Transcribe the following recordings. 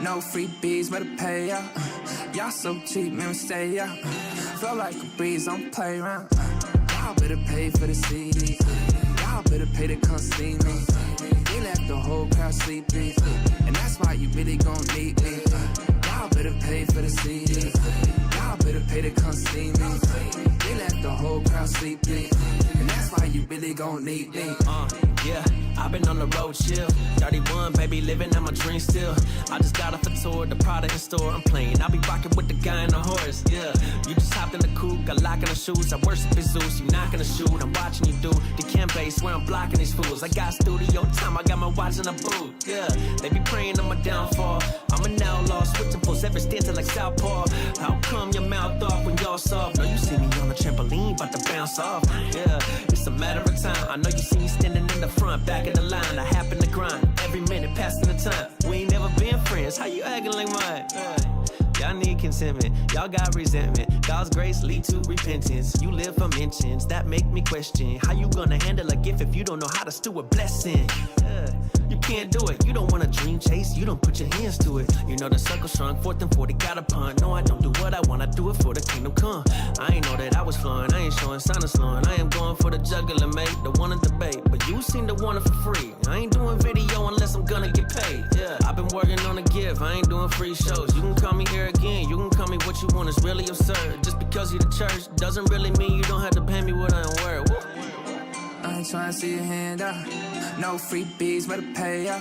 No freebies, better pay up. Y'all so cheap, man, we stay up. Feel like a breeze, don't play around. Y'all better pay for the CD. Y'all better pay to come see me. They left the whole crowd sleepy, and that's why you really gon' need me. Y'all better pay for the CD. Y'all better pay to come see me. They left the whole crowd sleepy, and that's why you really gon' need me. Yeah, I've been on the road chill. 31, baby, living out my dream still. I just got off a tour, the product in store I'm playing. I'll be rocking with the guy in the horse, yeah. You just hopped in the coupe, got lock in the shoes. I worship his Zeus, you not gonna shoot. I'm watching you do the campaign, swear I'm blocking these fools. I got studio time, I got my watch in the booth, yeah. They be praying on my downfall. I'm an outlaw, switching full seven stanza like Southpaw. How come your mouth off when y'all soft? No, you see me on the trampoline, about to bounce off, yeah. It's a matter of time, I know you see me standing in the front, back of the line. I happen to grind every minute, passing the time. We ain't never been friends. How you acting like mine? Y'all need contentment. Y'all got resentment. God's grace lead to repentance. You live for mentions that make me question how you gonna handle a gift if you don't know how to steward a blessing. You can't do it. You don't want a dream chase. You don't put your hands to it. You know the circle strong. 4th and 40 got a pun. No, I don't do what I want. I do it for the kingdom come. I ain't know that I was flowing. I ain't showing sign of slowing. I am going for the juggler, mate. The one to debate. But you seem to want it for free. I ain't doing video unless I'm gonna get paid. Yeah, I've been working on a gift. I ain't doing free shows. You can call me here again. You can call me what you want. It's really absurd. Just because you're the church doesn't really mean you don't have to pay me what I am worth. Woo. I ain't tryna see your hand up. No freebies, better pay up.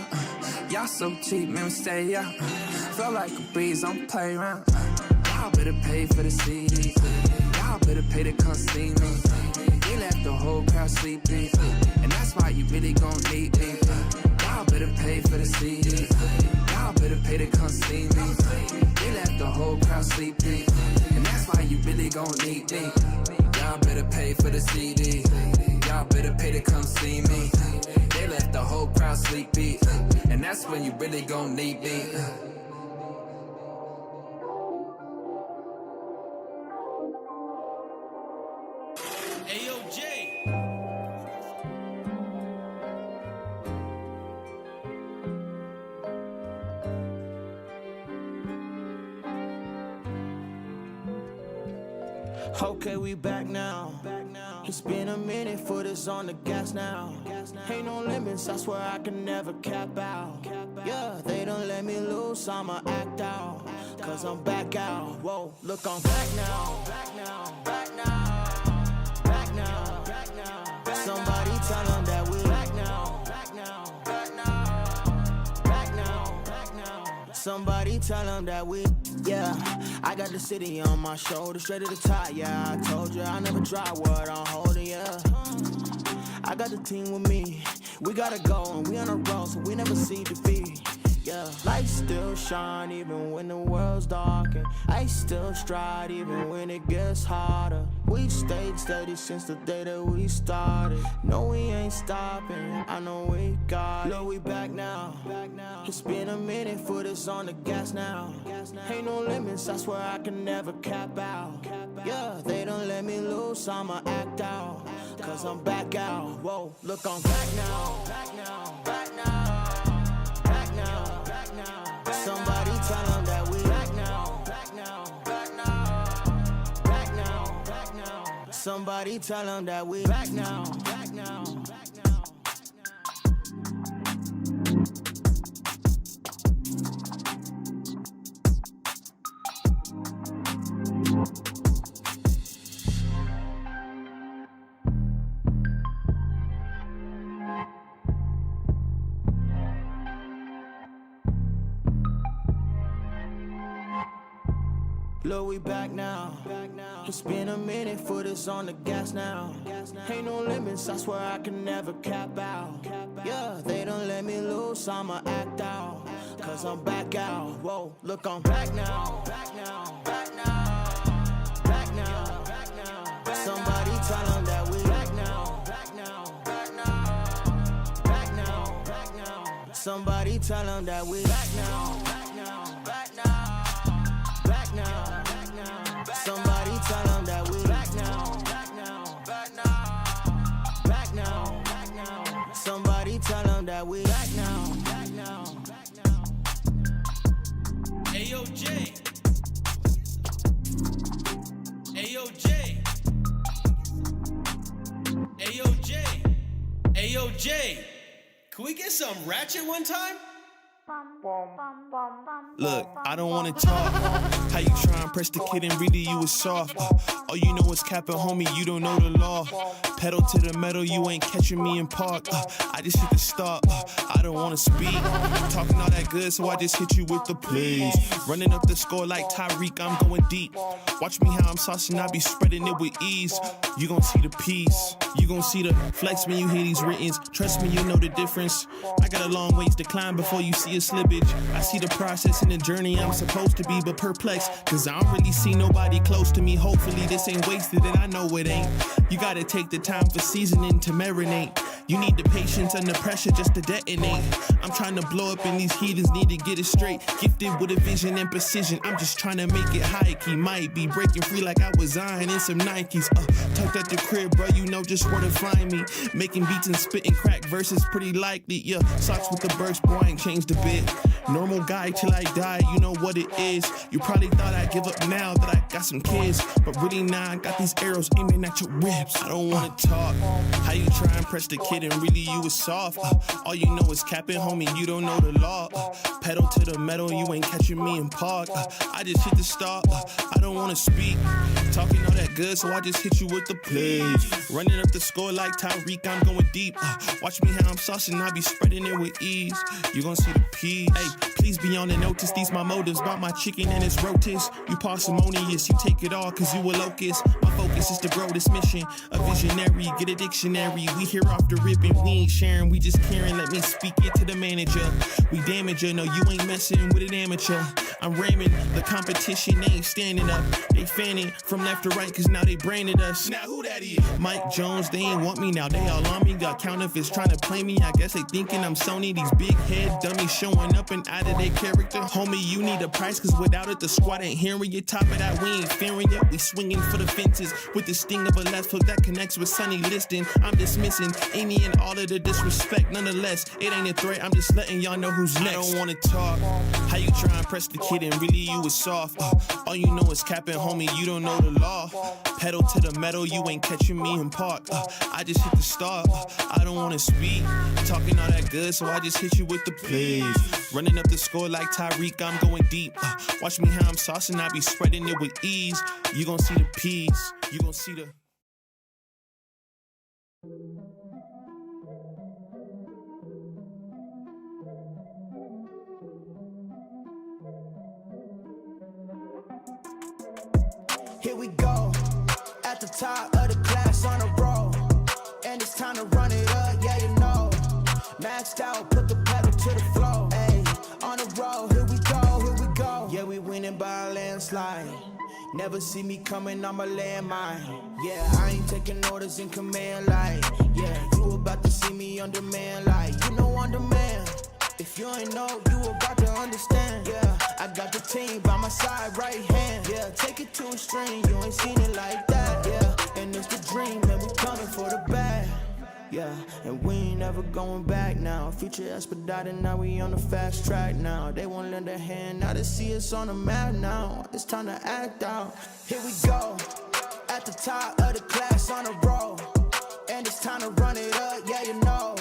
Y'all so cheap, man, we stay up. Feel like a breeze, don't play around. Y'all better pay for the CD. Y'all better pay to come see me. They left the whole crowd sleepy, and that's why you really gon' need me. Y'all better pay for the CD. Y'all better pay to come see me. They left the whole crowd sleepy, and that's why you really gon' need me. Y'all better pay for the CD. Y'all better pay to come see me. They left the whole crowd sleepy, and that's when you really gon' need me. Hey, yo, Jay. Okay, we back now. It's been a minute, foot is on the gas now. Ain't no limits, I swear I can never cap out. Yeah, they don't let me loose, I'ma act out. Cause I'm back out. Whoa, look, I'm back now. Back now, back now, back now, back now. Somebody tell them that we back now. Back now, back now, back now, back now. Somebody tell them that we, yeah. I got the city on my shoulder, straight to the top, yeah. I told you I never drop what I'm holding, yeah. I got the team with me. We gotta go and we on a roll, so we never see defeat. Yeah, lights still shine even when the world's dark, and I still stride even when it gets harder. We've stayed steady since the day that we started. No, we ain't stopping, I know we got it. Look, we back now. It's been a minute, foot is on the gas now. Ain't no limits, I swear I can never cap out. Yeah, they don't let me loose, I'ma act out. Cause I'm back out. Whoa, look, I'm back now. Back now, back now, back now. Somebody tell them that we back now, back now, back now, back now, back now. Somebody tell them that we back now, back now, back now. Look, we back now. It's been a minute, foot is on the gas now. Ain't no limits, I swear I can never cap out. Yeah, they don't let me loose, I'ma act out. Cause I'm back out. Whoa, look, I'm back now. Back now, back now, back now, back now. Somebody tell them that we back now. Back now, back now, back now, back now. Somebody tell them that we back now. Back now, back now, back now. Somebody tell them that we back now, back now, back now, back now, back now. Somebody tell them that we back now, back now, back now. Jay. Ayo, Jay. Ayo, Jay. Ayo, Jay. Can we get some ratchet one time? Look, I don't wanna talk. How you try and press the kid and really you was soft. All you know is capping, homie, you don't know the law. Pedal to the metal, you ain't catching me in park. I just hit the stop. I don't wanna speak. Talking all that good, so I just hit you with the plays. Running up the score like Tyreek, I'm going deep. Watch me how I'm saucing, I be spreading it with ease. You gon' see the peace. You gon' see the flex when you hear these writtens. Trust me, you know the difference. I got a long ways to climb before you see a slippage. I see the process and the journey I'm supposed to be, but perplexed, cause I don't really see nobody close to me. Hopefully this ain't wasted, and I know it ain't. You gotta take the time for seasoning to marinate. You need the patience under pressure just to detonate. I'm trying to blow up and these heathens need to get it straight. Gifted with a vision and precision, I'm just trying to make it high key. Might be breaking free like I was Zion in some Nikes. Tucked at the crib, bro, you know just where to find me. Making beats and spitting crack verses pretty likely. Yeah, socks with the burst, boy, I ain't changed a bit. Normal guy till I die, you know what it is. You probably thought I'd give up now that I got some kids, but really now I got these arrows aiming at your ribs. I don't wanna talk. How you try and press the kid and really you was soft. All you know is capping, homie, you don't know the law. Pedal to the metal, you ain't catching me in park. I just hit the stop. I don't wanna speak. Talking all that good, so I just hit you with the plays. Running up the score like Tyreek, I'm going deep. Watch me how I'm saucing, I be spreading it with ease. You gon' see the peas. Hey, please be on the notice, these my motives. Bought my chicken and it's rotis. You parsimonious, you take it all cause you a locust. My focus is to grow this mission. A visionary, get a dictionary. We here off the rip and we ain't sharing, we just caring. Let me speak it to the manager. We damage her, no you ain't messing with an amateur. I'm ramming, the competition ain't standing up. They fanning from left to right cause now they branded us. Now who that is? Mike Jones, they ain't want me now, they all on me. Got counterfeits trying to play me, I guess they thinking I'm Sony. These big head dummies showing up and out of their character. Homie, you need a price cause without it the squad ain't hearing you. Top of that, we ain't fearing yet. We swinging for the fences with the sting of a left hook that connects with Sonny Liston. I'm dismissing any and all of the disrespect. Nonetheless, it ain't a threat, I'm just letting y'all know who's next. I don't wanna talk. How you try and press the kid and really you was soft. All you know is capping, homie, you don't know the law. Pedal to the metal, you ain't catching me in park. I just hit the start. I don't wanna speak. Talking all that good, so I just hit you with the plays. Running up the score like Tyreek, I'm going deep. Watch me how I'm saucing, I be spreading it with ease. You gon' see the peas. You gon' see the... Here we go, at the top of the class on a roll, and it's time to run it up, yeah you know. Maxed out, put the pedal to the floor, ayy, on the road, here we go. Yeah, we winning by a landslide. Never see me coming, I'm a landmine. Yeah, I ain't taking orders in command like, yeah, you about to see me on demand like, you know on demand. If you ain't know, you about to understand. Yeah, I got the team by my side, right hand. Yeah, take it to a string, you ain't seen it like that. Yeah, and it's the dream, and we coming for the bag. Yeah, and we ain't never going back now. Future expedited, now we on the fast track now. They won't lend a hand, now they see us on the map now. It's time to act out. Here we go, at the top of the class on a roll, and it's time to run it up, yeah you know.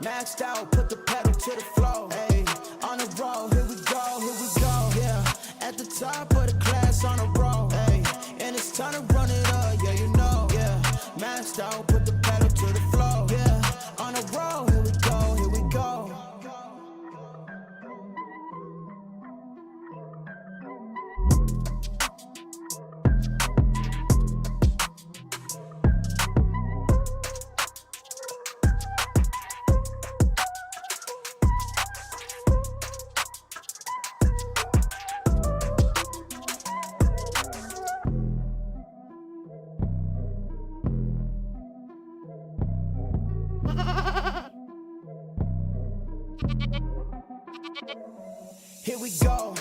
Maxed out, put the pedal to the floor, ayy, on the road, here we go, yeah. At the top of the class on a roll, ayy, and it's time to run it up, yeah you know, yeah. Maxed out, put the pedal to the floor, yeah. On the road, here we go, here we go. Here we go,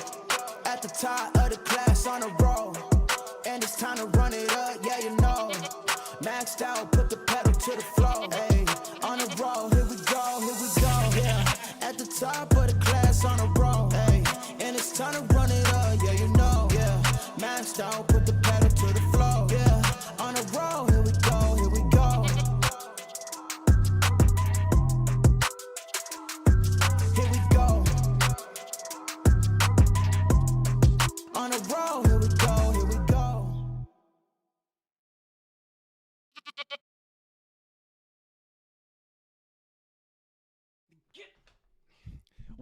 at the top of the class on a roll, and it's time to run it up, yeah you know. Maxed out, put the pedal to the floor, ayy, on the road, here we go, yeah. At the top of the class on a roll, ayy, and it's time to run it up,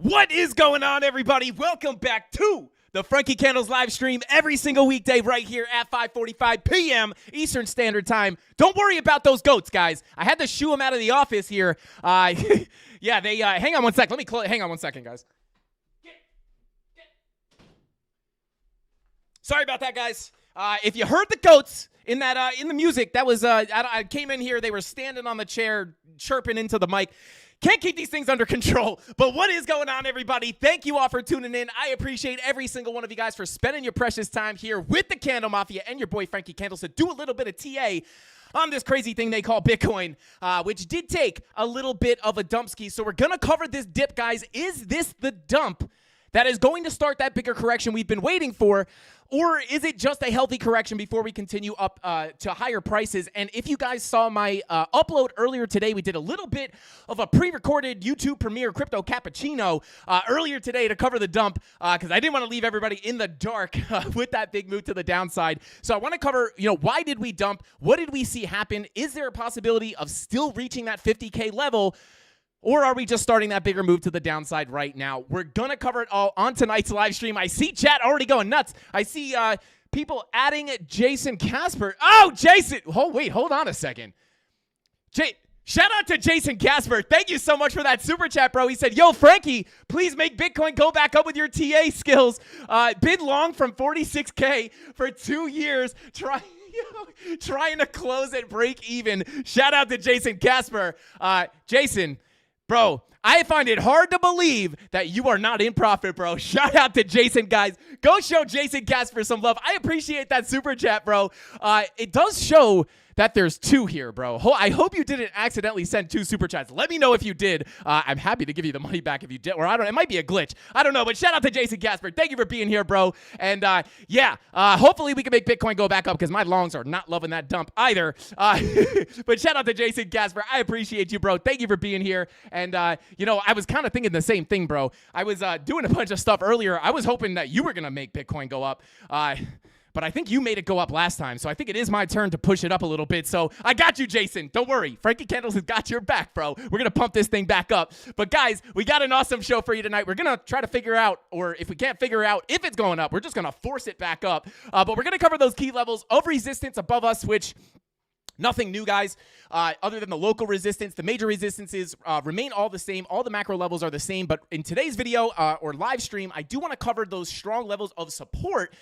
What is going on, everybody? Welcome back to the Frankie Candles live stream every single weekday right here at 5:45 p.m. Eastern Standard Time. Don't worry about those goats, guys. I had to shoo them out of the office here. Yeah, they hang on one sec. Let me hang on one second, guys. Sorry about that, guys. If you heard the goats in that in the music, that was I came in here. They were standing on the chair, chirping into the mic. Can't keep these things under control. But what is going on, everybody? Thank you all for tuning in. I appreciate every single one of you guys for spending your precious time here with the Candle Mafia and your boy Frankie Candles to do a little bit of TA on this crazy thing they call Bitcoin, which did take a little bit of a dump ski. So we're going to cover this dip, guys. Is this the dump that is going to start that bigger correction we've been waiting for? Or is it just a healthy correction before we continue up to higher prices? And if you guys saw my upload earlier today, we did a little bit of a pre-recorded YouTube Premiere Crypto Cappuccino earlier today to cover the dump because I didn't want to leave everybody in the dark with that big move to the downside. So I want to cover, why did we dump? What did we see happen? Is there a possibility of still reaching that 50K level? Or are we just starting that bigger move to the downside right now? We're going to cover it all on tonight's live stream. I see chat already going nuts. I see people adding Jason Casper. Oh, Jason. Hold on a second. Shout out to Jason Casper. Thank you so much for that super chat, bro. He said, yo, Frankie, please make Bitcoin go back up with your TA skills. Bid long from 46K for 2 years. Trying to close at break even. Shout out to Jason Casper. Jason, bro, I find it hard to believe that you are not in profit, bro. Shout out to Jason, guys. Go show Jason Casper some love. I appreciate that super chat, bro. It does show that there's two here, bro. I hope you didn't accidentally send 2 super chats. Let me know if you did. I'm happy to give you the money back if you did. Or it might be a glitch. I don't know, but shout out to Jason Casper. Thank you for being here, bro. And hopefully we can make Bitcoin go back up because my longs are not loving that dump either. But shout out to Jason Casper. I appreciate you, bro. Thank you for being here. And, I was kind of thinking the same thing, bro. I was doing a bunch of stuff earlier. I was hoping that you were going to make Bitcoin go up. But I think you made it go up last time, so I think it is my turn to push it up a little bit. So I got you, Jason. Don't worry. Frankie Candles has got your back, bro. We're going to pump this thing back up. But, guys, we got an awesome show for you tonight. We're going to try to figure out, or if we can't figure out if it's going up, we're just going to force it back up. But we're going to cover those key levels of resistance above us, which... nothing new, guys, other than the local resistance. The major resistances remain all the same. All the macro levels are the same. But in today's video or live stream, I do want to cover those strong levels of support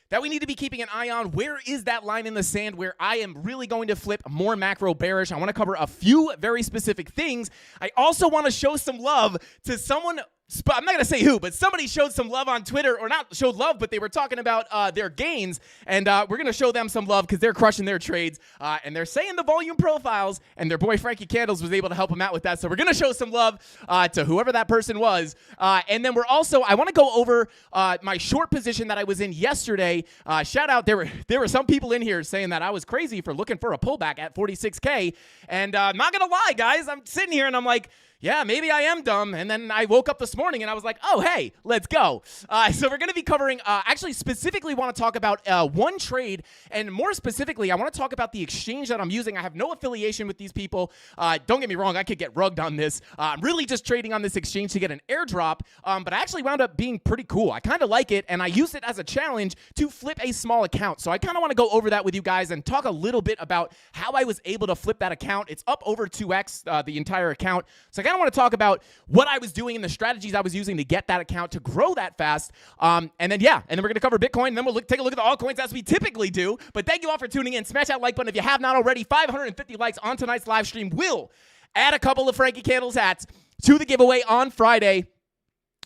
that we need to be keeping an eye on. Where is that line in the sand where I am really going to flip more macro bearish? I want to cover a few very specific things. I also want to show some love to someone... I'm not going to say who, but somebody showed some love on Twitter, or not showed love, but they were talking about their gains, and we're going to show them some love because they're crushing their trades, and they're saying the volume profiles, and their boy Frankie Candles was able to help them out with that, so we're going to show some love to whoever that person was, and then I want to go over my short position that I was in yesterday. Shout out, there were some people in here saying that I was crazy for looking for a pullback at 46K, and I'm not going to lie, guys, I'm sitting here and I'm like, yeah, maybe I am dumb. And then I woke up this morning and I was like, oh, hey, let's go. So we're going to be covering, actually specifically want to talk about one trade. And more specifically, I want to talk about the exchange that I'm using. I have no affiliation with these people. Don't get me wrong, I could get rugged on this. I'm really just trading on this exchange to get an airdrop. But I actually wound up being pretty cool. I kind of like it. And I used it as a challenge to flip a small account. So I kind of want to go over that with you guys and talk a little bit about how I was able to flip that account. It's up over 2x, the entire account. So I kind of want to talk about what I was doing and the strategies I was using to get that account to grow that fast. And then we're going to cover Bitcoin, and then we'll take a look at the altcoins as we typically do. But thank you all for tuning in. Smash that like button if you have not already. 550 likes on tonight's live stream will add a couple of Frankie Candles hats to the giveaway on Friday.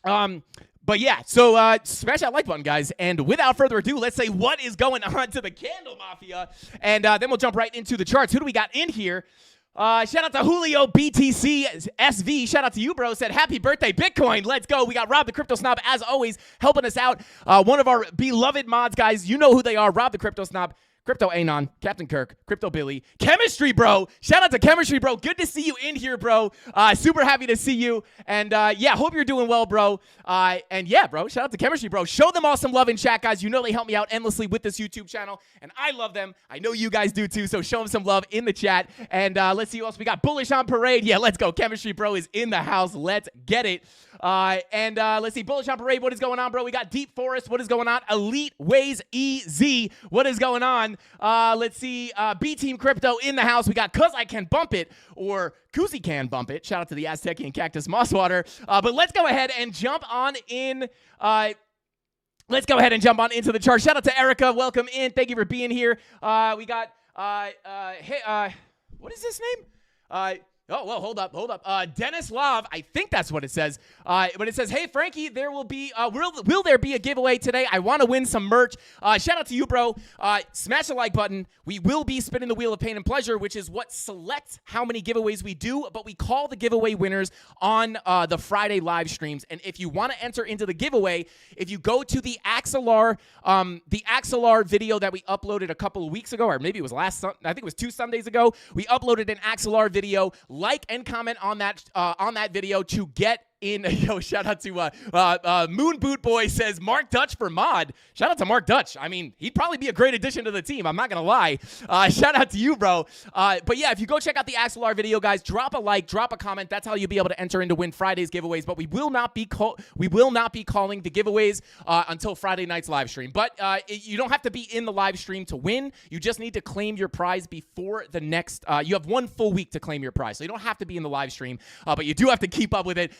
But yeah, so smash that like button, guys. And without further ado, let's say what is going on to the Candle Mafia. And then we'll jump right into the charts. Who do we got in here? Shout out to Julio BTC SV. Shout out to you, bro. Said, happy birthday, Bitcoin. Let's go. We got Rob the Crypto Snob, as always, helping us out. One of our beloved mods, guys. You know who they are. Rob the Crypto Snob. Crypto Anon, Captain Kirk, Crypto Billy, Chemistry Bro. Shout out to Chemistry Bro. Good to see you in here, bro. Super happy to see you. And hope you're doing well, bro. Bro, shout out to Chemistry Bro. Show them all some love in chat, guys. You know they help me out endlessly with this YouTube channel, and I love them. I know you guys do too, so show them some love in the chat. And let's see who else we got. Bullish on Parade. Yeah, let's go. Chemistry Bro is in the house. Let's get it. And let's see, Bullish on Parade, what is going on, bro? We got Deep Forest, what is going on? Elite Ways EZ, what is going on? Let's see, B Team Crypto in the house. We got Cuz I Can Bump It, or Koozie Can Bump It. Shout out to the Aztecian Cactus Mosswater. But let's go ahead and jump on in. Let's go ahead and jump on into the chart. Shout out to Erica. Welcome in. Thank you for being here. We got, hey, what is his name? Oh, well, hold up. Dennis Love, I think that's what it says. But it says, hey, Frankie, there will be, will there be a giveaway today? I want to win some merch. Shout out to you, bro. Smash the like button. We will be spinning the wheel of pain and pleasure, which is what selects how many giveaways we do, but we call the giveaway winners on the Friday live streams. And if you want to enter into the giveaway, if you go to the Axelar video that we uploaded a couple of weeks ago, or maybe it was I think it was 2 Sundays ago, we uploaded an Axelar video. Like and comment on that video to get in. Yo, shout out to Moon Boot Boy says Mark Dutch for mod. Shout out to Mark Dutch. I mean, he'd probably be a great addition to the team. I'm not gonna lie. Shout out to you, bro. But yeah, if you go check out the Axelar video, guys, drop a like, drop a comment. That's how you'll be able to enter into win Friday's giveaways. But we will not be calling the giveaways until Friday night's live stream. But you don't have to be in the live stream to win. You just need to claim your prize before the next. You have 1 full week to claim your prize, so you don't have to be in the live stream, but you do have to keep up with it.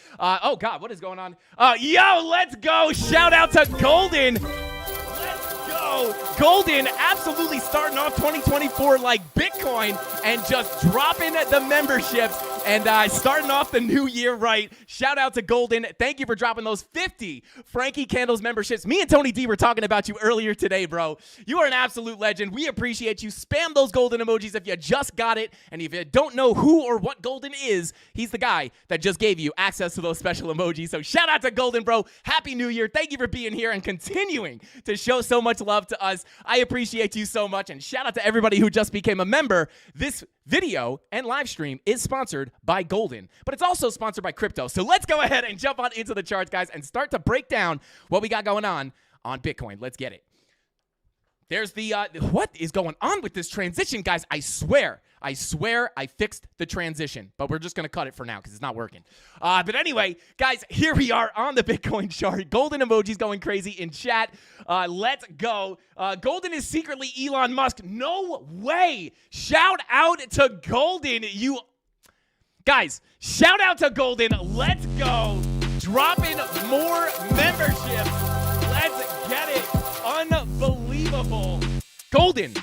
Oh, God, what is going on? Yo, let's go. Shout out to Golden. Let's go. Golden absolutely starting off 2024 like Bitcoin and just dropping the memberships and starting off the new year right. Shout out to Golden. Thank you for dropping those 50 Frankie Candles memberships. Me and Tony D were talking about you earlier today, bro. You are an absolute legend. We appreciate you. Spam those golden emojis if you just got it. And if you don't know who or what Golden is, he's the guy that just gave you access to those special emojis. So shout out to Golden, bro. Happy New Year. Thank you for being here and continuing to show so much love to us. I appreciate you so much. And shout out to everybody who just became a member. This video and live stream is sponsored by Golden, but it's also sponsored by crypto. So let's go ahead and jump on into the charts, guys, and start to break down what we got going on Bitcoin. Let's get it. There's the, what is going on with this transition, guys? I swear I fixed the transition, but we're just going to cut it for now because it's not working. But anyway, guys, here we are on the Bitcoin chart. Golden emojis going crazy in chat. Let's go. Golden is secretly Elon Musk. No way. Shout out to Golden. Guys, shout out to Golden. Let's go. Dropping more memberships. Let's get it. Unbelievable. Golden,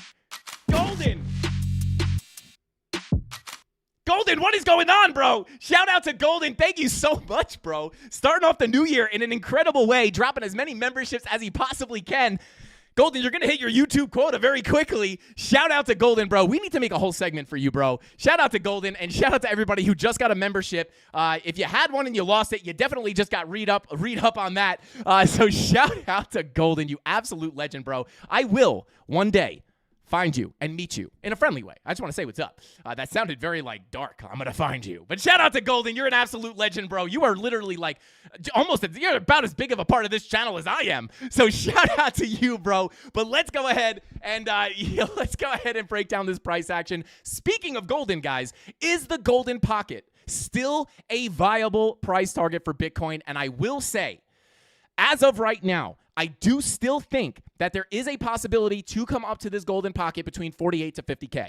what is going on, bro? Shout out to Golden. Thank you so much, bro. Starting off the new year in an incredible way, dropping as many memberships as he possibly can. Golden, you're going to hit your YouTube quota very quickly. Shout out to Golden, bro. We need to make a whole segment for you, bro. Shout out to Golden, and shout out to everybody who just got a membership. If you had one and you lost it, you definitely just got read up on that. So shout out to Golden, you absolute legend, bro. I will one day find you and meet you in a friendly way. I just want to say what's up. That sounded very dark. I'm gonna find you, but shout out to Golden. You're an absolute legend, bro. You are literally you're about as big of a part of this channel as I am. So shout out to you, bro. But let's go ahead and break down this price action. Speaking of Golden, guys, is the Golden Pocket still a viable price target for Bitcoin? And I will say, as of right now, I do still think that there is a possibility to come up to this Golden Pocket between 48 to 50K.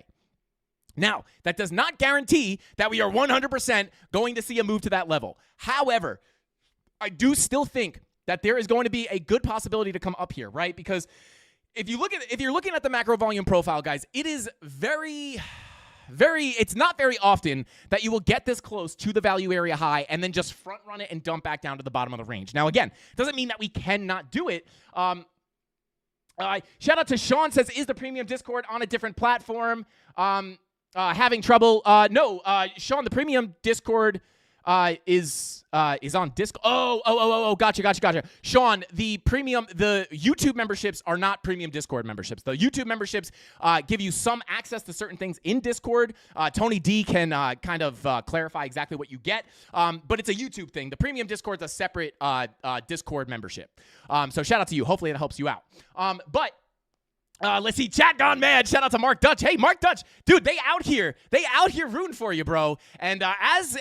Now, that does not guarantee that we are 100% going to see a move to that level. However, I do still think that there is going to be a good possibility to come up here, right? Because if you're looking at the macro volume profile, guys, it is it's not very often that you will get this close to the value area high and then just front run it and dump back down to the bottom of the range. Now, again, doesn't mean that we cannot do it. Shout out to Sean, says, is the premium Discord on a different platform? Having trouble? No, Sean, the premium Discord is on Discord. Oh, gotcha. Sean, the YouTube memberships are not premium Discord memberships. The YouTube memberships give you some access to certain things in Discord. Tony D can kind of clarify exactly what you get, but it's a YouTube thing. The premium Discord's a separate Discord membership. So shout out to you. Hopefully it helps you out. But Let's see, chat gone mad. Shout out to Mark Dutch. Hey, Mark Dutch, dude, they out here rooting for you, bro. And as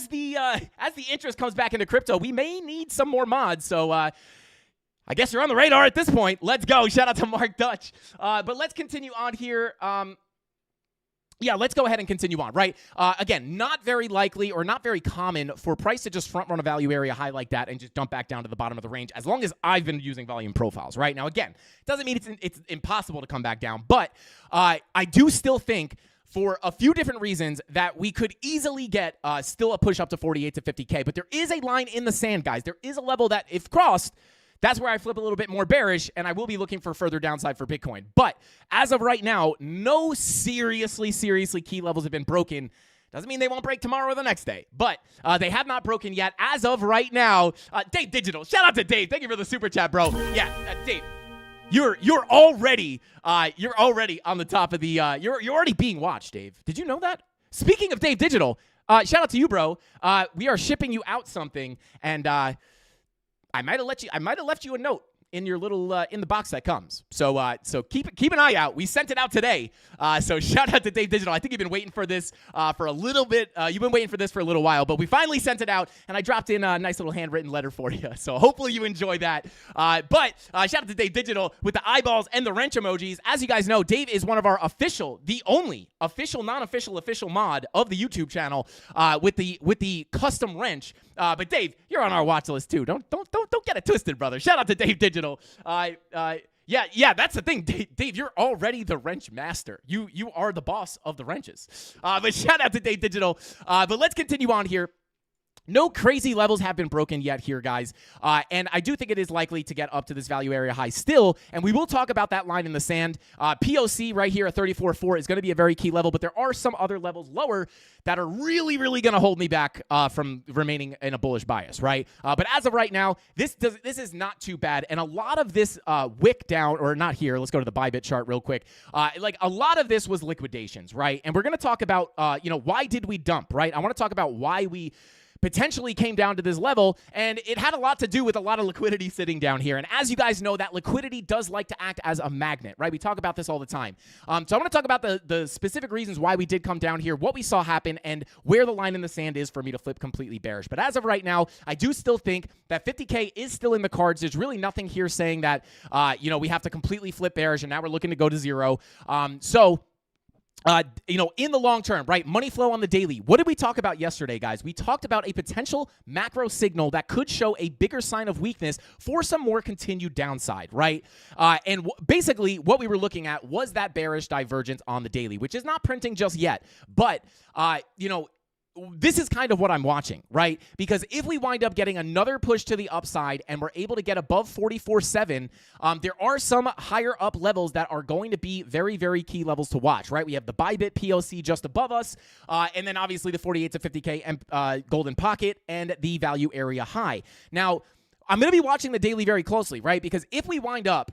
the interest comes back into crypto, we may need some more mods. So I guess you're on the radar at this point. Let's go. Shout out to Mark Dutch. But let's continue on here. Yeah, let's go ahead and continue on, right? Again, not very likely or not very common for price to just front run a value area high like that and just dump back down to the bottom of the range as long as I've been using volume profiles, right? Now, again, it doesn't mean it's impossible to come back down, but I do still think for a few different reasons that we could easily get still a push up to 48 to 50K, but there is a line in the sand, guys. There is a level that if crossed, that's where I flip a little bit more bearish, and I will be looking for further downside for Bitcoin. But as of right now, no seriously key levels have been broken. Doesn't mean they won't break tomorrow or the next day, but they have not broken yet. As of right now, Dave Digital, shout out to Dave. Thank you for the super chat, bro. Yeah, Dave, you're already on the top of the. You're already being watched, Dave. Did you know that? Speaking of Dave Digital, shout out to you, bro. We are shipping you out something, and I might have left you a note in your little in the box that comes. So keep an eye out. We sent it out today. So shout out to Dave Digital. I think you've been waiting for this for a little bit. You've been waiting for this for a little while, but we finally sent it out, and I dropped in a nice little handwritten letter for you. So hopefully you enjoy that. But shout out to Dave Digital with the eyeballs and the wrench emojis. As you guys know, Dave is one of our the only official, non-official, official mod of the YouTube channel with the custom wrench. But Dave, you're on our watch list too. Don't get it twisted, brother. Shout out to Dave Digital. Yeah, that's the thing, Dave. You're already the wrench master. You are the boss of the wrenches. But shout out to Dave Digital. But let's continue on here. No crazy levels have been broken yet here, guys. And I do think it is likely to get up to this value area high still. And we will talk about that line in the sand. POC right here at 34.4 is going to be a very key level, but there are some other levels lower that are really going to hold me back from remaining in a bullish bias, right? But as of right now, this is not too bad. And a lot of this wick down, or not here, let's go to the Bybit chart real quick. Like a lot of this was liquidations, right? And we're going to talk about, why did we dump, right? I want to talk about why we potentially came down to this level, and it had a lot to do with a lot of liquidity sitting down here. And as you guys know, that liquidity does like to act as a magnet, right? We talk about this all the time. So I'm going to talk about the specific reasons why we did come down here, what we saw happen, and where the line in the sand is for me to flip completely bearish. But as of right now, I do still think that 50K is still in the cards. There's really nothing here saying that, we have to completely flip bearish, and now we're looking to go to zero. In the long term, right? Money flow on the daily. What did we talk about yesterday, guys? We talked about a potential macro signal that could show a bigger sign of weakness for some more continued downside, right? Basically, what we were looking at was that bearish divergence on the daily, which is not printing just yet. But, this is kind of what I'm watching, right? Because if we wind up getting another push to the upside and we're able to get above 44.7, there are some higher up levels that are going to be very, very key levels to watch, right? We have the Bybit POC just above us, and then obviously the 48 to 50K golden pocket and the value area high. Now, I'm going to be watching the daily very closely, right? Because if we wind up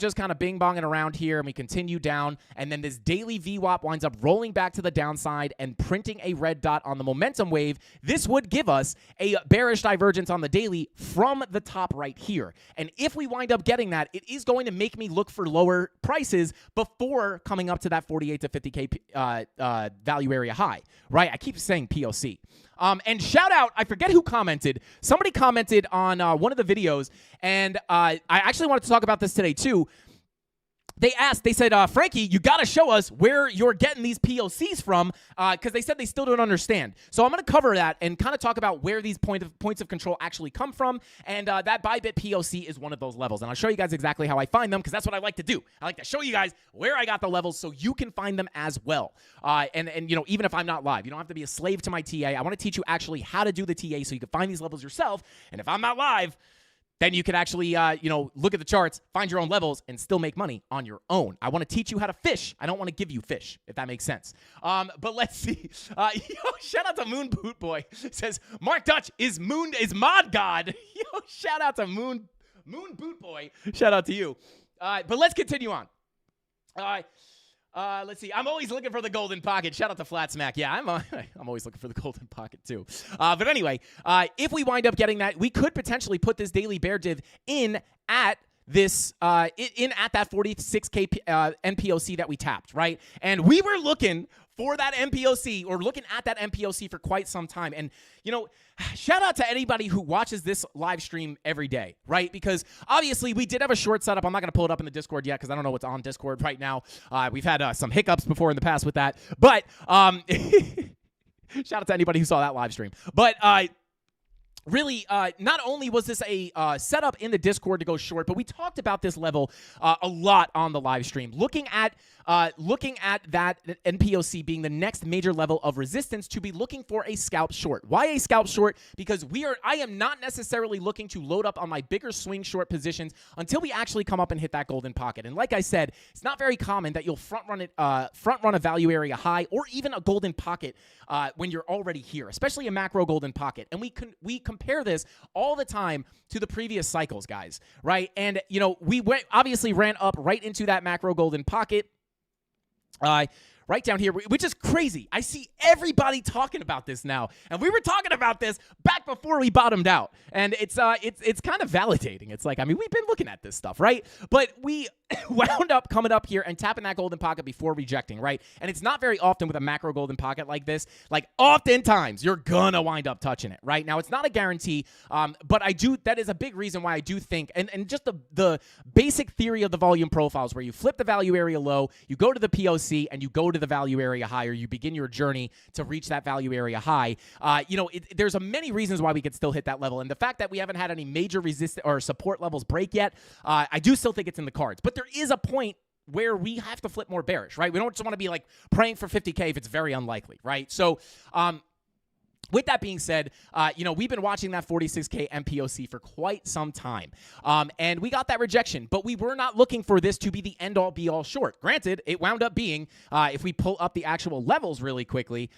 just kind of bing-bonging around here and we continue down, and then this daily VWAP winds up rolling back to the downside and printing a red dot on the momentum wave, this would give us a bearish divergence on the daily from the top right here. And if we wind up getting that, it is going to make me look for lower prices before coming up to that 48 to 50K value area high, right? I keep saying POC. And shout out, I forget who commented. Somebody commented on one of the videos, and I actually wanted to talk about this today too. They said, Frankie, you got to show us where you're getting these POCs from, because they said they still don't understand. So I'm going to cover that and kind of talk about where these points of control actually come from, and that Bybit POC is one of those levels. And I'll show you guys exactly how I find them, because that's what I like to do. I like to show you guys where I got the levels so you can find them as well. And even if I'm not live, you don't have to be a slave to my TA. I want to teach you actually how to do the TA so you can find these levels yourself. And if I'm not live, then you can actually, look at the charts, find your own levels, and still make money on your own. I want to teach you how to fish. I don't want to give you fish, if that makes sense. But let's see. Shout out to Moon Boot Boy. Says, Mark Dutch is mod god. Shout out to Moon Boot Boy. Shout out to you. But let's continue on. Let's see. I'm always looking for the golden pocket. Shout out to Flat Smack. Yeah, I'm always looking for the golden pocket too. But anyway, if we wind up getting that, we could potentially put this daily bear div in at this in at that 46K NPOC that we tapped, right? And we were looking for that NPOC or looking at that NPOC for quite some time. And, you know, shout out to anybody who watches this live stream every day, right? Because obviously we did have a short setup. I'm not going to pull it up in the Discord yet because I don't know what's on Discord right now. We've had some hiccups before in the past with that. But shout out to anybody who saw that live stream. But really, not only was this a setup in the Discord to go short, but we talked about this level a lot on the live stream. Looking at that NPOC being the next major level of resistance to be looking for a scalp short. Why a scalp short? Because I am not necessarily looking to load up on my bigger swing short positions until we actually come up and hit that golden pocket. And like I said, it's not very common that you'll front run a value area high or even a golden pocket when you're already here, especially a macro golden pocket. And we compare this all the time to the previous cycles, guys, right? And, you know, we obviously ran up right into that macro golden pocket. Right down here, which is crazy. I see everybody talking about this now, and we were talking about this back before we bottomed out, and it's kind of validating. It's like, I mean, we've been looking at this stuff, right? But we wound up coming up here and tapping that golden pocket before rejecting, right? And it's not very often with a macro golden pocket like this. Like, oftentimes you're gonna wind up touching it, right? Now, it's not a guarantee, but that is a big reason why I do think, and just the basic theory of the volume profiles, where you flip the value area low, you go to the POC, and you go to the value area high, or you begin your journey to reach that value area high. You know, there's many reasons why we could still hit that level, and the fact that we haven't had any major resistance or support levels break yet, I do still think it's in the cards. But there is a point where we have to flip more bearish, right? We don't just want to be like praying for 50K if it's very unlikely, right? So, with that being said, you know, we've been watching that 46K MPOC for quite some time, and we got that rejection, but we were not looking for this to be the end-all, be-all short. Granted, it wound up being, if we pull up the actual levels really quickly,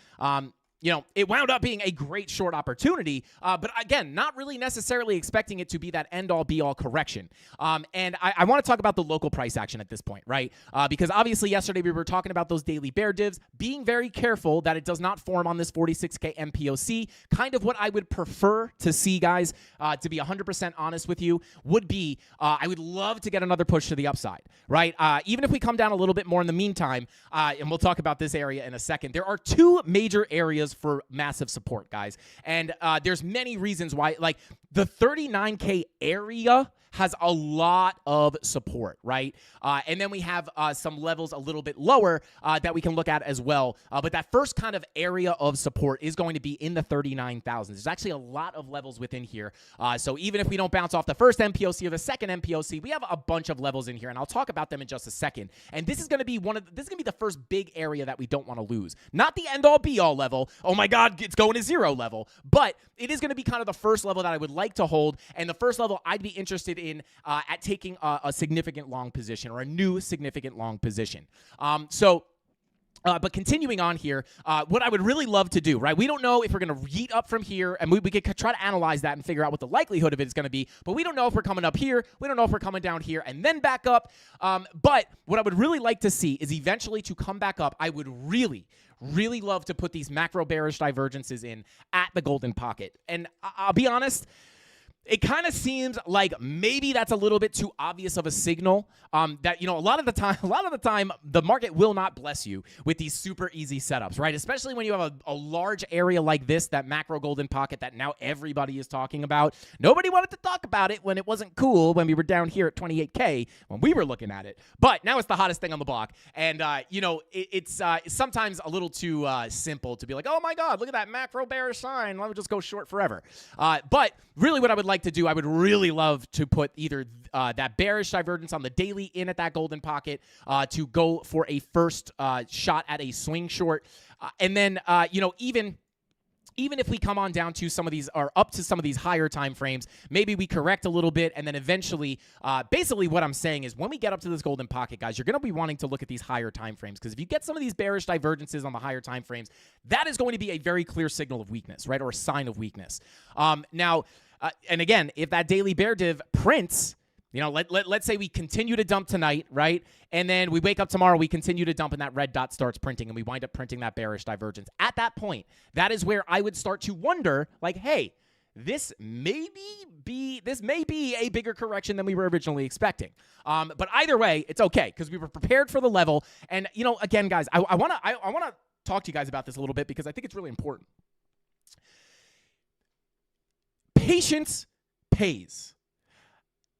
you know, it wound up being a great short opportunity, but again, not really necessarily expecting it to be that end-all, be-all correction. And I want to talk about the local price action at this point, right? Because obviously yesterday we were talking about those daily bear divs, being very careful that it does not form on this 46K MPOC. Kind of what I would prefer to see, guys, to be 100% honest with you, would be I would love to get another push to the upside, right? Even if we come down a little bit more in the meantime, and we'll talk about this area in a second, there are two major areas for massive support, guys. And there's many reasons why, like the 39K area has a lot of support, right? And then we have some levels a little bit lower that we can look at as well. But that first kind of area of support is going to be in the 39,000s. There's actually a lot of levels within here. So even if we don't bounce off the first MPOC or the second MPOC, we have a bunch of levels in here, and I'll talk about them in just a second. And this is going to be the first big area that we don't want to lose. Not the end-all, be-all level. Oh my God, it's going to zero level. But it is going to be kind of the first level that I would like to hold, and the first level I'd be interested in at taking a significant long position, or a new significant long position. But continuing on here, what I would really love to do, right? We don't know if we're going to yeet up from here, and we could try to analyze that and figure out what the likelihood of it is going to be, but we don't know if we're coming up here. We don't know if we're coming down here and then back up. But what I would really like to see is eventually to come back up. I would really love to put these macro bearish divergences in at the golden pocket. And I'll be honest, it kind of seems like maybe that's a little bit too obvious of a signal that, you know, a lot of the time, the market will not bless you with these super easy setups, right? Especially when you have a large area like this, that macro golden pocket that now everybody is talking about. Nobody wanted to talk about it when it wasn't cool, when we were down here at 28K, when we were looking at it. But now it's the hottest thing on the block. And, you know, it's sometimes a little too simple to be like, oh my God, look at that macro bearish sign. Let me just go short forever. But really what I would like to do, I would really love to put either that bearish divergence on the daily in at that golden pocket to go for a first shot at a swing short. And then, you know, even if we come on down to some of these, or up to some of these higher time frames, maybe we correct a little bit, and then eventually, basically what I'm saying is when we get up to this golden pocket, guys, you're going to be wanting to look at these higher time frames, because if you get some of these bearish divergences on the higher time frames, that is going to be a very clear signal of weakness, right, or a sign of weakness. Now, and again, if that daily bear div prints, you know, let's say we continue to dump tonight, right? And then we wake up tomorrow, we continue to dump, and that red dot starts printing, and we wind up printing that bearish divergence. At that point, that is where I would start to wonder, like, hey, this may be a bigger correction than we were originally expecting. But either way, it's okay because we were prepared for the level. And again, guys, I want to talk to you guys about this a little bit because I think it's really important. Patience pays.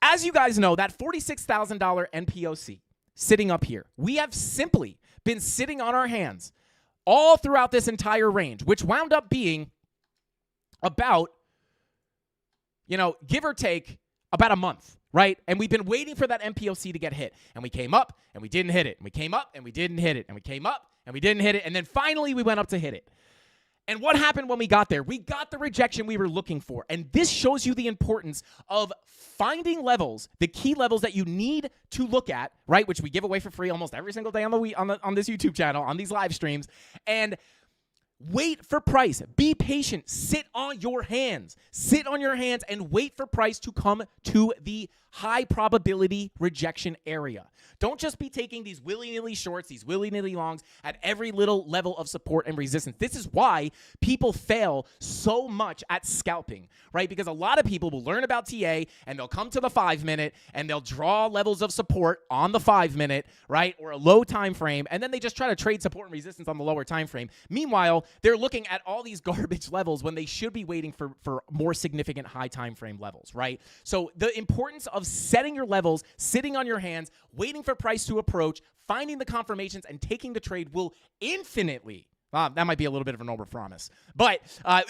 As you guys know, that $46,000 NPOC sitting up here, we have simply been sitting on our hands all throughout this entire range, which wound up being about, give or take about a month, right? And we've been waiting for that NPOC to get hit. And we came up and we didn't hit it. And we came up and we didn't hit it. And we came up and we didn't hit it. And then finally we went up to hit it. And what happened when we got there? We got the rejection we were looking for. And this shows you the importance of finding levels, the key levels that you need to look at, right? Which we give away for free almost every single day on this YouTube channel, on these live streams. And wait for price. Be patient. Sit on your hands. Sit on your hands and wait for price to come to the high probability rejection area. Don't just be taking these willy-nilly shorts, these willy-nilly longs at every little level of support and resistance. This is why people fail so much at scalping, right? Because a lot of people will learn about TA and they'll come to the 5-minute and they'll draw levels of support on the 5-minute, right? Or a low time frame, and then they just try to trade support and resistance on the lower time frame. Meanwhile, they're looking at all these garbage levels when they should be waiting for more significant high time frame levels, right? So the importance of setting your levels, sitting on your hands, waiting for price to approach, finding the confirmations, and taking the trade will infinitely, that might be a little bit of an overpromise, but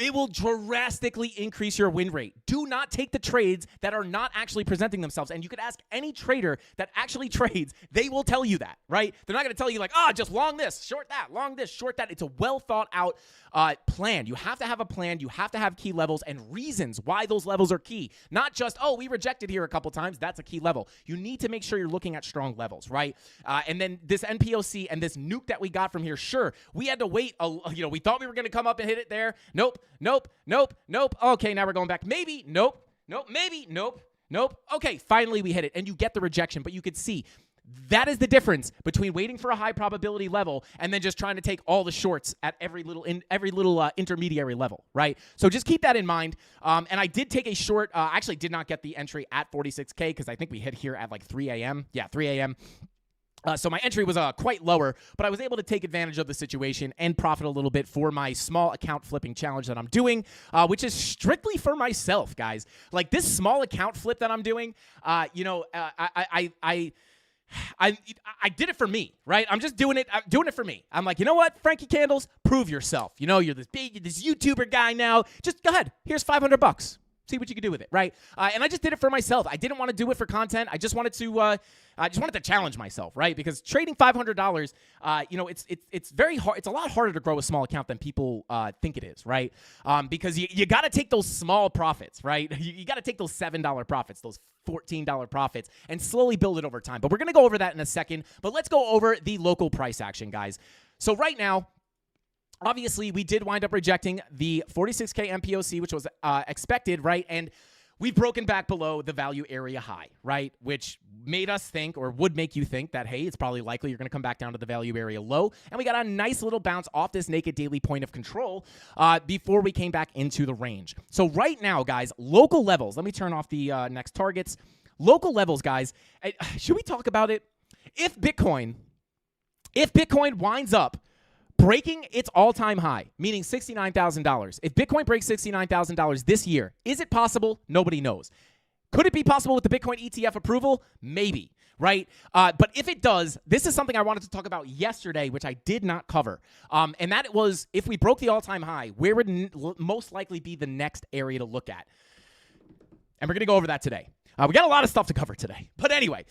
it will drastically increase your win rate. Do not take the trades that are not actually presenting themselves. And you could ask any trader that actually trades, they will tell you that, right? They're not going to tell you like, just long this, short that, long this, short that. It's a well thought out plan. You have to have a plan. You have to have key levels and reasons why those levels are key. Not just, we rejected here a couple times. That's a key level. You need to make sure you're looking at strong levels, right? And then this NPOC and this nuke that we got from here, sure, we had to wait. We thought we were going to come up and hit it there. Nope. Okay, now we're going back. Maybe. Nope. Maybe. Nope. Okay, finally we hit it. And you get the rejection, but you could see that is the difference between waiting for a high probability level and then just trying to take all the shorts at every little intermediary level, right? So just keep that in mind. And I did take a short. Actually, did not get the entry at 46K because I think we hit here at like 3 a.m. Yeah, 3 a.m. So my entry was quite lower, but I was able to take advantage of the situation and profit a little bit for my small account flipping challenge that I'm doing, which is strictly for myself, guys. Like this small account flip that I'm doing, I did it for me, right? I'm just doing it for me. I'm like, you know what, Frankie Candles, prove yourself. You're this YouTuber guy now. Just go ahead. Here's $500. See what you can do with it, right? And I just did it for myself. I didn't want to do it for content. I just wanted to challenge myself, right? Because trading $500, it's very hard. It's a lot harder to grow a small account than people think it is, right? Because you got to take those small profits, right? You got to take those $7 profits, those $14 profits, and slowly build it over time. But we're gonna go over that in a second. But let's go over the local price action, guys. So right now, obviously, we did wind up rejecting the 46K MPOC, which was expected, right? And we've broken back below the value area high, right? Which made us think, or would make you think, that, hey, it's probably likely you're going to come back down to the value area low. And we got a nice little bounce off this naked daily point of control before we came back into the range. So right now, guys, local levels. Let me turn off the next targets. Local levels, guys. Should we talk about it? If Bitcoin winds up breaking its all-time high, meaning $69,000. If Bitcoin breaks $69,000 this year, is it possible? Nobody knows. Could it be possible with the Bitcoin ETF approval? Maybe, right? But if it does, this is something I wanted to talk about yesterday, which I did not cover. And that was, if we broke the all-time high, where would most likely be the next area to look at? And we're going to go over that today. We got a lot of stuff to cover today. But anyway,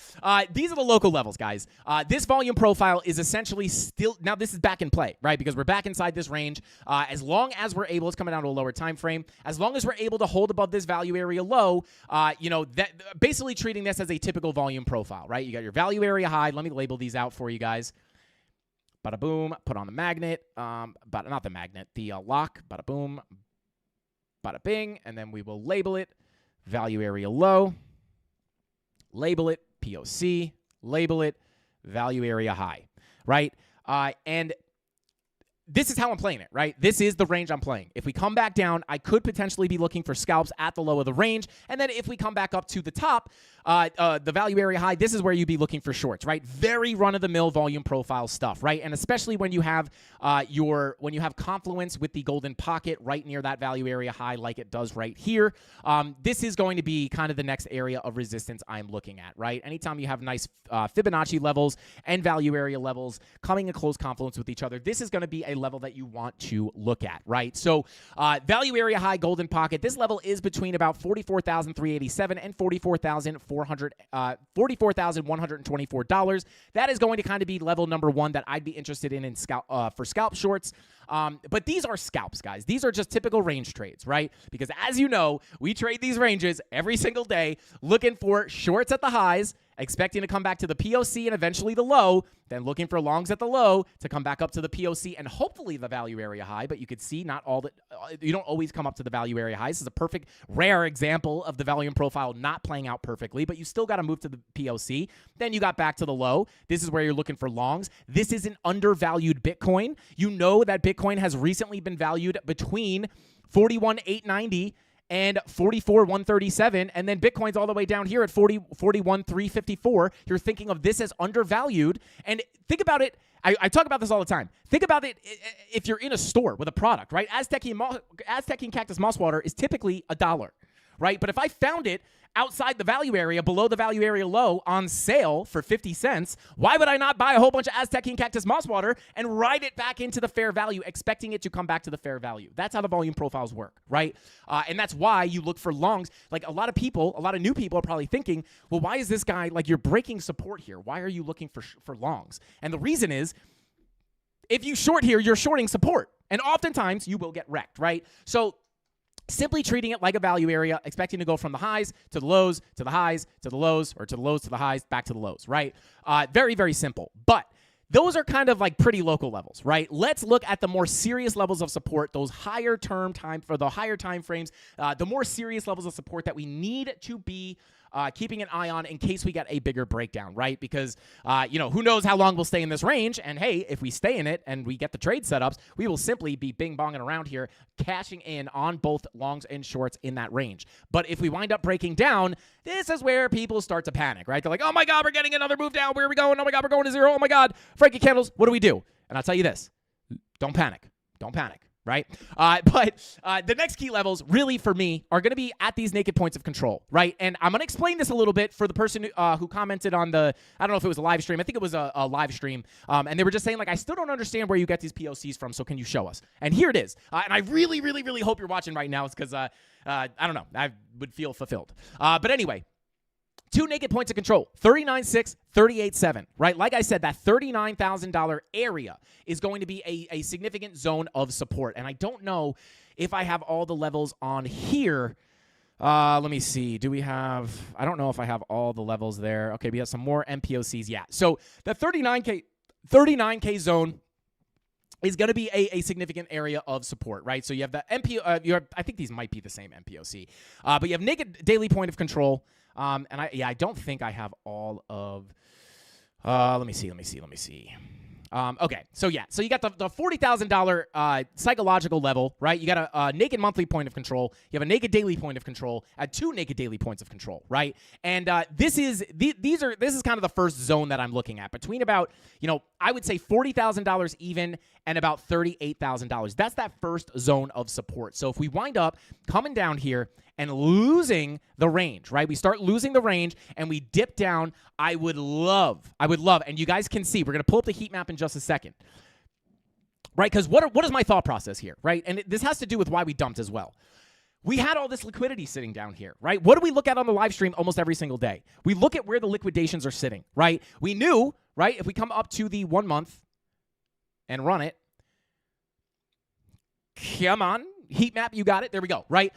these are the local levels, guys. This volume profile is essentially still, now this is back in play, right? Because we're back inside this range. As long as we're able, it's coming down to a lower time frame. As long as we're able to hold above this value area low, that basically treating this as a typical volume profile, right? You got your value area high. Let me label these out for you guys. Bada boom, put on the magnet, but not the magnet, the lock, bada boom, bada bing, and then we will label it value area low. Label it POC, label it value area high, right? And this is how I'm playing it, right? This is the range I'm playing. If we come back down, I could potentially be looking for scalps at the low of the range. And then if we come back up to the top, the value area high, this is where you'd be looking for shorts, right? Very run-of-the-mill volume profile stuff, right? And especially when you have confluence with the golden pocket right near that value area high like it does right here, this is going to be kind of the next area of resistance I'm looking at, right? Anytime you have nice Fibonacci levels and value area levels coming in close confluence with each other, this is going to be a level that you want to look at, right? So value area high, golden pocket, this level is between about $44,387 and $44,124. That is going to kind of be level number one that I'd be interested in for scalp shorts. But these are scalps, guys. These are just typical range trades, right? Because as you know, we trade these ranges every single day, looking for shorts at the highs, expecting to come back to the POC and eventually the low, then looking for longs at the low to come back up to the POC and hopefully the value area high. But you could see not all that, you don't always come up to the value area high. This is a perfect, rare example of the volume profile not playing out perfectly, but you still got to move to the POC. Then you got back to the low. This is where you're looking for longs. This is an undervalued Bitcoin. You know that Bitcoin has recently been valued between 41,890 and 44,137, and then Bitcoin's all the way down here at 41,354. You're thinking of this as undervalued, and think about it. I talk about this all the time. Think about it if you're in a store with a product, right? Aztec Cactus Moss Water is typically $1, right? But if I found it outside the value area, below the value area low, on sale for 50 cents, why would I not buy a whole bunch of Aztec Cactus Moss Water and ride it back into the fair value, expecting it to come back to the fair value? That's how the volume profiles work, right? And that's why you look for longs. Like a lot of new people are probably thinking, well, why is this guy, like, you're breaking support here? Why are you looking for longs? And the reason is, if you short here, you're shorting support. And oftentimes you will get wrecked, right? So simply treating it like a value area, expecting to go from the highs to the lows, to the highs, to the lows, or to the lows to the highs, back to the lows, right? Very, very simple. But those are kind of like pretty local levels, right? Let's look at the more serious levels of support, those higher time frames, the more serious levels of support that we need to be keeping an eye on in case we get a bigger breakdown, right? Because, who knows how long we'll stay in this range. And hey, if we stay in it and we get the trade setups, we will simply be bing-bonging around here, cashing in on both longs and shorts in that range. But if we wind up breaking down, this is where people start to panic, right? They're like, oh my God, we're getting another move down. Where are we going? Oh my God, we're going to zero. Oh my God, Frankie Candles, what do we do? And I'll tell you this, don't panic. Don't panic. Right? But the next key levels really for me are going to be at these naked points of control, right? And I'm going to explain this a little bit for the person who commented on I don't know if it was a live stream. I think it was a live stream. And they were just saying, like, I still don't understand where you get these POCs from, so can you show us? And here it is. And I really, really, really hope you're watching right now because, I don't know, I would feel fulfilled. But anyway, two naked points of control, 39.6, 38.7, right? Like I said, that $39,000 area is going to be a significant zone of support. And I don't know if I have all the levels on here. Let me see. I don't know if I have all the levels there. Okay, we have some more MPOCs. Yeah. So the 39K zone is going to be a significant area of support, right? So you have the MPO, I think these might be the same MPOC, but you have naked daily point of control. And I don't think I have all of, let me see. Okay, so yeah, so you got the $40,000 psychological level, right? You got a naked monthly point of control. You have a naked daily point of control. Two naked daily points of control, right? And this is kind of the first zone that I'm looking at between about, I would say $40,000 even and about $38,000. That's that first zone of support. So if we wind up coming down here and losing the range, right? We start losing the range and we dip down. I would love, and you guys can see, we're going to pull up the heat map in just a second, right? Because what is my thought process here, right? And this has to do with why we dumped as well. We had all this liquidity sitting down here, right? What do we look at on the live stream almost every single day? We look at where the liquidations are sitting, right? We knew, right, if we come up to the 1 month and run it, come on, heat map, you got it. There we go, right?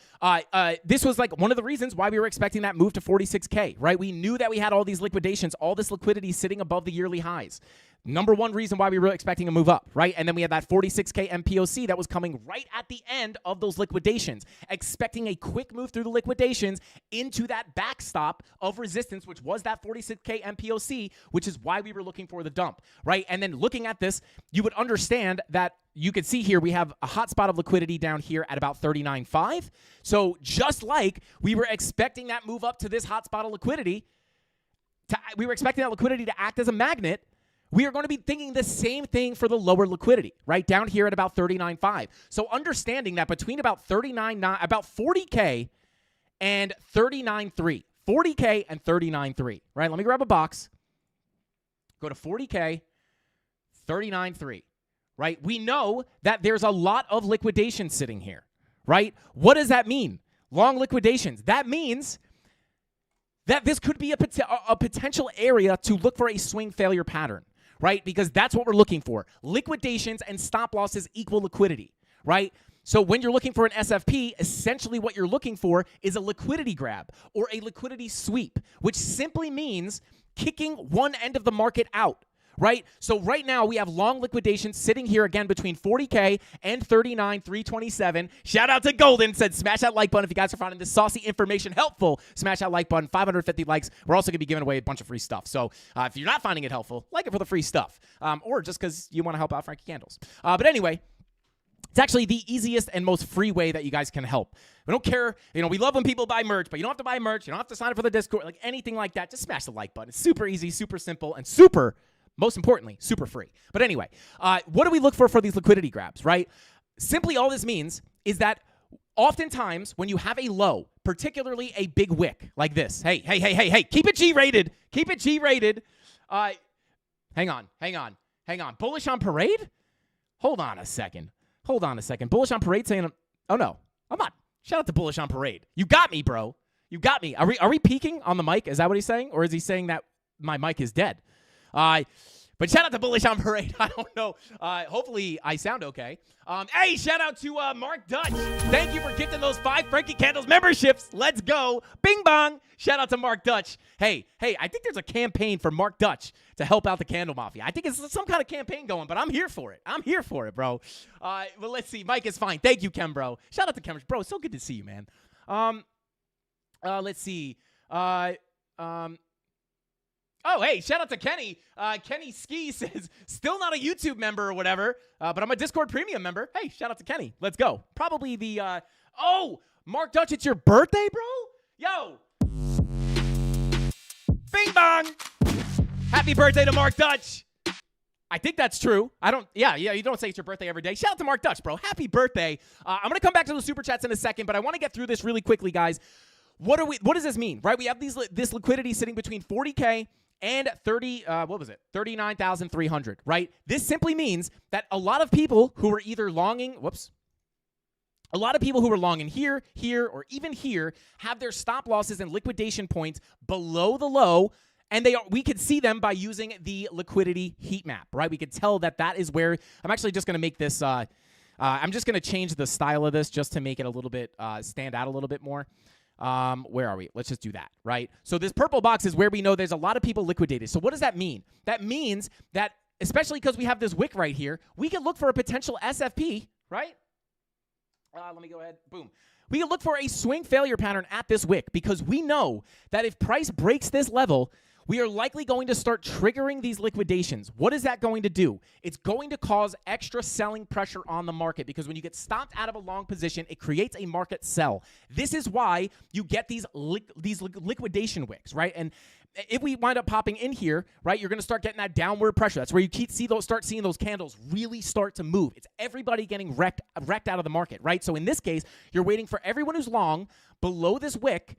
This was like one of the reasons why we were expecting that move to 46K, right? We knew that we had all these liquidations, all this liquidity sitting above the yearly highs. Number one reason why we were expecting a move up, right? And then we had that 46K MPOC that was coming right at the end of those liquidations, expecting a quick move through the liquidations into that backstop of resistance, which was that 46K MPOC, which is why we were looking for the dump, right? And then looking at this, you would understand that you can see here we have a hot spot of liquidity down here at about 39.5. So just like we were expecting that move up to this hot spot of liquidity, we were expecting that liquidity to act as a magnet, we are going to be thinking the same thing for the lower liquidity, right? Down here at about 39.5. So understanding that between about 40K and 39.3. 40K and 39.3, right? Let me grab a box. Go to 40K, 39.3, right? We know that there's a lot of liquidation sitting here, right? What does that mean? Long liquidations. That means that this could be a potential area to look for a swing failure pattern, right? Because that's what we're looking for. Liquidations and stop losses equal liquidity, right? So when you're looking for an SFP, essentially what you're looking for is a liquidity grab or a liquidity sweep, which simply means kicking one end of the market out, right? So right now we have long liquidations sitting here again between 40K and 39,327. Shout out to Golden, said smash that like button if you guys are finding this saucy information helpful. Smash that like button, 550 likes. We're also going to be giving away a bunch of free stuff. So if you're not finding it helpful, like it for the free stuff, or just because you want to help out Frankie Candles. But anyway, it's actually the easiest and most free way that you guys can help. We don't care. We love when people buy merch, but you don't have to buy merch. You don't have to sign up for the Discord, like anything like that. Just smash the like button. It's super easy, super simple, and super, most importantly, super free. But anyway, what do we look for these liquidity grabs, right? Simply all this means is that oftentimes when you have a low, particularly a big wick like this, hey, keep it G-rated. Keep it G-rated. Hang on. Bullish on parade? Hold on a second. Bullish on parade saying, oh no, I'm not. Shout out to Bullish on parade. You got me, bro. You got me. Are we peaking on the mic? Is that what he's saying? Or is he saying that my mic is dead? But shout out to Bullish on parade. I don't know. Hopefully I sound okay. Hey, shout out to Mark Dutch. Thank you for gifting those 5 Frankie Candles memberships. Let's go. Bing bong. Shout out to Mark Dutch. Hey, I think there's a campaign for Mark Dutch to help out the Candle Mafia. I think it's some kind of campaign going, but I'm here for it. Bro. Well, let's see. Mike is fine. Thank you, Kem, bro. Shout out to Kem. Bro, it's so good to see you, man. Let's see. Oh, hey, shout out to Kenny. Kenny Ski says, still not a YouTube member or whatever, but I'm a Discord Premium member. Hey, shout out to Kenny. Let's go. Probably the, Mark Dutch, it's your birthday, bro? Yo. Bing bong. Happy birthday to Mark Dutch. I think that's true. You don't say it's your birthday every day. Shout out to Mark Dutch, bro. Happy birthday. I'm going to come back to the Super Chats in a second, but I want to get through this really quickly, guys. What does this mean, right? We have this liquidity sitting between 40K and 39,300, right? This simply means that a lot of people who are either longing, a lot of people who are long in here, or even here have their stop losses and liquidation points below the low, and we could see them by using the liquidity heat map, right? We could tell that is where, I'm actually just going to make this, I'm just going to change the style of this just to make it a little bit, stand out a little bit more. Where are we? Let's just do that, right? So this purple box is where we know there's a lot of people liquidated. So what does that mean? That means that, especially because we have this wick right here, we can look for a potential SFP, right? Let me go ahead. Boom. We can look for a swing failure pattern at this wick because we know that if price breaks this level, we are likely going to start triggering these liquidations. What is that going to do? It's going to cause extra selling pressure on the market because when you get stopped out of a long position, it creates a market sell. This is why you get these liquidation wicks, right? And if we wind up popping in here, right, you're going to start getting that downward pressure. That's where you start seeing those candles really start to move. It's everybody getting wrecked out of the market, right? So in this case, you're waiting for everyone who's long below this wick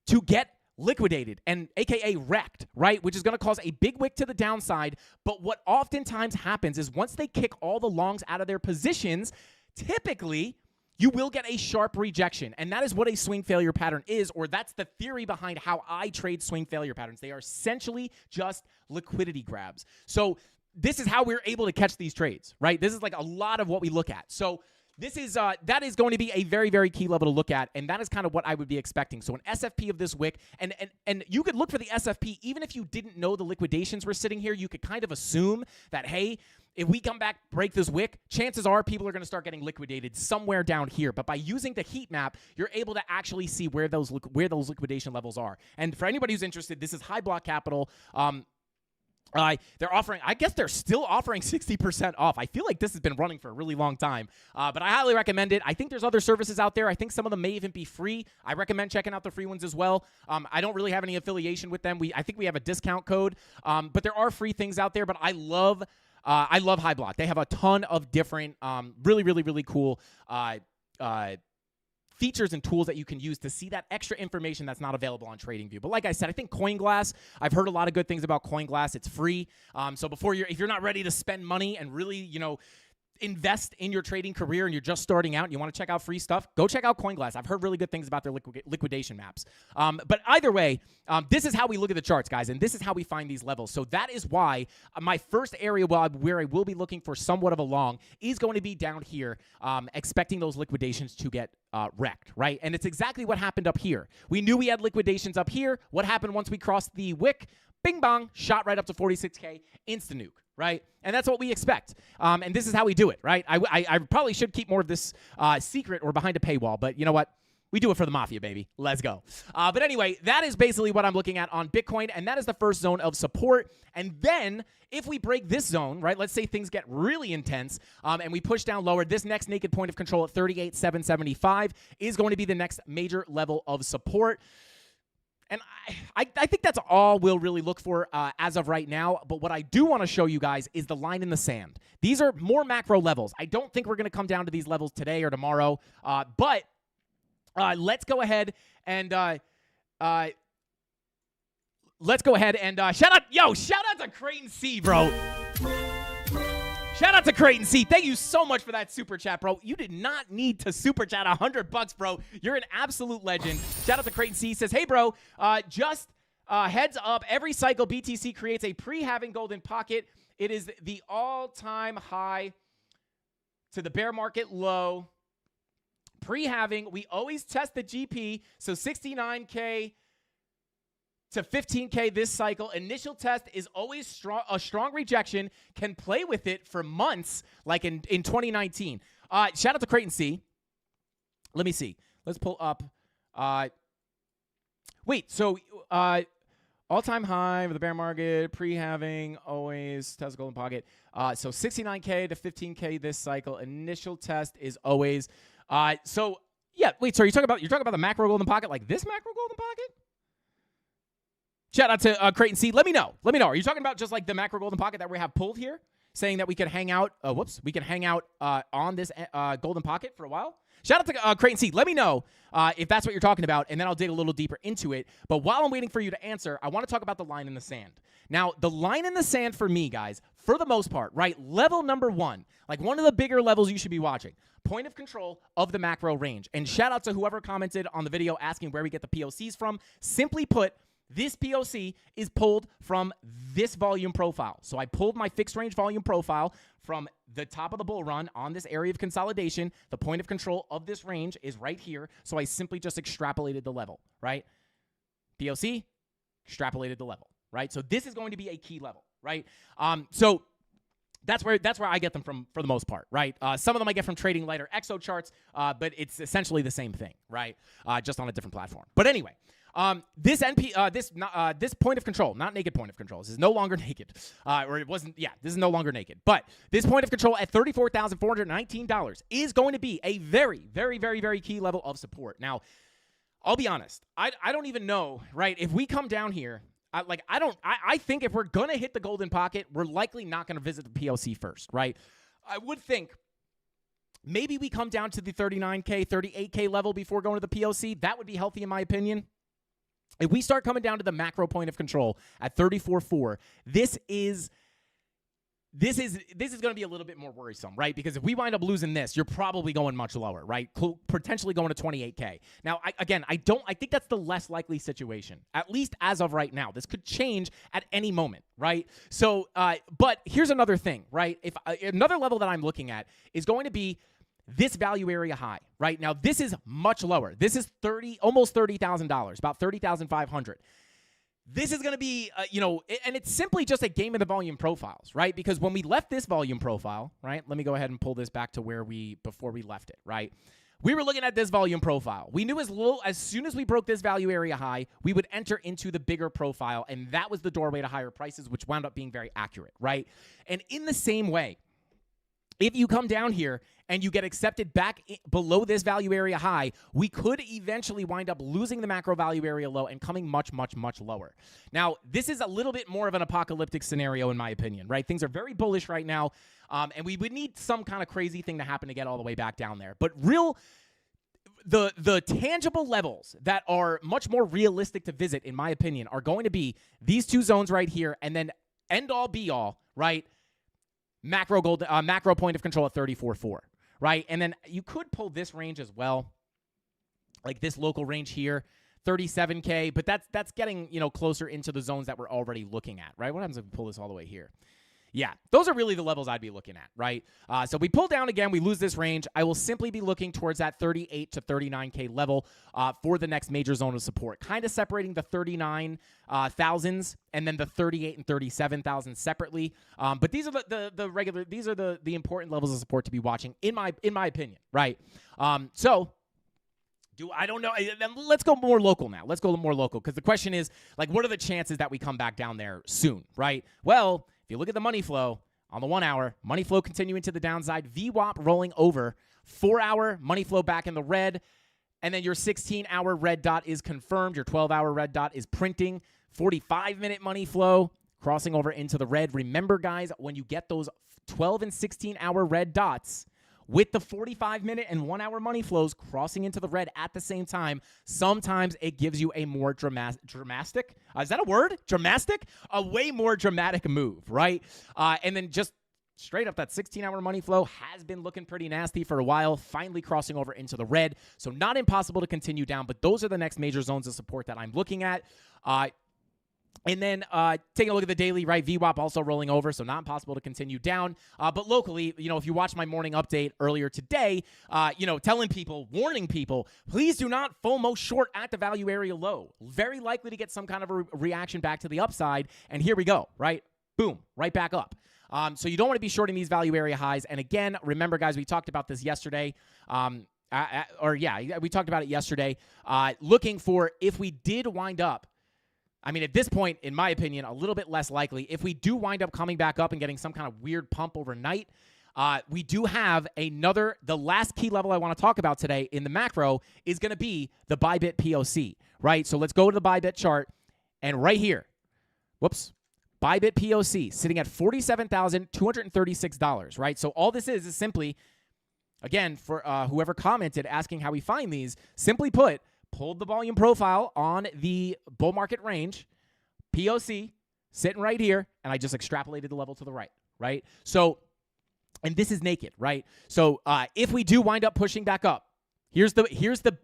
to get liquidated and aka wrecked, right? Which is going to cause a big wick to the downside. But what oftentimes happens is once they kick all the longs out of their positions, typically you will get a sharp rejection. And that is what a swing failure pattern is, or that's the theory behind how I trade swing failure patterns. They are essentially just liquidity grabs. So this is how we're able to catch these trades, right? This is like a lot of what we look at. So this is that is going to be a very, very key level to look at, and that is kind of what I would be expecting. So an SFP of this wick, and you could look for the SFP even if you didn't know the liquidations were sitting here. You could kind of assume that, hey, if we come back, break this wick, chances are people are going to start getting liquidated somewhere down here. But by using the heat map, you're able to actually see where those liquidation levels are. And for anybody who's interested, this is high block capital. They're offering, I guess they're still offering 60% off. I feel like this has been running for a really long time, but I highly recommend it. I think there's other services out there. I think some of them may even be free. I recommend checking out the free ones as well. I don't really have any affiliation with them. I think we have a discount code, but there are free things out there. But I love High Block. They have a ton of different, really, really, really cool features and tools that you can use to see that extra information that's not available on TradingView. But like I said, I think CoinGlass, I've heard a lot of good things about CoinGlass. It's free. So if you're not ready to spend money and really, invest in your trading career and you're just starting out and you want to check out free stuff, go check out CoinGlass. I've heard really good things about their liquidation maps. But either way, this is how we look at the charts, guys, and this is how we find these levels. So that is why my first area where I will be looking for somewhat of a long is going to be down here, expecting those liquidations to get wrecked, right? And it's exactly what happened up here. We knew we had liquidations up here. What happened once we crossed the wick? Bing bong, shot right up to 46K, insta-nuke, right? And that's what we expect. And this is how we do it, right? I probably should keep more of this secret or behind a paywall, but you know what? We do it for the mafia, baby. Let's go. But anyway, that is basically what I'm looking at on Bitcoin, and that is the first zone of support. And then if we break this zone, right, let's say things get really intense and we push down lower, this next naked point of control at 38,775 is going to be the next major level of support. And I think that's all we'll really look for as of right now. But what I do want to show you guys is the line in the sand. These are more macro levels. I don't think we're going to come down to these levels today or tomorrow. But let's go ahead and shout out to Creighton C, bro. Shout out to Creighton C. Thank you so much for that super chat, bro. You did not need to super chat $100, bro. You're an absolute legend. Shout out to Creighton C. Says, hey, bro, just heads up. Every cycle, BTC creates a pre-halving golden pocket. It is the all-time high to the bear market low. Pre-halving, we always test the GP. So 69K to 15K this cycle. Initial test is always a strong rejection. Can play with it for months, like in 2019. Shout out to Creighton C. Let me see. Let's pull up. All-time high for the bear market, pre-halving, always test golden pocket. So 69K to 15K this cycle. Initial test is always. So you're talking about the macro golden pocket, like this macro golden pocket? Shout out to Creighton C. Let me know. Are you talking about just like the macro golden pocket that we have pulled here, saying that we can hang out? We can hang out on this golden pocket for a while. Shout out to Creighton C. Let me know if that's what you're talking about, and then I'll dig a little deeper into it. But while I'm waiting for you to answer, I want to talk about the line in the sand. Now, the line in the sand for me, guys, for the most part, right? Level number one, like one of the bigger levels you should be watching. Point of control of the macro range. And shout out to whoever commented on the video asking where we get the POCs from. Simply put, this POC is pulled from this volume profile. So I pulled my fixed range volume profile from the top of the bull run on this area of consolidation. The point of control of this range is right here. So I simply just extrapolated the level, right? POC, extrapolated the level, right? So this is going to be a key level, right? So that's where I get them from for the most part, right? Some of them I get from Trading Lighter Exo charts, but it's essentially the same thing, right? Just on a different platform. But anyway, this point of control, not naked point of control, this is no longer naked, or it wasn't. Yeah, this is no longer naked. But this point of control at $34,419 is going to be a very, very, very, very key level of support. Now, I'll be honest, I don't even know, right? If we come down here. I think if we're going to hit the golden pocket, we're likely not going to visit the POC first, right? I would think maybe we come down to the 39K, 38K level before going to the POC. That would be healthy in my opinion. If we start coming down to the macro point of control at 34.4, this is going to be a little bit more worrisome, right? Because if we wind up losing this, you're probably going much lower, right? Potentially going to 28K. Now, I think that's the less likely situation, at least as of right now. This could change at any moment, right? So, but here's another thing, right? If another level that I'm looking at is going to be this value area high, right? Now, this is much lower. This is almost $30,000, about $30,500. This is going to be, and it's simply just a game of the volume profiles, right? Because when we left this volume profile, right? Let me go ahead and pull this back to before we left it, right? we were looking at this volume profile. We knew as soon as we broke this value area high, we would enter into the bigger profile, and that was the doorway to higher prices, which wound up being very accurate, right? And in the same way, if you come down here and you get accepted back below this value area high, we could eventually wind up losing the macro value area low and coming much, much, much lower. Now, this is a little bit more of an apocalyptic scenario in my opinion, right? Things are very bullish right now, and we would need some kind of crazy thing to happen to get all the way back down there. But the tangible levels that are much more realistic to visit, in my opinion, are going to be these two zones right here, and then end all be all, right? Macro point of control at 34.4, right? And then you could pull this range as well, like this local range here, 37K, but that's getting, closer into the zones that we're already looking at, right? What happens if we pull this all the way here? Yeah, those are really the levels I'd be looking at, right? So we pull down again, we lose this range. I will simply be looking towards that 38 to 39K level for the next major zone of support, kind of separating the 39,000s and then the 38 and 37,000 separately. But these are the regular, these are the important levels of support to be watching, in my opinion, right? I don't know. Let's go more local now. Let's go more local, because the question is, like, what are the chances that we come back down there soon, right? Well, if you look at the money flow on the 1 hour, money flow continuing to the downside, VWAP rolling over, 4 hour money flow back in the red, and then your 16-hour red dot is confirmed. Your 12-hour red dot is printing. 45-minute money flow crossing over into the red. Remember, guys, when you get those 12 and 16-hour red dots, with the 45-minute and 1 hour money flows crossing into the red at the same time, sometimes it gives you a more dramatic, is that a word? Dramatic? A way more dramatic move, right? And then just straight up, that 16-hour money flow has been looking pretty nasty for a while, finally crossing over into the red. So not impossible to continue down, but those are the next major zones of support that I'm looking at. And then taking a look at the daily, right, VWAP also rolling over, so not impossible to continue down. But locally, if you watched my morning update earlier today, telling people, warning people, please do not FOMO short at the value area low. Very likely to get some kind of a reaction back to the upside. And here we go, right? Boom, right back up. So you don't want to be shorting these value area highs. And again, remember, guys, we talked about this yesterday. We talked about it yesterday. Looking for, if we did wind up, at this point, in my opinion, a little bit less likely. If we do wind up coming back up and getting some kind of weird pump overnight, we do have the last key level I want to talk about today in the macro is going to be the Bybit POC, right? So let's go to the Bybit chart, and right here, Bybit POC sitting at $47,236, right? So all this is simply, again, for whoever commented asking how we find these, simply put, pulled the volume profile on the bull market range, POC, sitting right here, and I just extrapolated the level to the right? So, and this is naked, right? So if we do wind up pushing back up, here's the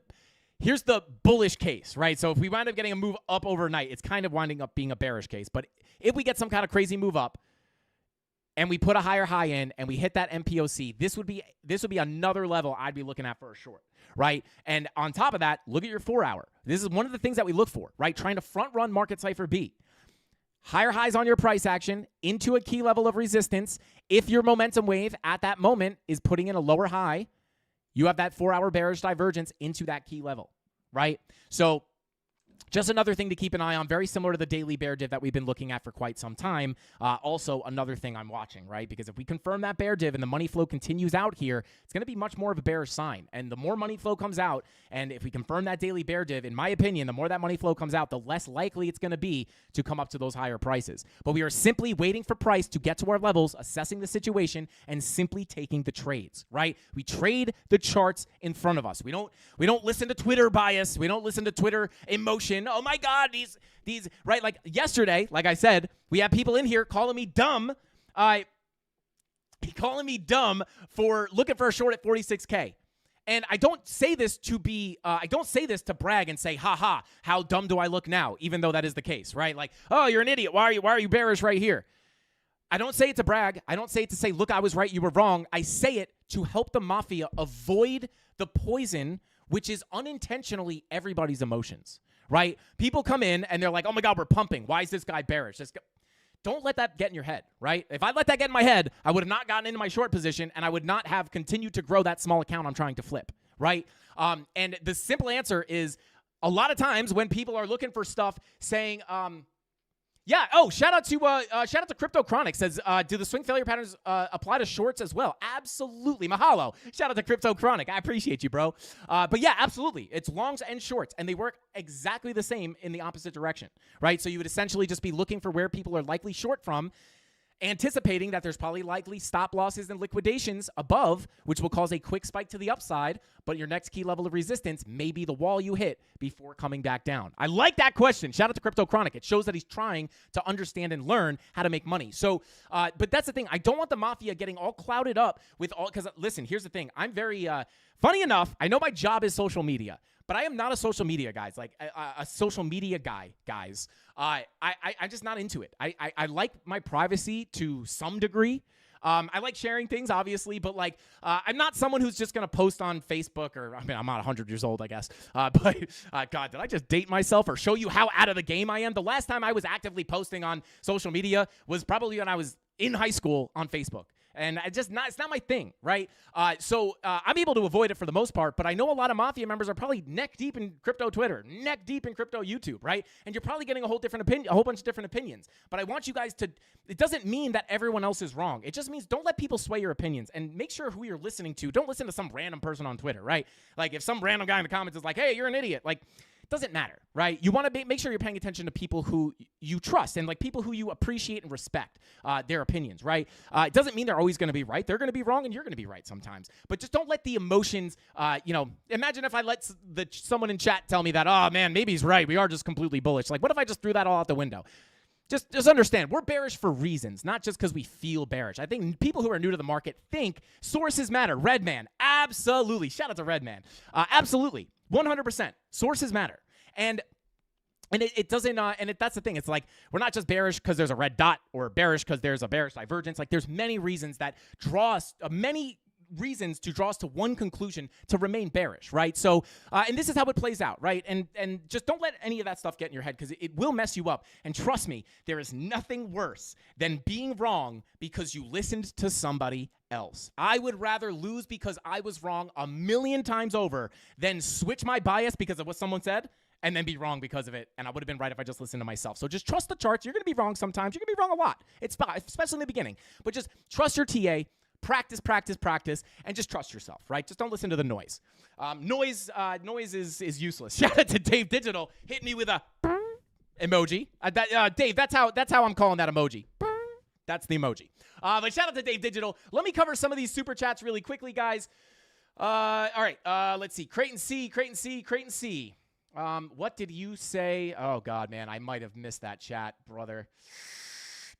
bullish case, right? So if we wind up getting a move up overnight, it's kind of winding up being a bearish case. But if we get some kind of crazy move up, and we put a higher high in, and we hit that MPOC, this would be another level I'd be looking at for a short, right? And on top of that, look at your 4 hour. This is one of the things that we look for, right? Trying to front run market cipher B. Higher highs on your price action into a key level of resistance. If your momentum wave at that moment is putting in a lower high, you have that 4 hour bearish divergence into that key level, right? So just another thing to keep an eye on, very similar to the daily bear div that we've been looking at for quite some time. Also, another thing I'm watching, right? Because if we confirm that bear div and the money flow continues out here, it's going to be much more of a bearish sign. And the more money flow comes out, and if we confirm that daily bear div, in my opinion, the more that money flow comes out, the less likely it's going to be to come up to those higher prices. But we are simply waiting for price to get to our levels, assessing the situation, and simply taking the trades, right? We trade the charts in front of us. We don't listen to Twitter bias. We don't listen to Twitter emotion. Oh my God, these right? Like yesterday, like I said, we had people in here calling me dumb. Calling me dumb for looking for a short at 46K. And I don't say this to brag and say, ha, how dumb do I look now? Even though that is the case, right? Like, oh, you're an idiot. Why are you bearish right here? I don't say it to brag. I don't say it to say, look, I was right, you were wrong. I say it to help the mafia avoid the poison, which is unintentionally everybody's emotions. Right? People come in and they're like, oh my God, we're pumping. Why is this guy bearish? Don't let that get in your head, right? If I let that get in my head, I would have not gotten into my short position, and I would not have continued to grow that small account I'm trying to flip, right? And the simple answer is a lot of times when people are looking for stuff saying, yeah. Oh, shout out to Crypto Chronic says, do the swing failure patterns apply to shorts as well? Absolutely. Mahalo. Shout out to Crypto Chronic. I appreciate you, bro. But yeah, absolutely. It's longs and shorts, and they work exactly the same in the opposite direction, right? So you would essentially just be looking for where people are likely short from, anticipating that there's probably likely stop losses and liquidations above, which will cause a quick spike to the upside, but your next key level of resistance may be the wall you hit before coming back down. I like that question. Shout out to Crypto Chronic. It shows that he's trying to understand and learn how to make money. So, but that's the thing. I don't want the mafia getting all clouded up with all, because listen, here's the thing. I'm very, funny enough, I know my job is social media, but I am not a social media guy. Like a social media guy, guys. I'm just not into it. I like my privacy to some degree. I like sharing things, obviously, but like I'm not someone who's just going to post on Facebook or, I mean, I'm not 100 years old, I guess. But God, did I just date myself or show you how out of the game I am? The last time I was actively posting on social media was probably when I was in high school on Facebook. And it's not my thing, right? So I'm able to avoid it for the most part, but I know a lot of Mafia members are probably neck deep in crypto Twitter, neck deep in crypto YouTube, right? And you're probably getting a whole bunch of different opinions. But I want you guys to, it doesn't mean that everyone else is wrong. It just means don't let people sway your opinions, and make sure who you're listening to. Don't listen to some random person on Twitter, right? Like if some random guy in the comments is like, hey, you're an idiot, like, doesn't matter, right? You want to make sure you're paying attention to people who you trust and like people who you appreciate and respect their opinions, right? It doesn't mean they're always going to be right. They're going to be wrong and you're going to be right sometimes. But just don't let the emotions, imagine if I let someone in chat tell me that, oh man, maybe he's right. We are just completely bullish. Like, what if I just threw that all out the window? Just understand, we're bearish for reasons, not just because we feel bearish. I think people who are new to the market think sources matter. Redman, absolutely. Shout out to Redman. Absolutely. 100%. Sources matter. And it doesn't, that's the thing. It's like, we're not just bearish because there's a red dot or bearish because there's a bearish divergence. Like, there's many reasons that draw us, to draw us to one conclusion to remain bearish, right? So, and this is how it plays out, right? And just don't let any of that stuff get in your head because it will mess you up. And trust me, there is nothing worse than being wrong because you listened to somebody else. I would rather lose because I was wrong 1,000,000 times over than switch my bias because of what someone said and then be wrong because of it. And I would have been right if I just listened to myself. So just trust the charts. You're going to be wrong sometimes. You're going to be wrong a lot. It's fine, especially in the beginning. But just trust your TA. Practice, and just trust yourself, right? Just don't listen to the noise. Noise is useless. Shout out to Dave Digital. Hit me with a emoji. Dave, that's how I'm calling that emoji. That's the emoji. But shout out to Dave Digital. Let me cover some of these super chats really quickly, guys. All right. Let's see. Creighton C. What did you say? Oh God, man, I might have missed that chat, brother.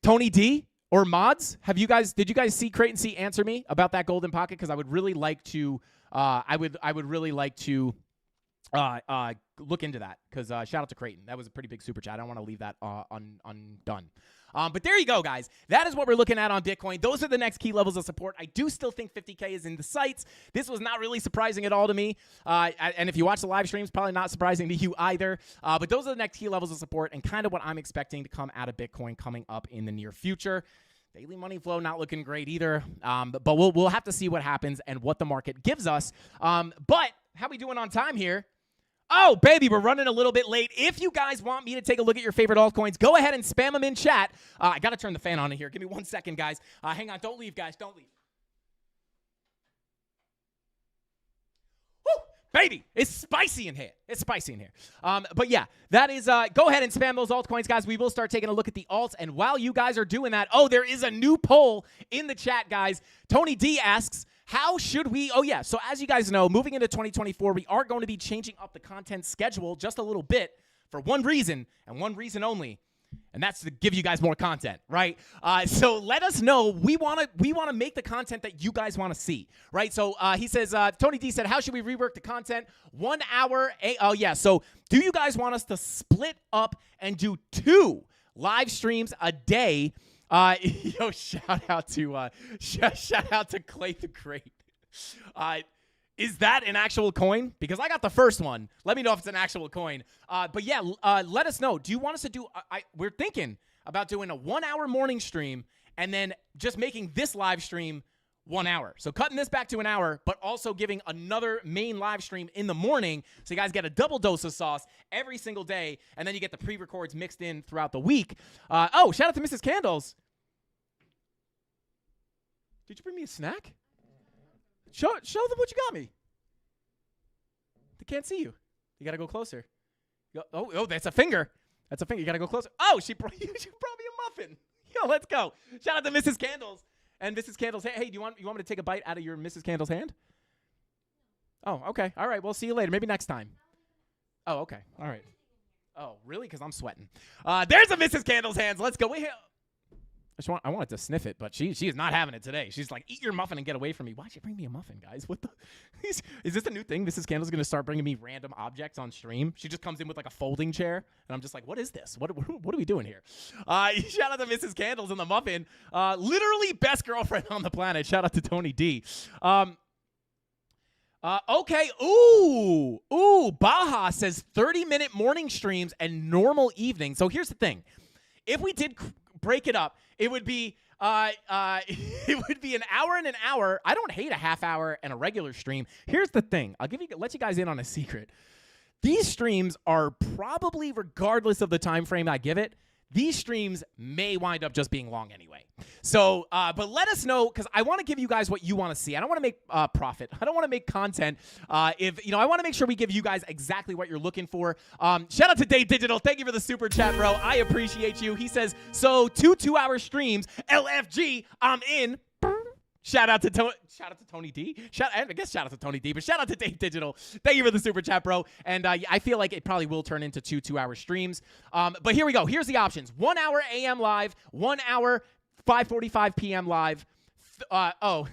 Tony D. Or mods, did you guys see Creighton C answer me about that golden pocket? Because I would really like to, I would really like to look into that. Because shout out to Creighton, that was a pretty big super chat. I don't want to leave that undone. But there you go, guys. That is what we're looking at on Bitcoin. Those are the next key levels of support. I do still think 50K is in the sights. This was not really surprising at all to me. And if you watch the live streams, probably not surprising to you either. But those are the next key levels of support and kind of what I'm expecting to come out of Bitcoin coming up in the near future. Daily money flow not looking great either. But we'll have to see what happens and what the market gives us. But how we doing on time here? Oh, baby, we're running a little bit late. If you guys want me to take a look at your favorite altcoins, go ahead and spam them in chat. I got to turn the fan on in here. Give me 1 second, guys. Hang on. Don't leave, guys. Don't leave. Woo! Baby, it's spicy in here. But yeah, that is, go ahead and spam those altcoins, guys. We will start taking a look at the alts. And while you guys are doing that, there is a new poll in the chat, guys. Tony D asks, how should we, so as you guys know, moving into 2024, we are going to be changing up the content schedule just a little bit for one reason and one reason only. And that's to give you guys more content, right? So let us know. We want to make the content that you guys want to see, right? So he says, Tony D said, how should we rework the content? 1 hour. So do you guys want us to split up and do 2 live streams a day? Shout out to Clay the Great. Is that an actual coin? Because I got the first one. Let me know if it's an actual coin. But yeah, let us know. Do you want us to do? We're thinking about doing a 1 hour morning stream and then just making this live stream 1 hour. So cutting this back to an hour, but also giving another main live stream in the morning. So you guys get a double dose of sauce every single day. And then you get the pre-records mixed in throughout the week. Oh, shout out to Mrs. Candles. Did you bring me a snack? Show them what you got me. They can't see you. You got to go closer. Oh, that's a finger. That's a finger. You got to go closer. Oh, she brought me a muffin. Yo, let's go. Shout out to Mrs. Candles. And Mrs. Candles, hey, do you want me to take a bite out of your Mrs. Candles hand? Oh, okay. All right. We'll see you later. Maybe next time. Oh, okay. All right. Oh, really? Because I'm sweating. There's a Mrs. Candles hands. Let's go. Wait, I wanted to sniff it, but she is not having it today. She's like, eat your muffin and get away from me. Why'd you bring me a muffin, guys? What the? Is this a new thing? Mrs. Candle's going to start bringing me random objects on stream. She just comes in with like a folding chair, and I'm just like, what is this? What are we doing here? Shout out to Mrs. Candles and the muffin. Literally best girlfriend on the planet. Shout out to Tony D. Okay. Ooh. Baja says 30-minute morning streams and normal evening. So here's the thing. If we did break it up, it would be it would be an hour and an hour. I don't hate a half hour and a regular stream. Here's the thing. Let you guys in on a secret. These streams are probably, regardless of the time frame I give it, these streams may wind up just being long anyway. So, but let us know, because I want to give you guys what you want to see. I don't want to make profit. I don't want to make content. I want to make sure we give you guys exactly what you're looking for. Shout out to Dave Digital. Thank you for the super chat, bro. I appreciate you. He says, so 2-hour streams, LFG, I'm in. Shout out to Tony D. Shout out to Tony D, but shout out to Dave Digital. Thank you for the super chat, bro. And I feel like it probably will turn into 2-hour streams. But here we go. Here's the options. 1 hour AM live, 1 hour 5:45 PM live. A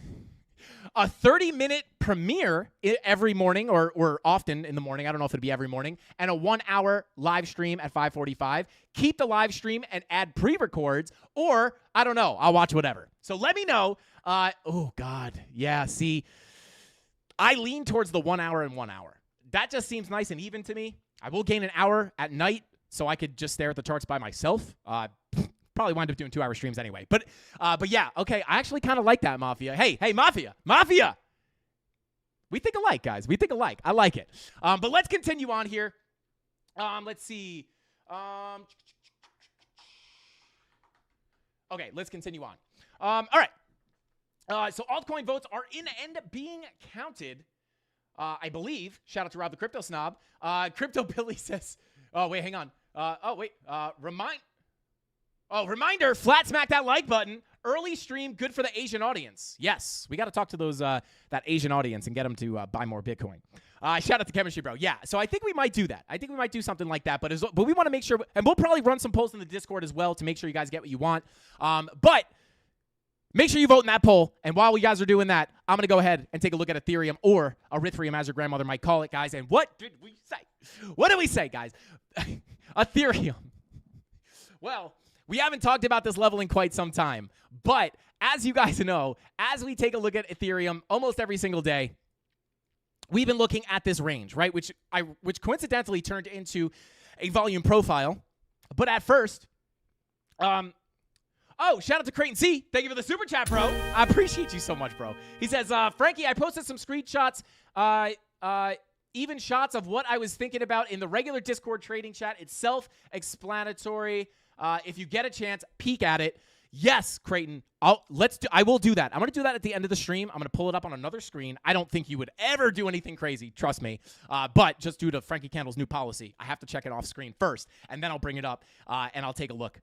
30-minute premiere every morning or often in the morning. I don't know if it'd be every morning. And a 1 hour live stream at 5:45. Keep the live stream and add pre-records, or I don't know. I'll watch whatever. So let me know. Oh, God. Yeah, see, I lean towards the 1 hour and 1 hour. That just seems nice and even to me. I will gain an hour at night so I could just stare at the charts by myself. Probably wind up doing 2-hour streams anyway. But yeah, okay, I actually kind of like that, Mafia. Hey, Mafia! We think alike, guys. We think alike. I like it. But let's continue on here. Let's see. Okay, let's continue on. All right. So altcoin votes are in and being counted, I believe. Shout out to Rob the Crypto Snob. Crypto Billy says, oh, wait, hang on. Reminder, flat smack that like button. Early stream, good for the Asian audience. Yes, we got to talk to those that Asian audience and get them to buy more Bitcoin. Shout out to Chemistry Bro. Yeah, so I think we might do that. I think we might do something like that. But we want to make sure, and we'll probably run some polls in the Discord as well to make sure you guys get what you want. But make sure you vote in that poll. And while you guys are doing that, I'm going to go ahead and take a look at Ethereum, or Erythrium as your grandmother might call it, guys. And what did we say? What did we say, guys? Ethereum. Well, we haven't talked about this level in quite some time. But as you guys know, as we take a look at Ethereum almost every single day, we've been looking at this range, right? Which coincidentally turned into a volume profile. But at first, shout out to Creighton C. Thank you for the super chat, bro. I appreciate you so much, bro. He says, Frankie, I posted some screenshots, even shots of what I was thinking about in the regular Discord trading chat. It's self-explanatory. If you get a chance, peek at it. Yes, Creighton. I will do that. I'm going to do that at the end of the stream. I'm going to pull it up on another screen. I don't think you would ever do anything crazy, trust me. But just due to Frankie Candle's new policy, I have to check it off screen first, and then I'll bring it up, and I'll take a look.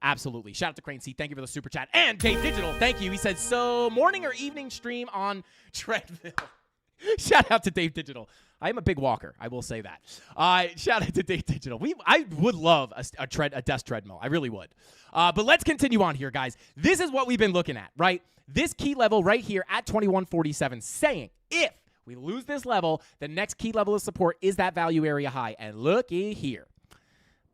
Absolutely. Shout out to Crane C. Thank you for the super chat. And Dave Digital, thank you. He said, so morning or evening stream on treadmill. Shout out to Dave Digital. I am a big walker. I will say that. Shout out to Dave Digital. I would love a desk treadmill. I really would. But let's continue on here, guys. This is what we've been looking at, right? This key level right here at 2147, saying if we lose this level, the next key level of support is that value area high. And looky here.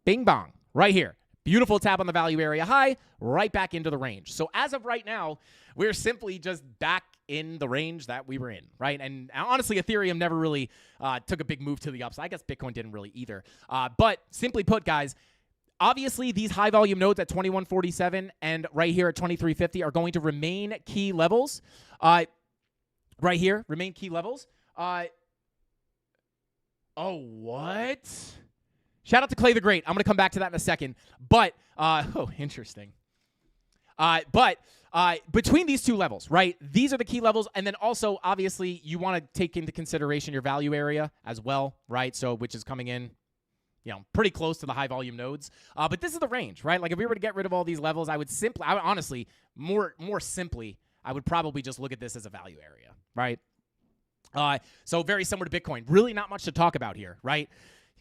Bing bong. Right here. Beautiful tap on the value area high, right back into the range. So as of right now, we're simply just back in the range that we were in, right? And honestly, Ethereum never really took a big move to the upside. I guess Bitcoin didn't really either. But simply put, guys, Obviously, these high volume nodes at 2147 and right here at 2350 are going to remain key levels. Right here, remain key levels. Oh, what? Shout out to Clay the Great. I'm going to come back to that in a second. But, interesting. But between these two levels, right, these are the key levels. And then also, obviously, you want to take into consideration your value area as well, right? So, which is coming in, pretty close to the high volume nodes. But this is the range, right? Like if we were to get rid of all these levels, I would honestly, more simply, I would probably just look at this as a value area, right? So very similar to Bitcoin. Really not much to talk about here, right?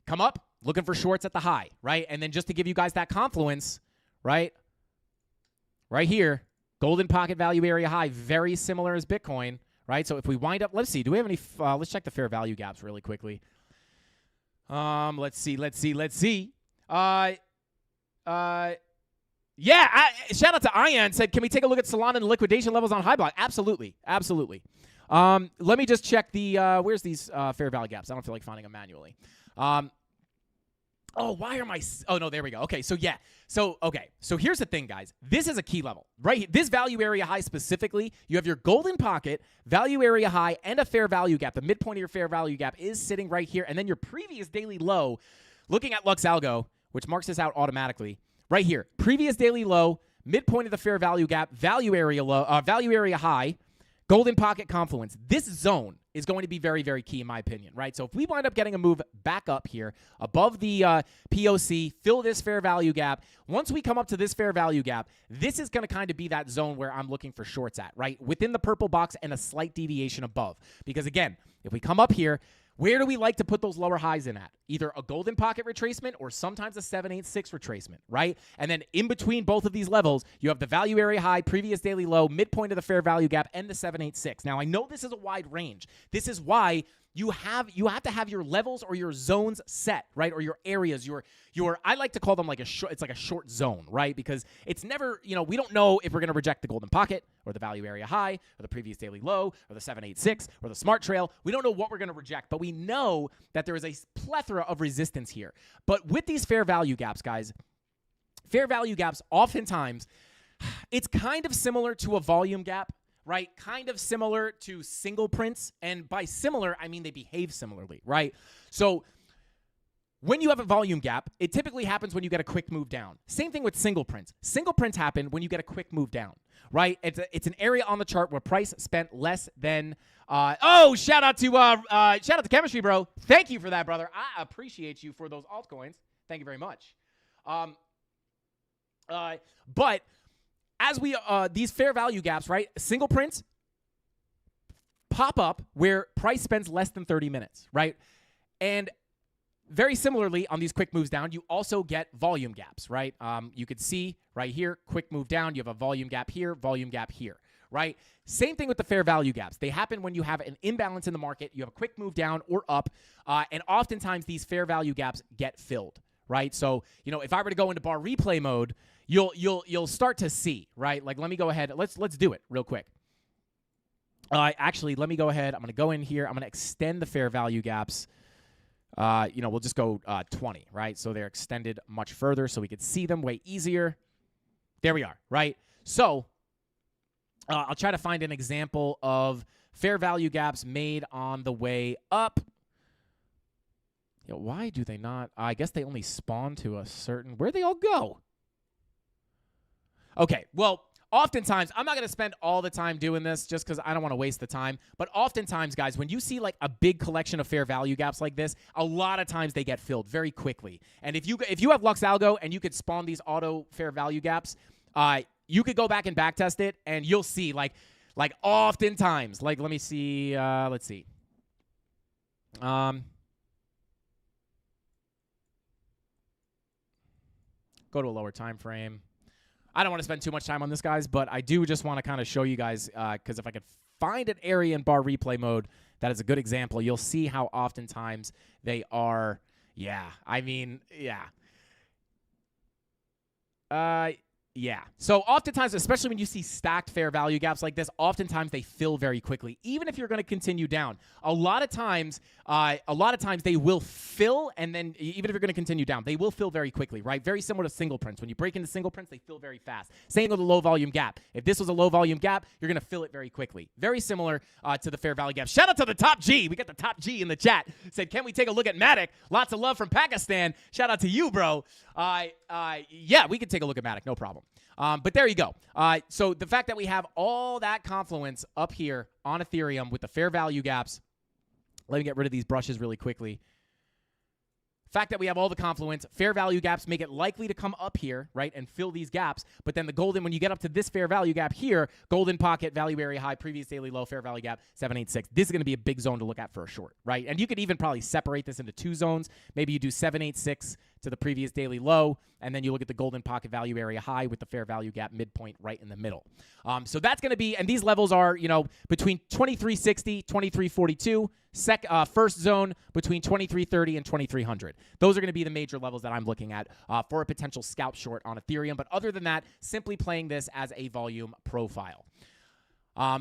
Come up, looking for shorts at the high, right? And then just to give you guys that confluence, right? Right here, golden pocket value area high, very similar as Bitcoin, right? So if we wind up, let's see, do we have any, let's check the fair value gaps really quickly. Let's see. Yeah, shout out to Ian, said, can we take a look at Solana and liquidation levels on high block? Absolutely. Let me just check the, where's these fair value gaps? I don't feel like finding them manually. Why are my, no, there we go. Okay, so yeah. So here's the thing, guys. This is a key level, right? This value area high specifically, you have your golden pocket, value area high, and a fair value gap. The midpoint of your fair value gap is sitting right here. And then your previous daily low, looking at Lux Algo, which marks this out automatically, right here. Previous daily low, midpoint of the fair value gap, value area low, value area high, golden pocket confluence. This zone is going to be very, very key in my opinion, right? So if we wind up getting a move back up here above the POC, fill this fair value gap. Once we come up to this fair value gap, this is going to kind of be that zone where I'm looking for shorts at, right? Within the purple box and a slight deviation above. Because again, if we come up here, where do we like to put those lower highs in at? Either a golden pocket retracement or sometimes a 786 retracement, right? And then in between both of these levels, you have the value area high, previous daily low, midpoint of the fair value gap, and the 786. Now, I know this is a wide range. This is why you have to have your levels or your zones set, right? Or your areas, your I like to call them like it's like a short zone, right? Because it's never, we don't know if we're going to reject the golden pocket or the value area high or the previous daily low or the 786 or the smart trail. We don't know what we're going to reject, but we know that there is a plethora of resistance here. But with these fair value gaps, guys, fair value gaps oftentimes, it's kind of similar to a volume gap, right? Kind of similar to single prints. And by similar, I mean they behave similarly, right? So when you have a volume gap, it typically happens when you get a quick move down. Same thing with single prints. Single prints happen when you get a quick move down, right? It's an area on the chart where price spent less than shout out to Chemistry, bro. Thank you for that, brother. I appreciate you for those altcoins. Thank you very much. But as we these fair value gaps, right? Single prints pop up where price spends less than 30 minutes, right? And very similarly, on these quick moves down, you also get volume gaps, right? You could see right here, quick move down, you have a volume gap here, right? Same thing with the fair value gaps. They happen when you have an imbalance in the market, you have a quick move down or up, and oftentimes these fair value gaps get filled, right? So, if I were to go into bar replay mode, you'll start to see, right? Like, let me go ahead. Let's do it real quick. Actually, let me go ahead. I'm going to go in here. I'm going to extend the fair value gaps. We'll just go 20, right? So they're extended much further so we could see them way easier. There we are, right? So I'll try to find an example of fair value gaps made on the way up. Why do they not? I guess they only spawn to a certain... Where'd they all go? Okay, well, oftentimes, I'm not going to spend all the time doing this just because I don't want to waste the time. But oftentimes, guys, when you see like a big collection of fair value gaps like this, a lot of times they get filled very quickly. And if you have Lux Algo and you could spawn these auto fair value gaps, you could go back and backtest it, and you'll see like oftentimes, like let me see, let's see. Go to a lower time frame. I don't want to spend too much time on this, guys, but I do just want to kind of show you guys, because if I could find an area in bar replay mode that is a good example, you'll see how oftentimes they are, Yeah. So oftentimes, especially when you see stacked fair value gaps like this, oftentimes they fill very quickly. Even if you're going to continue down, a lot of times they will fill, and then even if you're going to continue down, they will fill very quickly, right? Very similar to single prints. When you break into single prints, they fill very fast. Same with a low volume gap. If this was a low volume gap, you're going to fill it very quickly. Very similar to the fair value gap. Shout out to the top G. We got the top G in the chat. Said, can we take a look at Matic? Lots of love from Pakistan. Shout out to you, bro. Yeah, we can take a look at Matic. No problem. But there you go. So the fact that we have all that confluence up here on Ethereum with the fair value gaps. Let me get rid of these brushes really quickly. Fact that we have all the confluence, fair value gaps make it likely to come up here, right, and fill these gaps. But then the golden, when you get up to this fair value gap here, golden pocket, value area high, previous daily low, fair value gap, 786. This is going to be a big zone to look at for a short, right? And you could even probably separate this into two zones. Maybe you do 786 to the previous daily low, and then you look at the golden pocket value area high with the fair value gap midpoint right in the middle. So that's going to be, and these levels are, between 2360, 2342, first zone between 2330 and 2300. Those are going to be the major levels that I'm looking at for a potential scalp short on Ethereum. But other than that, simply playing this as a volume profile.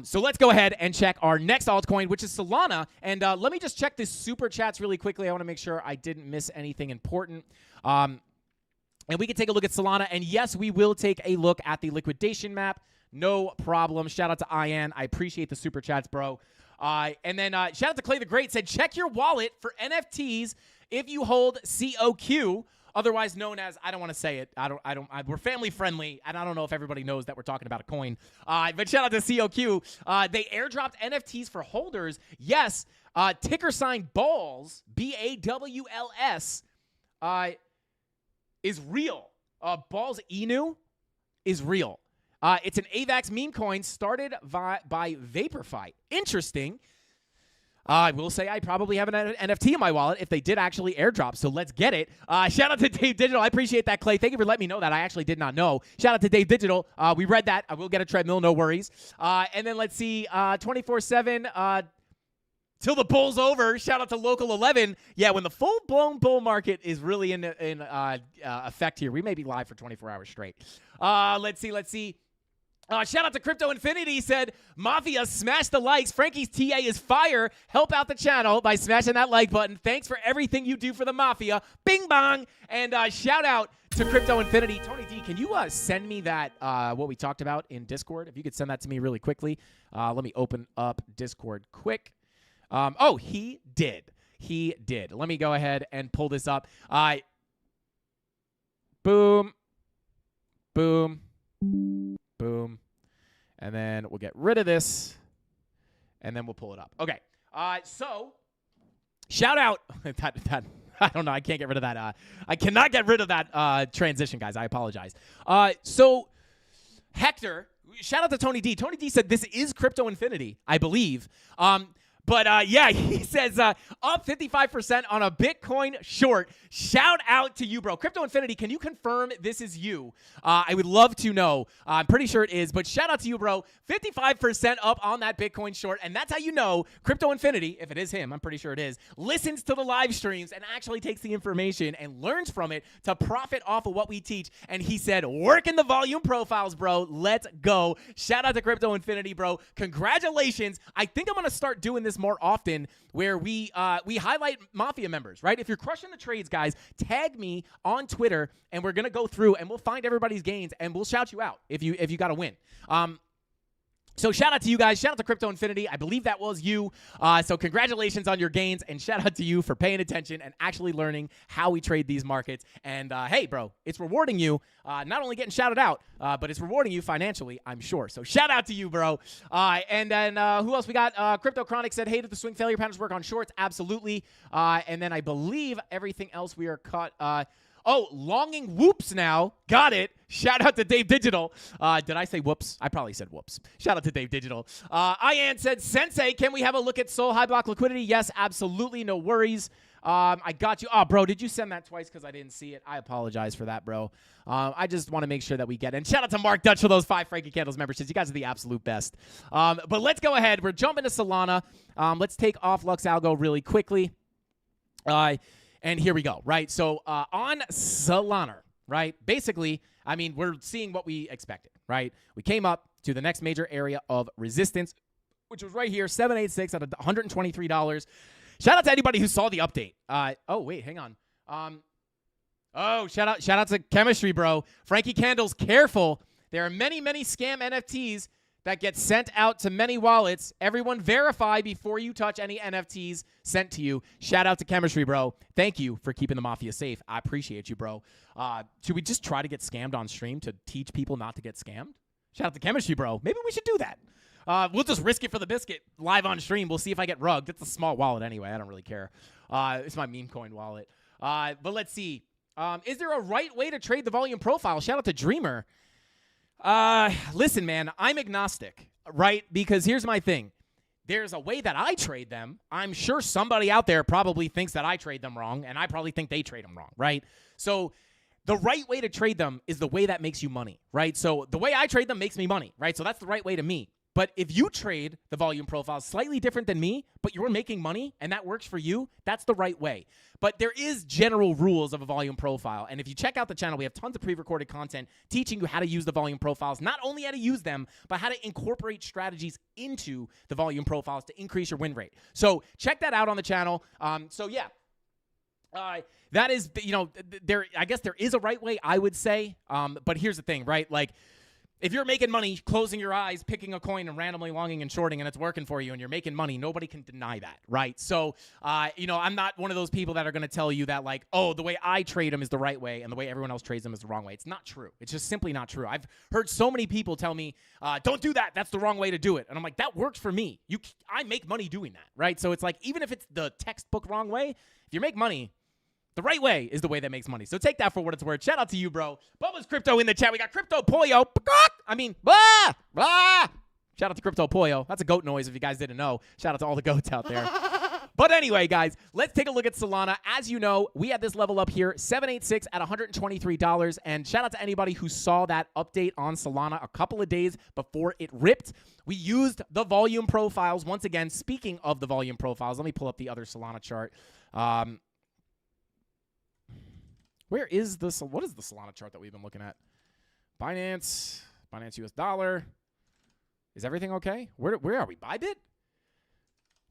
So let's go ahead and check our next altcoin, which is Solana. And let me just check the super chats really quickly. I want to make sure I didn't miss anything important. And we can take a look at Solana. And yes, we will take a look at the liquidation map. No problem. Shout out to Ian. I appreciate the super chats, bro. And then shout out to Clay the Great. Said, check your wallet for NFTs if you hold COQ. Otherwise known as, I don't want to say it. We're family friendly, and I don't know if everybody knows that we're talking about a coin. But shout out to COQ. They airdropped NFTs for holders. Yes, ticker sign balls, BAWLS, is real. Balls Inu is real. It's an AVAX meme coin started by Vaporfy. Interesting. I will say I probably have an NFT in my wallet if they did actually airdrop, so let's get it. Shout out to Dave Digital. I appreciate that, Clay. Thank you for letting me know that. I actually did not know. Shout out to Dave Digital. We read that. I will get a treadmill, no worries. And then let's see, 24/7 till the bull's over. Shout out to Local 11. Yeah, when the full-blown bull market is really in effect here, we may be live for 24 hours straight. Let's see. Shout out to Crypto Infinity. Said, Mafia, smash the likes. Frankie's TA is fire. Help out the channel by smashing that like button. Thanks for everything you do for the Mafia. Bing bong. And shout out to Crypto Infinity. Tony D, can you send me that, what we talked about in Discord? If you could send that to me really quickly. Let me open up Discord quick. Oh, he did. He did. Let me go ahead and pull this up. Boom. Boom. Boom. And then we'll get rid of this. And then we'll pull it up. Okay. So, shout out. I don't know. I can't get rid of that. I cannot get rid of that transition, guys. I apologize. So, Hector, shout out to Tony D. Tony D said this is Crypto Infinity, I believe. But yeah, he says up 55% on a Bitcoin short. Shout out to you, bro. Crypto Infinity, can you confirm this is you? I would love to know. I'm pretty sure it is, but shout out to you, bro. 55% up on that Bitcoin short, and that's how you know Crypto Infinity, if it is him, I'm pretty sure it is, listens to the live streams and actually takes the information and learns from it to profit off of what we teach. And he said, work in the volume profiles, bro. Let's go. Shout out to Crypto Infinity, bro. Congratulations. I think I'm going to start doing this more often where we highlight Mafia members, right? If you're crushing the trades, guys, tag me on Twitter and we're going to go through and we'll find everybody's gains and we'll shout you out if you got to win. So shout out to you guys. Shout out to Crypto Infinity. I believe that was you. So congratulations on your gains, and shout out to you for paying attention and actually learning how we trade these markets. And hey, bro, it's rewarding you. Not only getting shouted out, but it's rewarding you financially, I'm sure. So shout out to you, bro. And then who else we got? Crypto Chronic said, hey, did the swing failure patterns work on shorts? Absolutely. And then I believe everything else we are caught. Oh, longing whoops now. Got it. Shout out to Dave Digital. Did I say whoops? I probably said whoops. Shout out to Dave Digital. Ian said, Sensei, can we have a look at Sol High Block liquidity? Yes, absolutely. No worries. I got you. Oh, bro, did you send that twice because I didn't see it? I apologize for that, bro. I just want to make sure that we get it. And shout out to Mark Dutch for those 5 Frankie Candles memberships. You guys are the absolute best. But let's go ahead. We're jumping to Solana. Let's take off Lux Algo really quickly. And here we go, right? So on Solana, right? Basically, I mean, we're seeing what we expected, right? We came up to the next major area of resistance, which was right here, 786 at $123. Shout out to anybody who saw the update. Oh, wait, hang on. Shout out to Chemistry Bro. Frankie Candles, careful. There are many, many scam NFTs that get sent out to many wallets. Everyone verify before you touch any NFTs sent to you. Shout out to Chemistry Bro. Thank you for keeping the Mafia safe. I appreciate you, bro. Should we just try to get scammed on stream to teach people not to get scammed? Shout out to Chemistry Bro. Maybe we should do that. We'll just risk it for the biscuit live on stream. We'll see if I get rugged. It's a small wallet anyway. I don't really care. It's my meme coin wallet. But let's see. Is there a right way to trade the volume profile? Shout out to Dreamer. Listen, man, I'm agnostic, right? Because here's my thing. There's a way that I trade them. I'm sure somebody out there probably thinks that I trade them wrong, and I probably think they trade them wrong, right? So the right way to trade them is the way that makes you money, right? So the way I trade them makes me money, right? So that's the right way to me. But if you trade the volume profile slightly different than me, but you're making money and that works for you, that's the right way. But there is general rules of a volume profile. And if you check out the channel, we have tons of pre-recorded content teaching you how to use the volume profiles, not only how to use them, but how to incorporate strategies into the volume profiles to increase your win rate. So check that out on the channel. That is, I guess there is a right way, I would say. But here's the thing, right? Like, if you're making money, closing your eyes, picking a coin, and randomly longing and shorting, and it's working for you, and you're making money, nobody can deny that, right? So, I'm not one of those people that are going to tell you that, like, oh, the way I trade them is the right way, and the way everyone else trades them is the wrong way. It's not true. It's just simply not true. I've heard so many people tell me, don't do that. That's the wrong way to do it. And I'm like, that works for me. I make money doing that, right? So it's like, even if it's the textbook wrong way, if you make money, the right way is the way that makes money. So take that for what it's worth. Shout out to you, bro. Bubba's Crypto in the chat. We got Crypto Pollo. Blah, blah. Shout out to Crypto Pollo. That's a goat noise if you guys didn't know. Shout out to all the goats out there. But anyway, guys, let's take a look at Solana. As you know, we had this level up here, 786 at $123. And shout out to anybody who saw that update on Solana a couple of days before it ripped. We used the volume profiles. Once again, speaking of the volume profiles, let me pull up the other Solana chart. What is the Solana chart that we've been looking at? Binance US dollar. Is everything okay? Where are we? Bybit?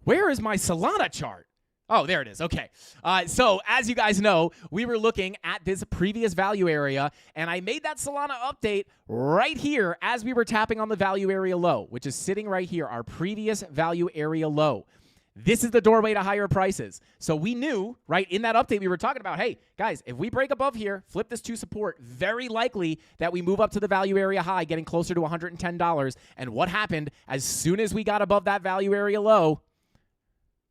Where is my Solana chart? Oh, there it is. Okay. So as you guys know, we were looking at this previous value area, and I made that Solana update right here as we were tapping on the value area low, which is sitting right here, our previous value area low. This is the doorway to higher prices. So we knew, right, in that update we were talking about, hey, guys, if we break above here, flip this to support, very likely that we move up to the value area high, getting closer to $110. And what happened as soon as we got above that value area low?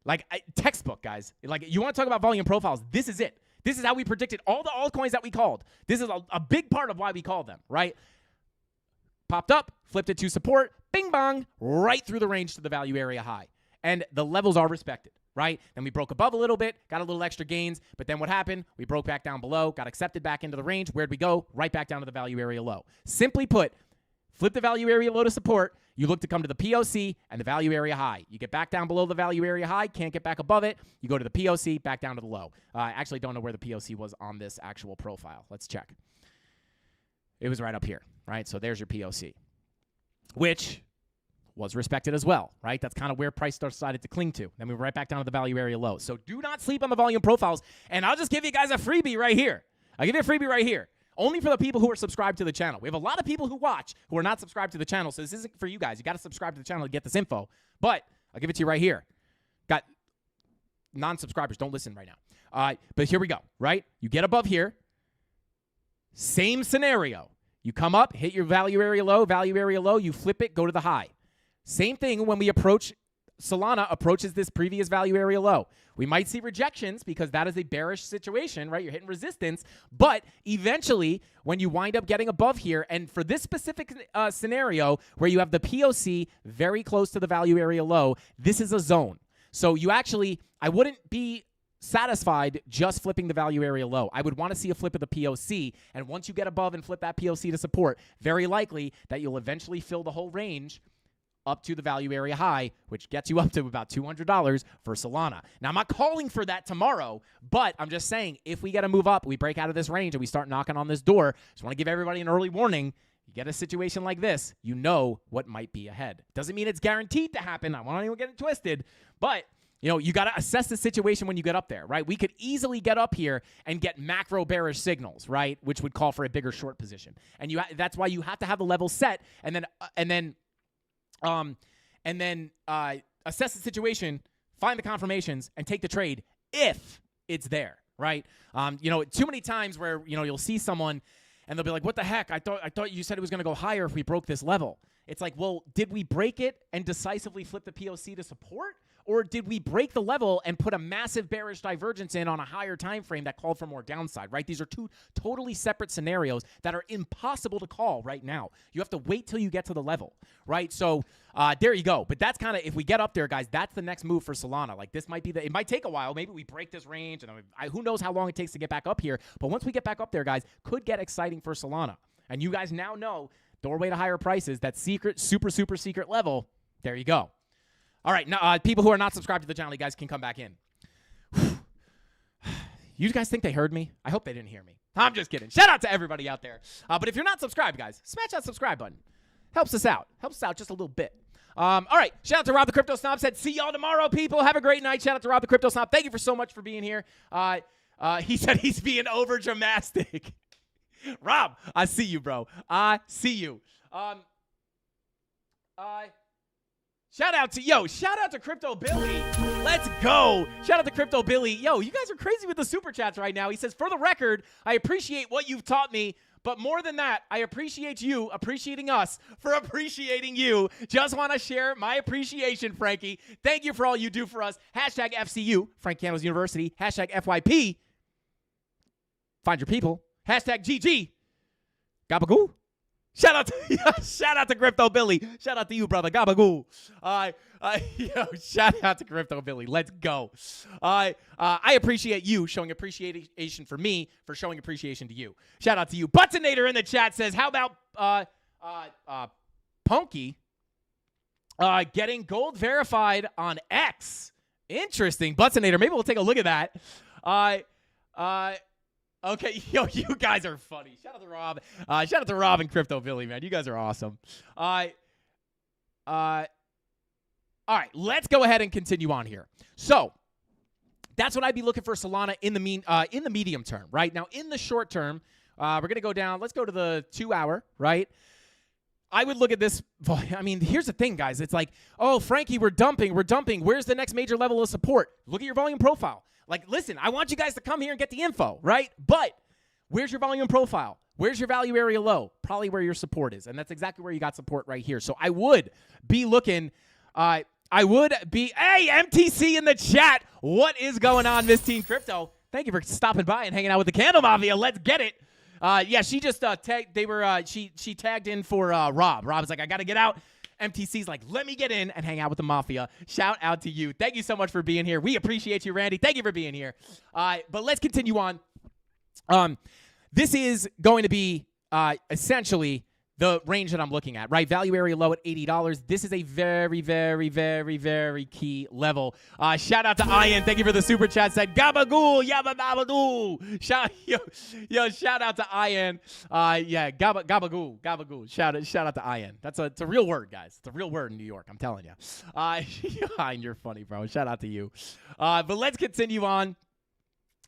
Like, textbook, guys. Like, you want to talk about volume profiles, this is it. This is how we predicted all the altcoins that we called. This is a big part of why we called them, right? Popped up, flipped it to support, bing bong, right through the range to the value area high. And the levels are respected, right? Then we broke above a little bit, got a little extra gains, but then what happened? We broke back down below, got accepted back into the range. Where'd we go? Right back down to the value area low. Simply put, flip the value area low to support. You look to come to the POC and the value area high. You get back down below the value area high, can't get back above it. You go to the POC, back down to the low. I actually don't know where the POC was on this actual profile. Let's check. It was right up here, right? So there's your POC, which was respected as well, right? That's kind of where price decided to cling to. Then we were right back down to the value area low. So do not sleep on the volume profiles. And I'll just give you guys a freebie right here. I'll give you a freebie right here. Only for the people who are subscribed to the channel. We have a lot of people who watch who are not subscribed to the channel, so this isn't for you guys. You got to subscribe to the channel to get this info. But I'll give it to you right here. Got non-subscribers. Don't listen right now. But here we go, right? You get above here. Same scenario. You come up, hit your value area low, you flip it, go to the high. Same thing when we approach, Solana approaches this previous value area low. We might see rejections because that is a bearish situation, right? You're hitting resistance. But eventually, when you wind up getting above here, and for this specific scenario where you have the POC very close to the value area low, this is a zone. So you actually, I wouldn't be satisfied just flipping the value area low. I would want to see a flip of the POC. And once you get above and flip that POC to support, very likely that you'll eventually fill the whole range up to the value area high, which gets you up to about $200 for Solana. Now, I'm not calling for that tomorrow, but I'm just saying if we get a move up, we break out of this range and we start knocking on this door, just want to give everybody an early warning. You get a situation like this, you know what might be ahead. Doesn't mean it's guaranteed to happen. I want anyone getting twisted, but you got to assess the situation when you get up there, right? We could easily get up here and get macro bearish signals, right? Which would call for a bigger short position. And that's why you have to have the level set and then assess the situation, find the confirmations, and take the trade if it's there, right? Too many times where, you'll see someone and they'll be like, what the heck? I thought you said it was going to go higher if we broke this level. It's like, well, did we break it and decisively flip the POC to support? Or did we break the level and put a massive bearish divergence in on a higher time frame that called for more downside, right? These are two totally separate scenarios that are impossible to call right now. You have to wait till you get to the level, right? So there you go. But that's kind of, if we get up there, guys, that's the next move for Solana. Like this might be it might take a while. Maybe we break this range, and who knows how long it takes to get back up here. But once we get back up there, guys, could get exciting for Solana. And you guys now know doorway to higher prices, that secret, super, super secret level. There you go. All right, now people who are not subscribed to the channel, you guys can come back in. You guys think they heard me? I hope they didn't hear me. I'm just kidding. Shout out to everybody out there. But if you're not subscribed, guys, smash that subscribe button. Helps us out. Helps us out just a little bit. All right, shout out to Rob the Crypto Snob. Said, see y'all tomorrow, people. Have a great night. Shout out to Rob the Crypto Snob. Thank you for so much for being here. He said he's being over dramatic. Rob, I see you, bro. I see you. Shout out to Crypto Billy. Let's go. Shout out to Crypto Billy. Yo, you guys are crazy with the super chats right now. He says, for the record, I appreciate what you've taught me, but more than that, I appreciate you appreciating us for appreciating you. Just want to share my appreciation, Frankie. Thank you for all you do for us. Hashtag FCU, Frank Candles University. Hashtag FYP, find your people. Hashtag GG, Gabagoo. Shout out to Crypto Billy. Shout out to you, brother. Gabagoo. Shout out to Crypto Billy. Let's go. I appreciate you showing appreciation for me for showing appreciation to you. Shout out to you. Buttinator in the chat says, how about Punky getting gold verified on X? Interesting. Buttinator. Maybe we'll take a look at that. Okay, yo, you guys are funny. Shout out to Rob. Shout out to Rob and Crypto Billy, man. You guys are awesome. All right, let's go ahead and continue on here. So that's what I'd be looking for Solana in the medium term, right? Now, in the short term, we're going to go down. Let's go to the 2 hour, right? I would look at this. I mean, here's the thing, guys. It's like, oh, Frankie, we're dumping. Where's the next major level of support? Look at your volume profile. Like, listen, I want you guys to come here and get the info, right? But where's your volume profile? Where's your value area low? Probably where your support is. And that's exactly where you got support right here. So I would be looking, hey, MTC in the chat. What is going on, Miss Teen Crypto? Thank you for stopping by and hanging out with the CandleMafia. Let's get it. Yeah, she just she tagged in for Rob. Rob's like, I got to get out. MTC's like, let me get in and hang out with the Mafia. Shout out to you. Thank you so much for being here. We appreciate you, Randy. Thank you for being here. But let's continue on. This is going to be essentially the range that I'm looking at, right? Value area low at $80. This is a very, very, very, very key level. Shout out to Ian. Thank you for the super chat. Said gabagool, yabba babadoo. Shout out to Ian. Gabagool. Shout out to Ian. It's a real word, guys. It's a real word in New York. I'm telling you. Ian, you're funny, bro. Shout out to you. But let's continue on.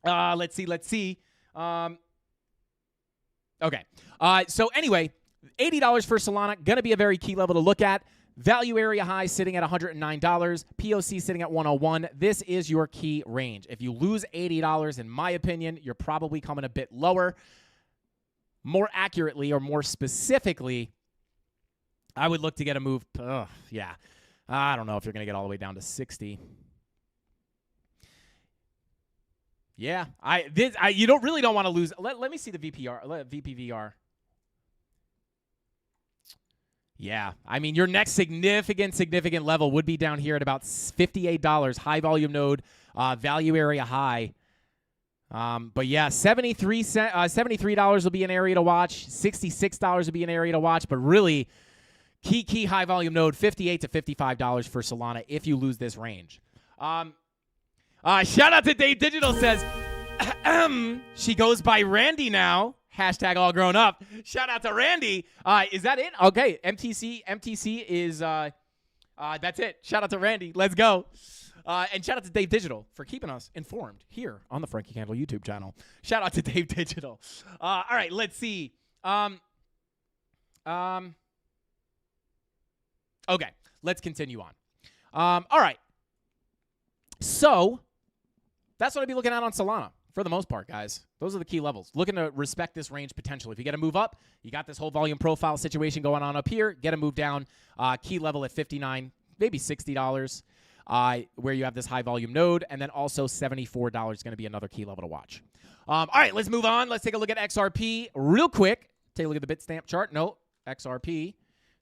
Let's see. Okay. So anyway, $80 for Solana, going to be a very key level to look at. Value area high sitting at $109. POC sitting at 101. This is your key range. If you lose $80, in my opinion, you're probably coming a bit lower. More accurately or more specifically, I would look to get a move. Yeah. I don't know if you're going to get all the way down to 60. Yeah. You really don't want to lose. Let me see the VPVR. Yeah, I mean, your next significant level would be down here at about $58, high volume node, value area high. But yeah, $73 will be an area to watch. $66 will be an area to watch. But really, Key high volume node, $58 to $55 for Solana if you lose this range. Shout out to Dave Digital says, she goes by Randy now. Hashtag all grown up. Shout out to Randy. Is that it? Okay. MTC is, that's it. Shout out to Randy. Let's go. And shout out to Dave Digital for keeping us informed here on the Frankie Candle YouTube channel. Shout out to Dave Digital. All right, let's see. Okay, let's continue on. All right. So that's what I'd be looking at on Solana for the most part, guys. Those are the key levels. Looking to respect this range potential. If you get a move up, you got this whole volume profile situation going on up here. Get a move down. Key level at $59, maybe $60, where you have this high volume node. And then also $74 is going to be another key level to watch. All right, let's move on. Let's take a look at XRP real quick. Take a look at the Bitstamp chart. No, XRP.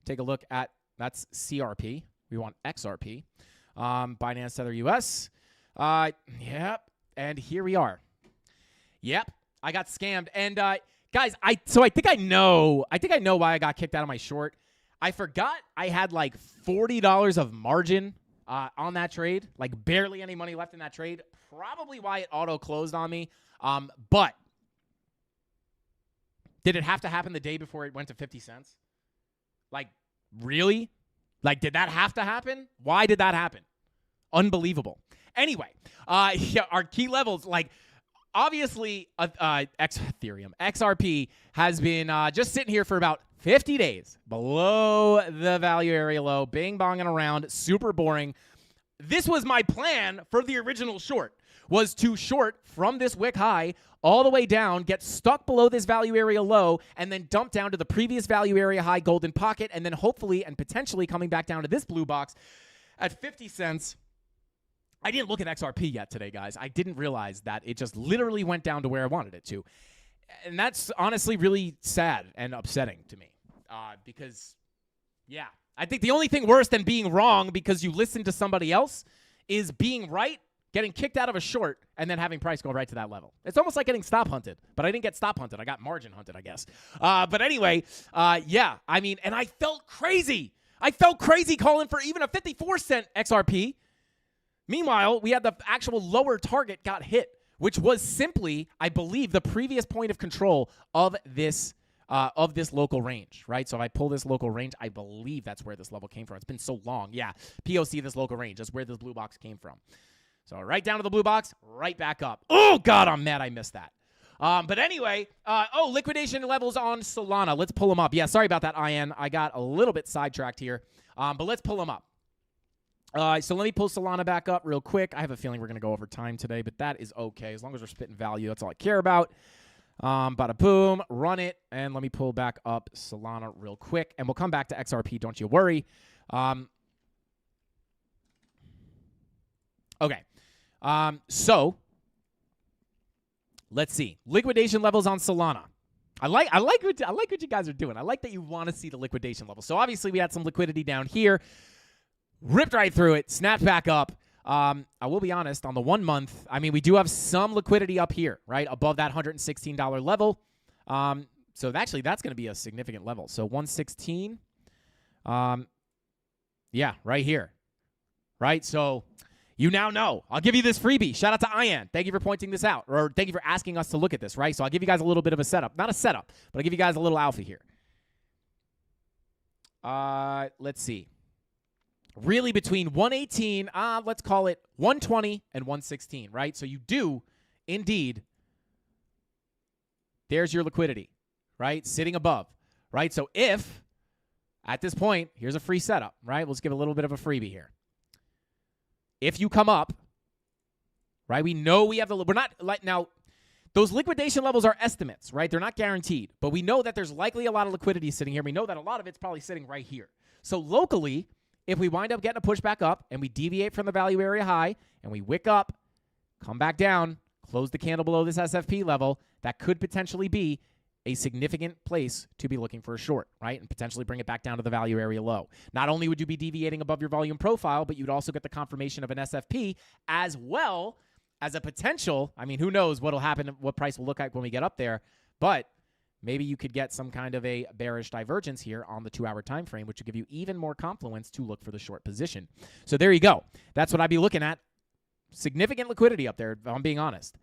Take a look at, that's CRP. We want XRP. Binance Tether US. Yep. And here we are. Yep. I got scammed. And guys, I think I know why I got kicked out of my short. I forgot I had like $40 of margin on that trade. Like barely any money left in that trade. Probably why it auto closed on me. But did it have to happen the day before it went to 50 cents? Like, really? Like, did that have to happen? Why did that happen? Unbelievable. Anyway, yeah, our key levels, like, obviously, Ethereum, XRP has been just sitting here for about 50 days below the value area low, bing-bonging around, super boring. This was my plan for the original short, was to short from this wick high all the way down, get stuck below this value area low, and then dump down to the previous value area high golden pocket, and then hopefully and potentially coming back down to this blue box at 50 cents. I didn't look at XRP yet today, guys. I didn't realize that it just literally went down to where I wanted it to. And that's honestly really sad and upsetting to me because, yeah, I think the only thing worse than being wrong because you listen to somebody else is being right, getting kicked out of a short, and then having price go right to that level. It's almost like getting stop hunted, but I didn't get stop hunted. I got margin hunted, I guess. But anyway, yeah, I mean, and I felt crazy. I felt crazy calling for even a 54-cent XRP. Meanwhile, we had the actual lower target got hit, which was simply, I believe, the previous point of control of this local range, right? So if I pull this local range, I believe that's where this level came from. It's been so long. Yeah, POC, this local range. That's where this blue box came from. So right down to the blue box, right back up. Oh, God, I'm mad I missed that. But anyway, liquidation levels on Solana. Let's pull them up. Yeah, sorry about that, IN. I got a little bit sidetracked here, but let's pull them up. So let me pull Solana back up real quick. I have a feeling we're going to go over time today, but that is okay. As long as we're spitting value, that's all I care about. Bada boom, run it, and let me pull back up Solana real quick, and we'll come back to XRP, don't you worry. Okay. So let's see. Liquidation levels on Solana. I like what you guys are doing. I like that you want to see the liquidation level. So obviously we had some liquidity down here. Ripped right through it, snapped back up. I will be honest, on the 1 month, I mean, we do have some liquidity up here, right, above that $116 level. So actually, that's going to be a significant level. So 116, yeah, right here, right? So you now know. I'll give you this freebie. Shout out to Ian. Thank you for pointing this out, or thank you for asking us to look at this, right? So I'll give you guys a little bit of a setup. Not a setup, but I'll give you guys a little alpha here. Let's see. Really between 118, let's call it 120 and 116, right? So you do, indeed, there's your liquidity, right? Sitting above, right? So if, at this point, here's a free setup, right? Let's give a little bit of a freebie here. If you come up, right, we know we have we're not, like, now, those liquidation levels are estimates, right? They're not guaranteed, but we know that there's likely a lot of liquidity sitting here. We know that a lot of it's probably sitting right here. So locally, if we wind up getting a push back up and we deviate from the value area high and we wick up, come back down, close the candle below this SFP level, that could potentially be a significant place to be looking for a short, right? And potentially bring it back down to the value area low. Not only would you be deviating above your volume profile, but you'd also get the confirmation of an SFP as well as a potential. I mean, who knows what'll happen, what price will look like when we get up there, but maybe you could get some kind of a bearish divergence here on the 2-hour time frame, which would give you even more confluence to look for the short position. So there you go. That's what I'd be looking at. Significant liquidity up there, if I'm being honest.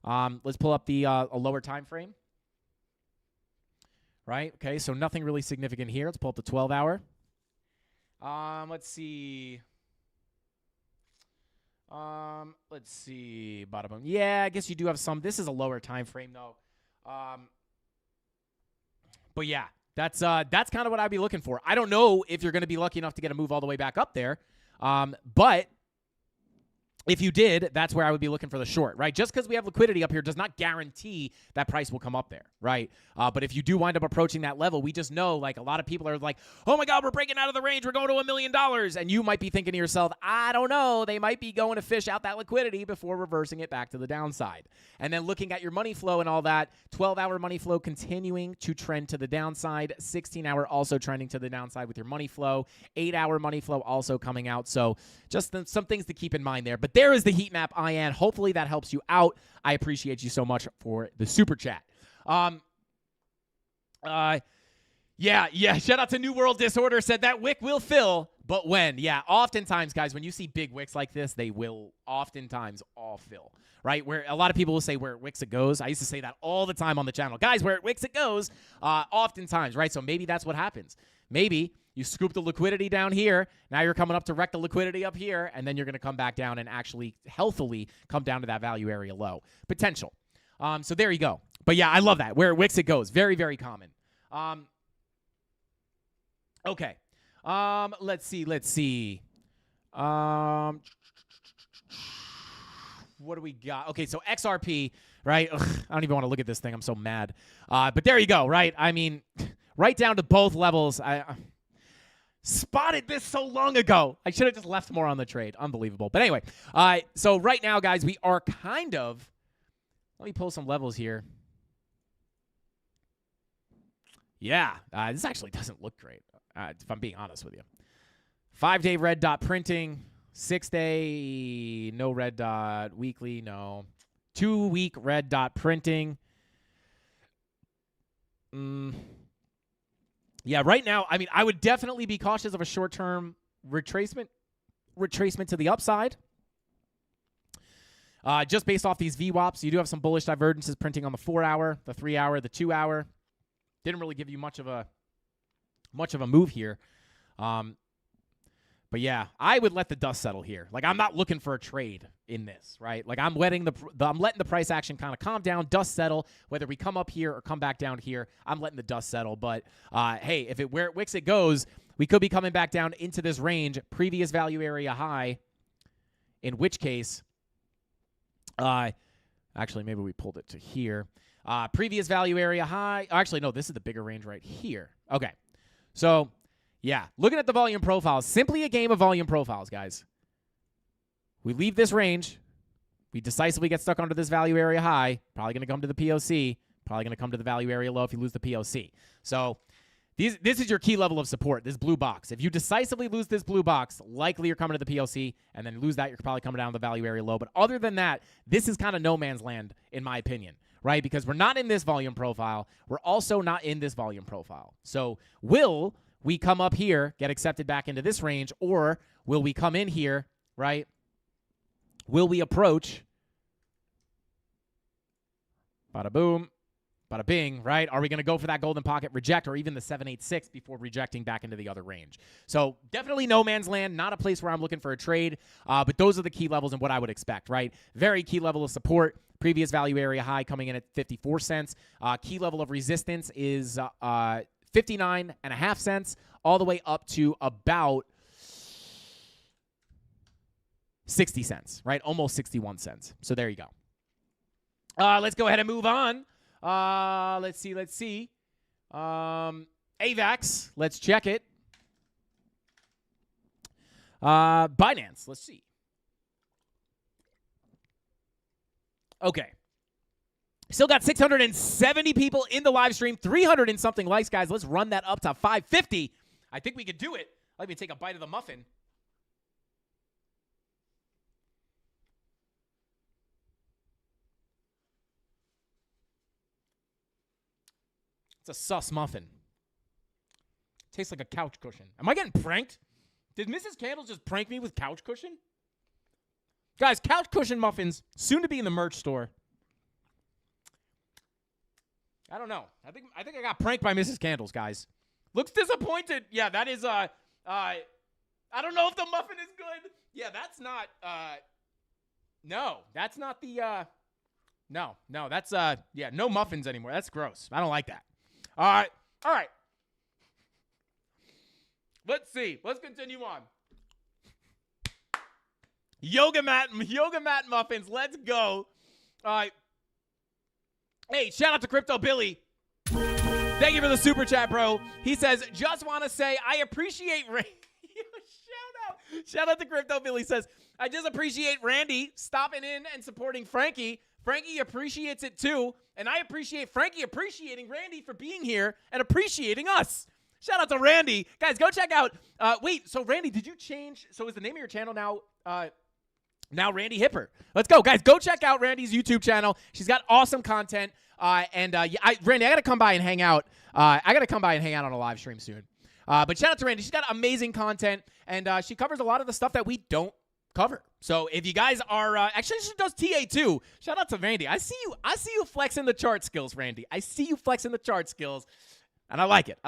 Let's pull up the a lower time frame. Right? Okay, so nothing really significant here. Let's pull up the 12-hour. Let's see. Let's see. Bada boom. Yeah, I guess you do have some. This is a lower time frame, though. But yeah, that's kind of what I'd be looking for. I don't know if you're going to be lucky enough to get a move all the way back up there. But if you did, that's where I would be looking for the short, right? Just because we have liquidity up here does not guarantee that price will come up there, right? But if you do wind up approaching that level, we just know, like, a lot of people are like, oh my God, we're breaking out of the range. We're going to $1 million. And you might be thinking to yourself, I don't know. They might be going to fish out that liquidity before reversing it back to the downside. And then looking at your money flow and all that, 12-hour money flow continuing to trend to the downside, 16-hour also trending to the downside with your money flow, 8-hour money flow also coming out. So just some things to keep in mind there. But there is the heat map, Ian. Hopefully that helps you out. I appreciate you so much for the super chat. Yeah. Shout out to New World Disorder. Said that wick will fill, but when? Yeah, oftentimes, guys, when you see big wicks like this, they will oftentimes all fill, right? Where a lot of people will say where it wicks it goes. I used to say that all the time on the channel. Guys, where it wicks it goes, oftentimes, right? So maybe that's what happens. Maybe you scoop the liquidity down here. Now you're coming up to wreck the liquidity up here, and then you're going to come back down and actually healthily come down to that value area low. Potential. So there you go. But yeah, I love that. Where it wicks it goes. Very, very common. Okay. Let's see. What do we got? Okay, so XRP, right? Ugh, I don't even want to look at this thing. I'm so mad. But there you go, right? I mean, right down to both levels. I spotted this so long ago. I should have just left more on the trade. Unbelievable. But anyway, so right now, guys, we are kind of, let me pull some levels here. Yeah, this actually doesn't look great, if I'm being honest with you. 5-day red dot printing, 6-day, no red dot, weekly, no. 2-week red dot printing. Yeah, right now, I mean, I would definitely be cautious of a short-term retracement to the upside. Just based off these VWAPs, you do have some bullish divergences printing on the 4-hour, the 3-hour, the 2-hour. Didn't really give you much of a move here. But yeah, I would let the dust settle here. Like, I'm not looking for a trade in this, right? Like, I'm letting the price action kind of calm down, dust settle. Whether we come up here or come back down here, I'm letting the dust settle. But hey, where it wicks it goes, we could be coming back down into this range, previous value area high. In which case, actually, maybe we pulled it to here. Previous value area high. Actually, no, this is the bigger range right here. Okay. So, yeah, looking at the volume profiles, simply a game of volume profiles, guys. We leave this range. We decisively get stuck under this value area high. Probably going to come to the POC. Probably going to come to the value area low if you lose the POC. So, this is your key level of support, this blue box. If you decisively lose this blue box, likely you're coming to the POC, and then lose that, you're probably coming down to the value area low. But other than that, this is kind of no man's land, in my opinion. Right? Because we're not in this volume profile. We're also not in this volume profile. So will we come up here, get accepted back into this range, or will we come in here, right? Will we approach? Bada boom, bada bing, right? Are we going to go for that golden pocket reject or even the 786 before rejecting back into the other range? So definitely no man's land, not a place where I'm looking for a trade, but those are the key levels and what I would expect, right? Very key level of support. Previous value area high coming in at 54 cents. Key level of resistance is 59.5 cents, all the way up to about 60 cents, right? Almost 61 cents. So there you go. Let's go ahead and move on. Let's see. AVAX, let's check it. Binance, let's see. Okay. Still got 670 people in the live stream, 300 and something likes, guys. Let's run that up to 550. I think we could do it. Let me take a bite of the muffin. It's a sus muffin. Tastes like a couch cushion. Am I getting pranked? Did Mrs. Candles just prank me with couch cushion? Guys, couch cushion muffins, soon to be in the merch store. I don't know. I think I got pranked by Mrs. Candles, guys. Looks disappointed. Yeah, that is I don't know if the muffin is good. Yeah, that's not no, that's not the no, that's yeah, no muffins anymore. That's gross. I don't like that. All right. Let's see. Let's continue on. Yoga mat muffins. Let's go. All right. Hey, shout out to Crypto Billy. Thank you for the super chat, bro. He says, just want to say I appreciate Shout out to Crypto Billy. Says, I just appreciate Randy stopping in and supporting Frankie. Frankie appreciates it too. And I appreciate Frankie appreciating Randy for being here and appreciating us. Shout out to Randy. Guys, go check out. Wait, so Randy, did you change? So is the name of your channel now Randy Hipper? Let's go. Guys, go check out Randy's YouTube channel. She's got awesome content. Randy, I got to come by and hang out. I got to come by and hang out on a live stream soon. But shout out to Randy. She's got amazing content, and she covers a lot of the stuff that we don't cover. So if you guys are actually, she does TA too. Shout out to Randy. I see you flexing the chart skills, Randy. I see you flexing the chart skills, and I like it.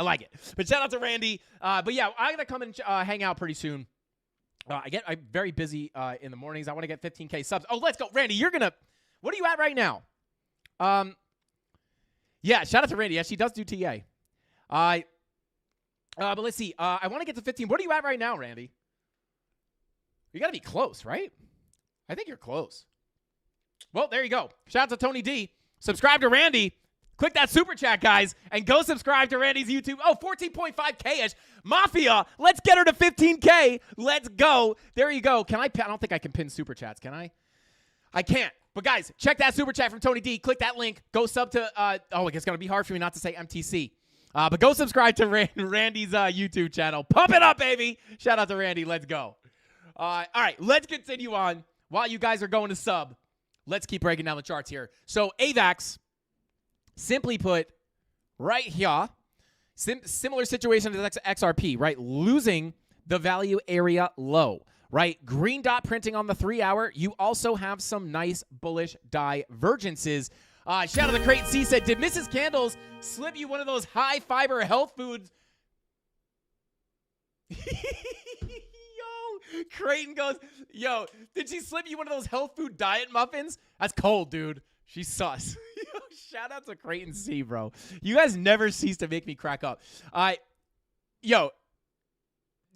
But shout out to Randy. But yeah, I gotta come and hang out pretty soon. I'm very busy in the mornings. I want to get 15K subs. Oh, let's go, Randy. What are you at right now? Yeah, shout out to Randy. Yeah, she does do TA. But let's see. I want to get to 15. What are you at right now, Randy? You got to be close, right? I think you're close. Well, there you go. Shout out to Tony D. Subscribe to Randy. Click that super chat, guys, and go subscribe to Randy's YouTube. Oh, 14.5K-ish. Mafia, let's get her to 15K. Let's go. There you go. I don't think I can pin super chats, can I? I can't. But, guys, check that super chat from Tony D. Click that link. Go sub to, it's going to be hard for me not to say MTC. But go subscribe to Randy's YouTube channel. Pump it up, baby. Shout out to Randy. Let's go. All right, let's continue on. While you guys are going to sub, let's keep breaking down the charts here. So, AVAX, simply put, right here, similar situation to XRP, right? Losing the value area low, right? Green dot printing on the 3-hour. You also have some nice bullish divergences. Shout out to Creighton C said, did Mrs. Candles slip you one of those high fiber health foods? Creighton goes, did she slip you one of those health food diet muffins? That's cold, dude. She's sus. Shout out to Creighton C, bro. You guys never cease to make me crack up.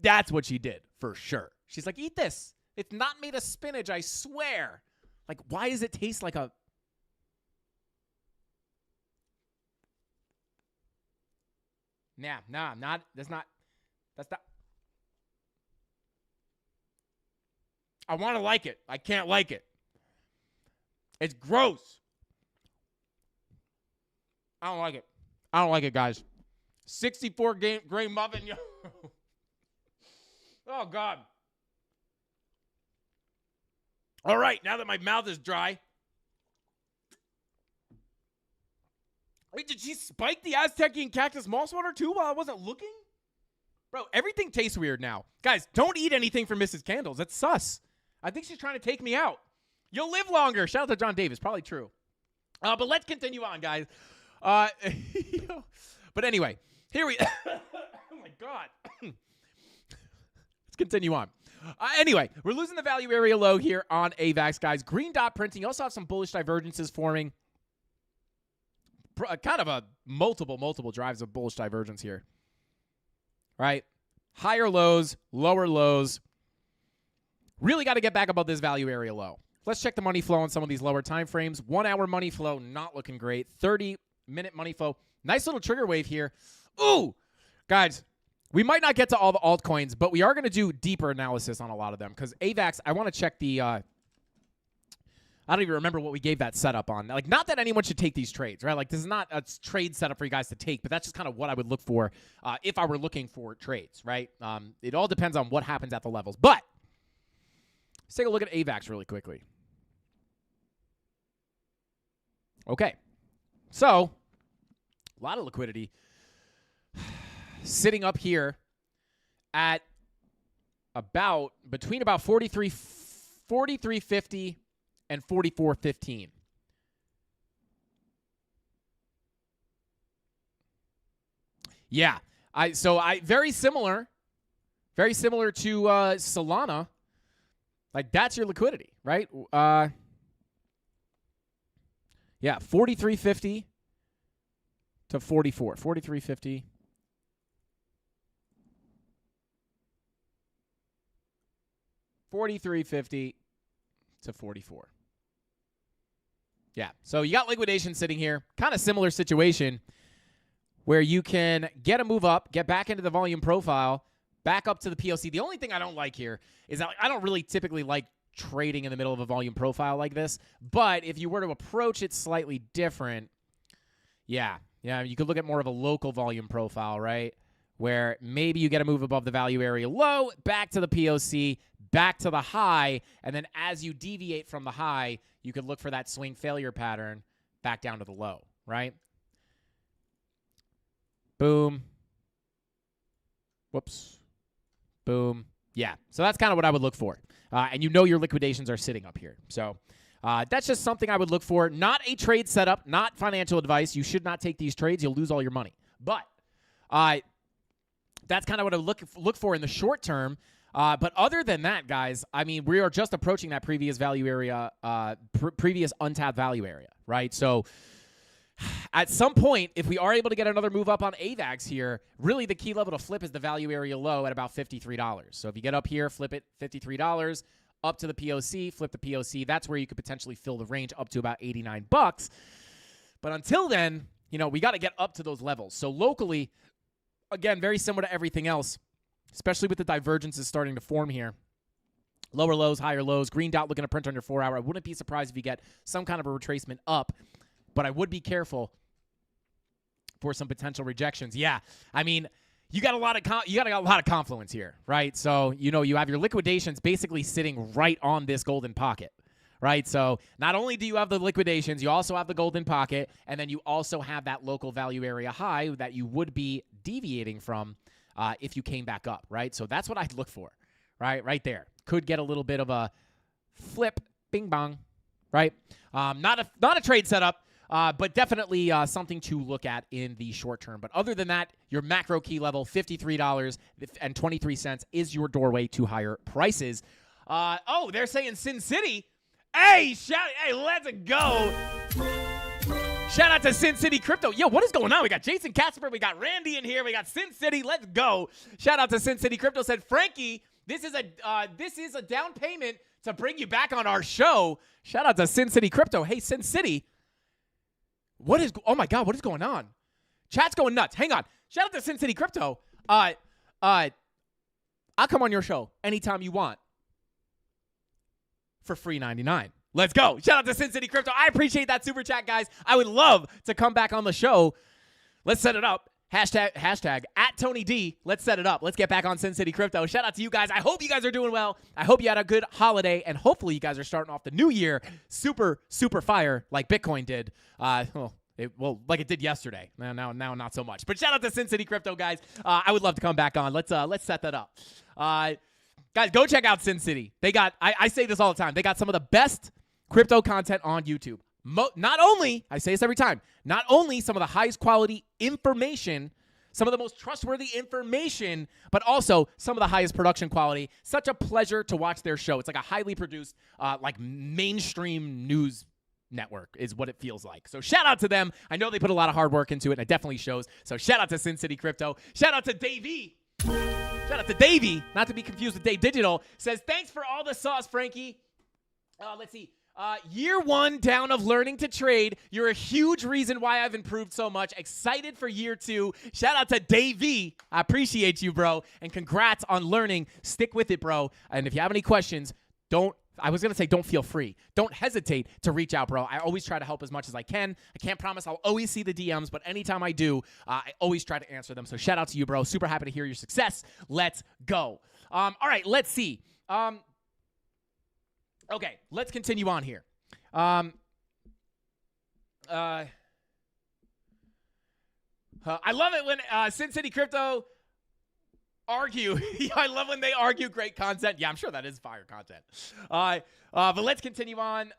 That's what she did for sure. She's like, eat this. It's not made of spinach, I swear. Like, why does it taste like a... That's not. I want to like it. I can't like it. It's gross. I don't like it, guys. 64 grain muffin. Oh, God. All right, now that my mouth is dry. Wait, did she spike the Aztecian cactus moss water too while I wasn't looking? Bro, everything tastes weird now. Guys, don't eat anything from Mrs. Candles. That's sus. I think she's trying to take me out. You'll live longer. Shout out to John Davis. Probably true. But let's continue on, guys. But anyway, here we... Oh, my God. Let's continue on. Anyway, we're losing the value area low here on AVAX, guys. Green dot printing. You also have some bullish divergences forming. Kind of a multiple drives of bullish divergence here. Right? Higher lows, lower lows. Really got to get back above this value area low. Let's check the money flow on some of these lower time frames. 1 hour money flow, not looking great. 30-minute money flow. Nice little trigger wave here. Ooh! Guys, we might not get to all the altcoins, but we are going to do deeper analysis on a lot of them. Because AVAX, I want to check the... I don't even remember what we gave that setup on. Like, not that anyone should take these trades, right? Like, this is not a trade setup for you guys to take, but that's just kind of what I would look for if I were looking for trades, right? It all depends on what happens at the levels. But let's take a look at AVAX really quickly. Okay. So A lot of liquidity. Sitting up here at between about 43.50 and 44.15. Yeah. Very similar to Solana. Like, that's your liquidity, right? Yeah, 43.50 to 44. 43.50. $43.50 to 44. Yeah, so you got liquidation sitting here. Kind of similar situation where you can get a move up, get back into the volume profile, back up to the POC. The only thing I don't like here is that I don't really typically like trading in the middle of a volume profile like this. But if you were to approach it slightly different, yeah, you could look at more of a local volume profile, right? Where maybe you get a move above the value area low, back to the POC, back to the high, and then as you deviate from the high, you could look for that swing failure pattern back down to the low, right? Boom. Whoops. Boom. Yeah, so that's kind of what I would look for. And your liquidations are sitting up here. So that's just something I would look for. Not a trade setup, not financial advice. You should not take these trades. You'll lose all your money. But that's kind of what I look for in the short term. But other than that, guys, I mean, we are just approaching that previous value area, previous untapped value area, right? So at some point, if we are able to get another move up on AVAX here, really the key level to flip is the value area low at about $53. So if you get up here, flip it $53, up to the POC, flip the POC, that's where you could potentially fill the range up to about $89. But until then, we got to get up to those levels. So locally, again, very similar to everything else, especially with the divergences starting to form here. Lower lows, higher lows, green dot looking to print on your 4 hour. I wouldn't be surprised if you get some kind of a retracement up, but I would be careful for some potential rejections. Yeah, I mean, you got a lot of confluence here, right? So, you have your liquidations basically sitting right on this golden pocket, right? So not only do you have the liquidations, you also have the golden pocket, and then you also have that local value area high that you would be deviating from if you came back up, right? So that's what I'd look for, right there. Could get a little bit of a flip, bing bong, right? Not a trade setup, but definitely something to look at in the short term. But other than that, your macro key level, $53.23 is your doorway to higher prices. They're saying Sin City. Hey, let's go. Shout out to Sin City Crypto. Yo, what is going on? We got Jason Casper. We got Randy in here. We got Sin City. Let's go. Shout out to Sin City Crypto. Said, Frankie, this is a down payment to bring you back on our show. Shout out to Sin City Crypto. Hey, Sin City. Oh my God, what is going on? Chat's going nuts. Hang on. Shout out to Sin City Crypto. I'll come on your show anytime you want for free 99. Let's go. Shout out to Sin City Crypto. I appreciate that super chat, guys. I would love to come back on the show. Let's set it up. Hashtag at Tony D. Let's set it up. Let's get back on Sin City Crypto. Shout out to you guys. I hope you guys are doing well. I hope you had a good holiday, and hopefully you guys are starting off the new year super, super fire like Bitcoin did. Like it did yesterday. Now not so much. But shout out to Sin City Crypto, guys. I would love to come back on. Let's set that up. Guys, go check out Sin City. They got, I say this all the time, they got some of the best crypto content on YouTube. Not only, I say this every time, not only some of the highest quality information, some of the most trustworthy information, but also some of the highest production quality. Such a pleasure to watch their show. It's like a highly produced, like mainstream news network is what it feels like. So shout out to them. I know they put a lot of hard work into it, and it definitely shows. So shout out to Sin City Crypto. Shout out to Davey. Shout out to Davey, not to be confused with Dave Digital. Says, thanks for all the sauce, Frankie. Let's see. Year one down of learning to trade. You're a huge reason why I've improved so much. Excited for year two. Shout out to Davey. I appreciate you, bro. And congrats on learning. Stick with it, bro. And if you have any questions, don't feel free. Don't hesitate to reach out, bro. I always try to help as much as I can. I can't promise I'll always see the DMs, but anytime I do, I always try to answer them. So shout out to you, bro. Super happy to hear your success. Let's go. All right, let's see. Okay, let's continue on here. I love it when Sin City Crypto argue. I love when they argue great content. Yeah, I'm sure that is fire content. But let's continue on.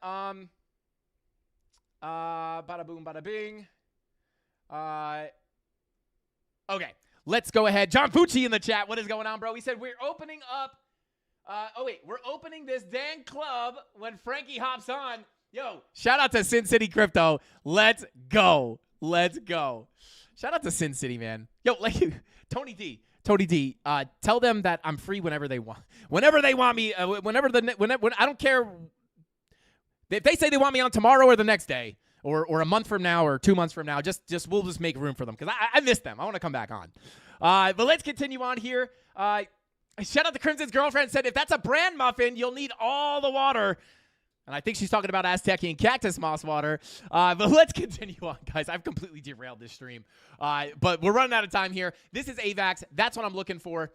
Bada boom, bada bing. Okay, let's go ahead. John Fucci in the chat. What is going on, bro? He said we're opening up. We're opening this dang club when Frankie hops on. Yo, shout out to Sin City Crypto. Let's go. Let's go. Shout out to Sin City, man. Yo, like Tony D, tell them that I'm free whenever they want. Whenever they want me, whenever I don't care if they say they want me on tomorrow or the next day or a month from now or 2 months from now. We'll just make room for them because I miss them. I want to come back on. But let's continue on here. Shout out to Crimson's girlfriend said if that's a brand muffin, you'll need all the water. And I think she's talking about Aztecian cactus moss water. But let's continue on, guys. I've completely derailed this stream. But we're running out of time here. This is AVAX. That's what I'm looking for.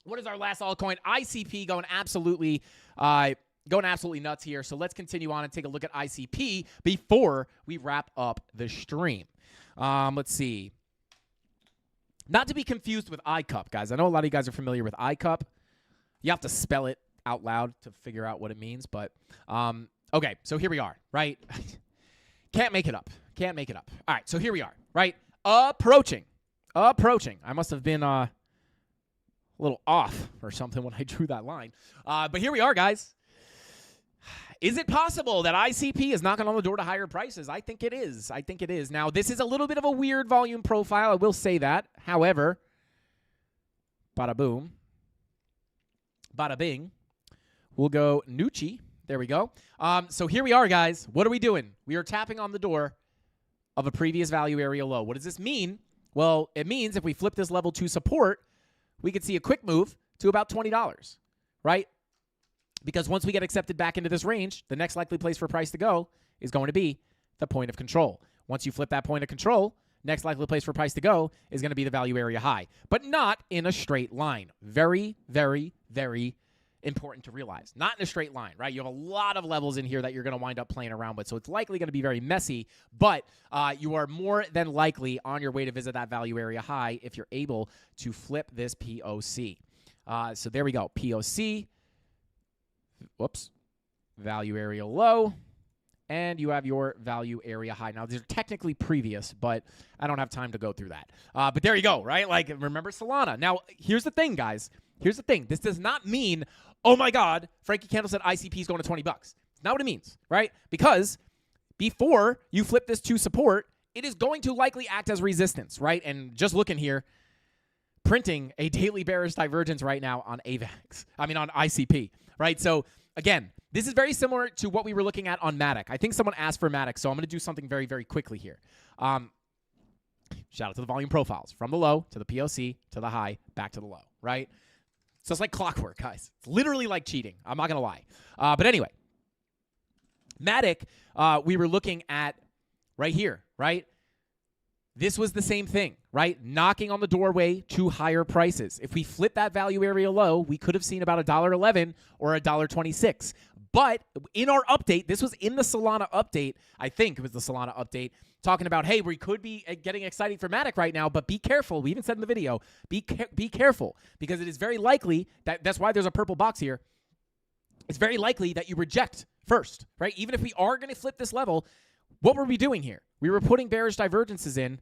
What is our last altcoin? ICP going absolutely nuts here. So let's continue on and take a look at ICP before we wrap up the stream. Let's see. Not to be confused with iCup, guys. I know a lot of you guys are familiar with iCup. You have to spell it out loud to figure out what it means, but okay, so here we are, right? Can't make it up. All right, so here we are, right? Approaching. I must have been a little off or something when I drew that line. But here we are, guys. Is it possible that ICP is knocking on the door to higher prices? I think it is. Now, this is a little bit of a weird volume profile. I will say that. However, bada boom, bada bing. We'll go Nucci. There we go. So here we are, guys. What are we doing? We are tapping on the door of a previous value area low. What does this mean? Well, it means if we flip this level to support, we could see a quick move to about $20, right? Because once we get accepted back into this range, the next likely place for price to go is going to be the point of control. Once you flip that point of control, next likely place for price to go is going to be the value area high, but not in a straight line. Very, very, very important to realize. Not in a straight line, right? You have a lot of levels in here that you're going to wind up playing around with, so it's likely going to be very messy, but you are more than likely on your way to visit that value area high if you're able to flip this POC. So there we go. POC. Whoops. Value area low. And you have your value area high. Now, these are technically previous, but I don't have time to go through that. But there you go, right? Like, remember Solana. Now, here's the thing, guys. Here's the thing. This does not mean, oh, my God, Frankie Candle said ICP is going to $20. It's not what it means, right? Because before you flip this to support, it is going to likely act as resistance, right? And just looking here, printing a daily bearish divergence right now on on ICP, right? So, again, this is very similar to what we were looking at on Matic. I think someone asked for Matic, so I'm going to do something very, very quickly here. Shout out to the volume profiles. From the low to the POC to the high, back to the low, right? So it's like clockwork, guys. It's literally like cheating. I'm not going to lie. But anyway, Matic, we were looking at right here, right? This was the same thing, right? Knocking on the doorway to higher prices. If we flip that value area low, we could have seen about $1.11 or $1.26. But in our update, this was in the Solana update, I think it was the Solana update, talking about, hey, we could be getting exciting for Matic right now, but be careful. We even said in the video, be careful, because it is very likely that's why there's a purple box here. It's very likely that you reject first, right? Even if we are going to flip this level, what were we doing here? We were putting bearish divergences in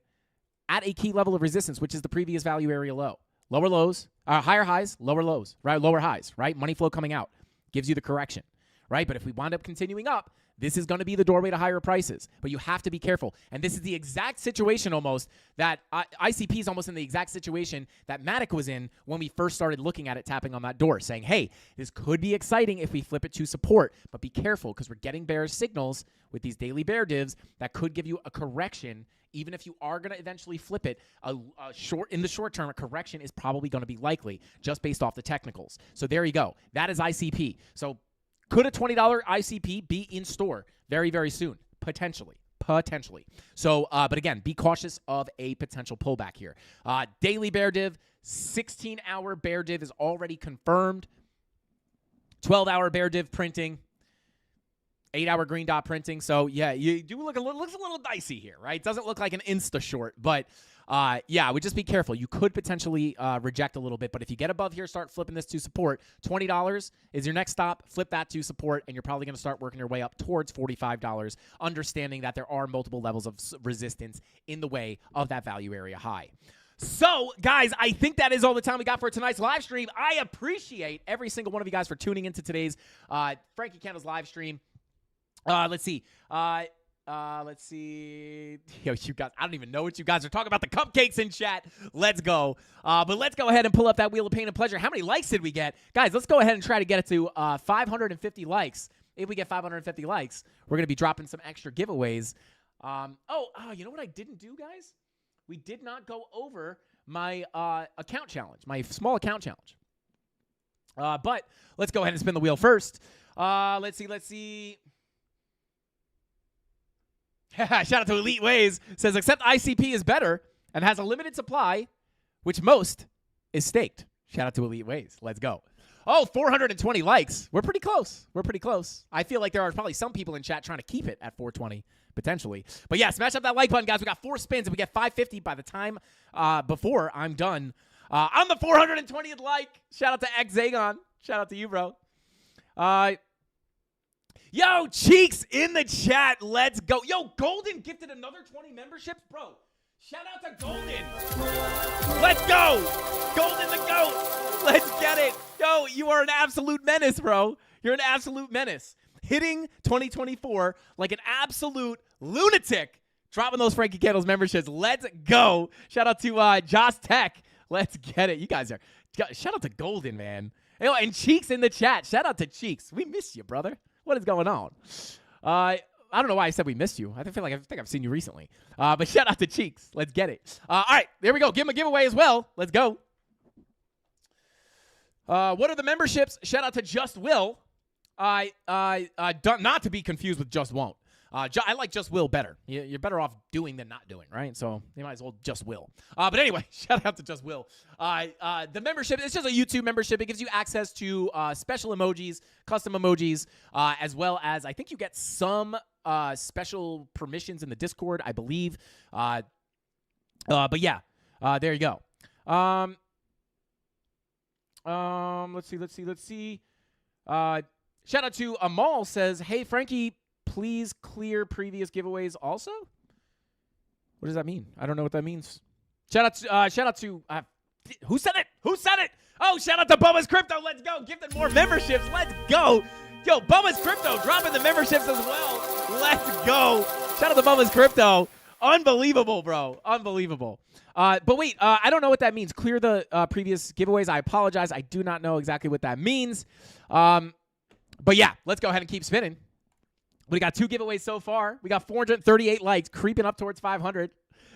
at a key level of resistance, which is the previous value area low. Lower lows, higher highs, lower lows, right? Lower highs, right? Money flow coming out gives you the correction, right? But if we wind up continuing up, this is going to be the doorway to higher prices. But you have to be careful. And this is the exact situation almost that ICP is almost in the exact situation that Matic was in when we first started looking at it, tapping on that door, saying, hey, this could be exciting if we flip it to support. But be careful, because we're getting bearish signals with these daily bear divs that could give you a correction. Even if you are going to eventually flip it, in the short term, a correction is probably going to be likely just based off the technicals. So there you go. That is ICP. So could a $20 ICP be in store very, very soon? Potentially. So, but again, be cautious of a potential pullback here. Daily bear div, 16-hour bear div is already confirmed. 12-hour bear div printing. 8-hour green dot printing. So, yeah, you do looks a little dicey here, right? Doesn't look like an insta short, but yeah, I would just be careful. You could potentially reject a little bit, but if you get above here, start flipping this to support. $20 is your next stop. Flip that to support, and you're probably going to start working your way up towards $45, understanding that there are multiple levels of resistance in the way of that value area high. So, guys, I think that is all the time we got for tonight's live stream. I appreciate every single one of you guys for tuning into today's Frankie Candles live stream. Let's see. Let's see. Yo, you guys, I don't even know what you guys are talking about. The cupcakes in chat. Let's go. But let's go ahead and pull up that Wheel of Pain and Pleasure. How many likes did we get? Guys, let's go ahead and try to get it to 550 likes. If we get 550 likes, we're going to be dropping some extra giveaways. You know what I didn't do, guys? We did not go over my account challenge, my small account challenge. But let's go ahead and spin the wheel first. Let's see. Shout out to Elite Ways. Says, except ICP is better and has a limited supply, which most is staked. Shout out to Elite Ways. Let's go. Oh, 420 likes. We're pretty close. I feel like there are probably some people in chat trying to keep it at 420, potentially. But yeah, smash up that like button, guys. We got 4 spins, and we get 550 by the time before I'm done. On the 420th like. Shout out to Xzagon. Shout out to you, bro. Yo, Cheeks in the chat. Let's go. Yo, Golden gifted another 20 memberships. Bro, shout out to Golden. Let's go. Golden the GOAT. Let's get it. Yo, you are an absolute menace, bro. You're an absolute menace. Hitting 2024 like an absolute lunatic. Dropping those Frankie Candles memberships. Let's go. Shout out to Joss Tech. Let's get it. You guys are. Shout out to Golden, man. Yo, and Cheeks in the chat. Shout out to Cheeks. We miss you, brother. What is going on? I don't know why I said we missed you. I think I've seen you recently. But shout out to Cheeks. Let's get it. All right, there we go. Give him a giveaway as well. Let's go. What are the memberships? Shout out to Just Will. Not to be confused with Just Won't. I like Just Will better. You're better off doing than not doing, right? So you might as well Just Will. But anyway, shout out to Just Will. The membership, it's just a YouTube membership. It gives you access to special emojis, custom emojis, as well as I think you get some special permissions in the Discord, I believe. But yeah, there you go. Let's see. Shout out to Amal says, "Hey Frankie, please clear previous giveaways also." What does that mean? I don't know what that means. Shout out to who said it? Oh, shout out to Bubba's Crypto. Let's go. Gifted more memberships. Let's go. Yo, Bubba's Crypto dropping the memberships as well. Let's go. Shout out to Bubba's Crypto. Unbelievable, bro. Unbelievable. But wait, I don't know what that means. Clear the previous giveaways. I apologize. I do not know exactly what that means. But yeah, let's go ahead and keep spinning. We got 2 giveaways so far. We got 438 likes, creeping up towards 500.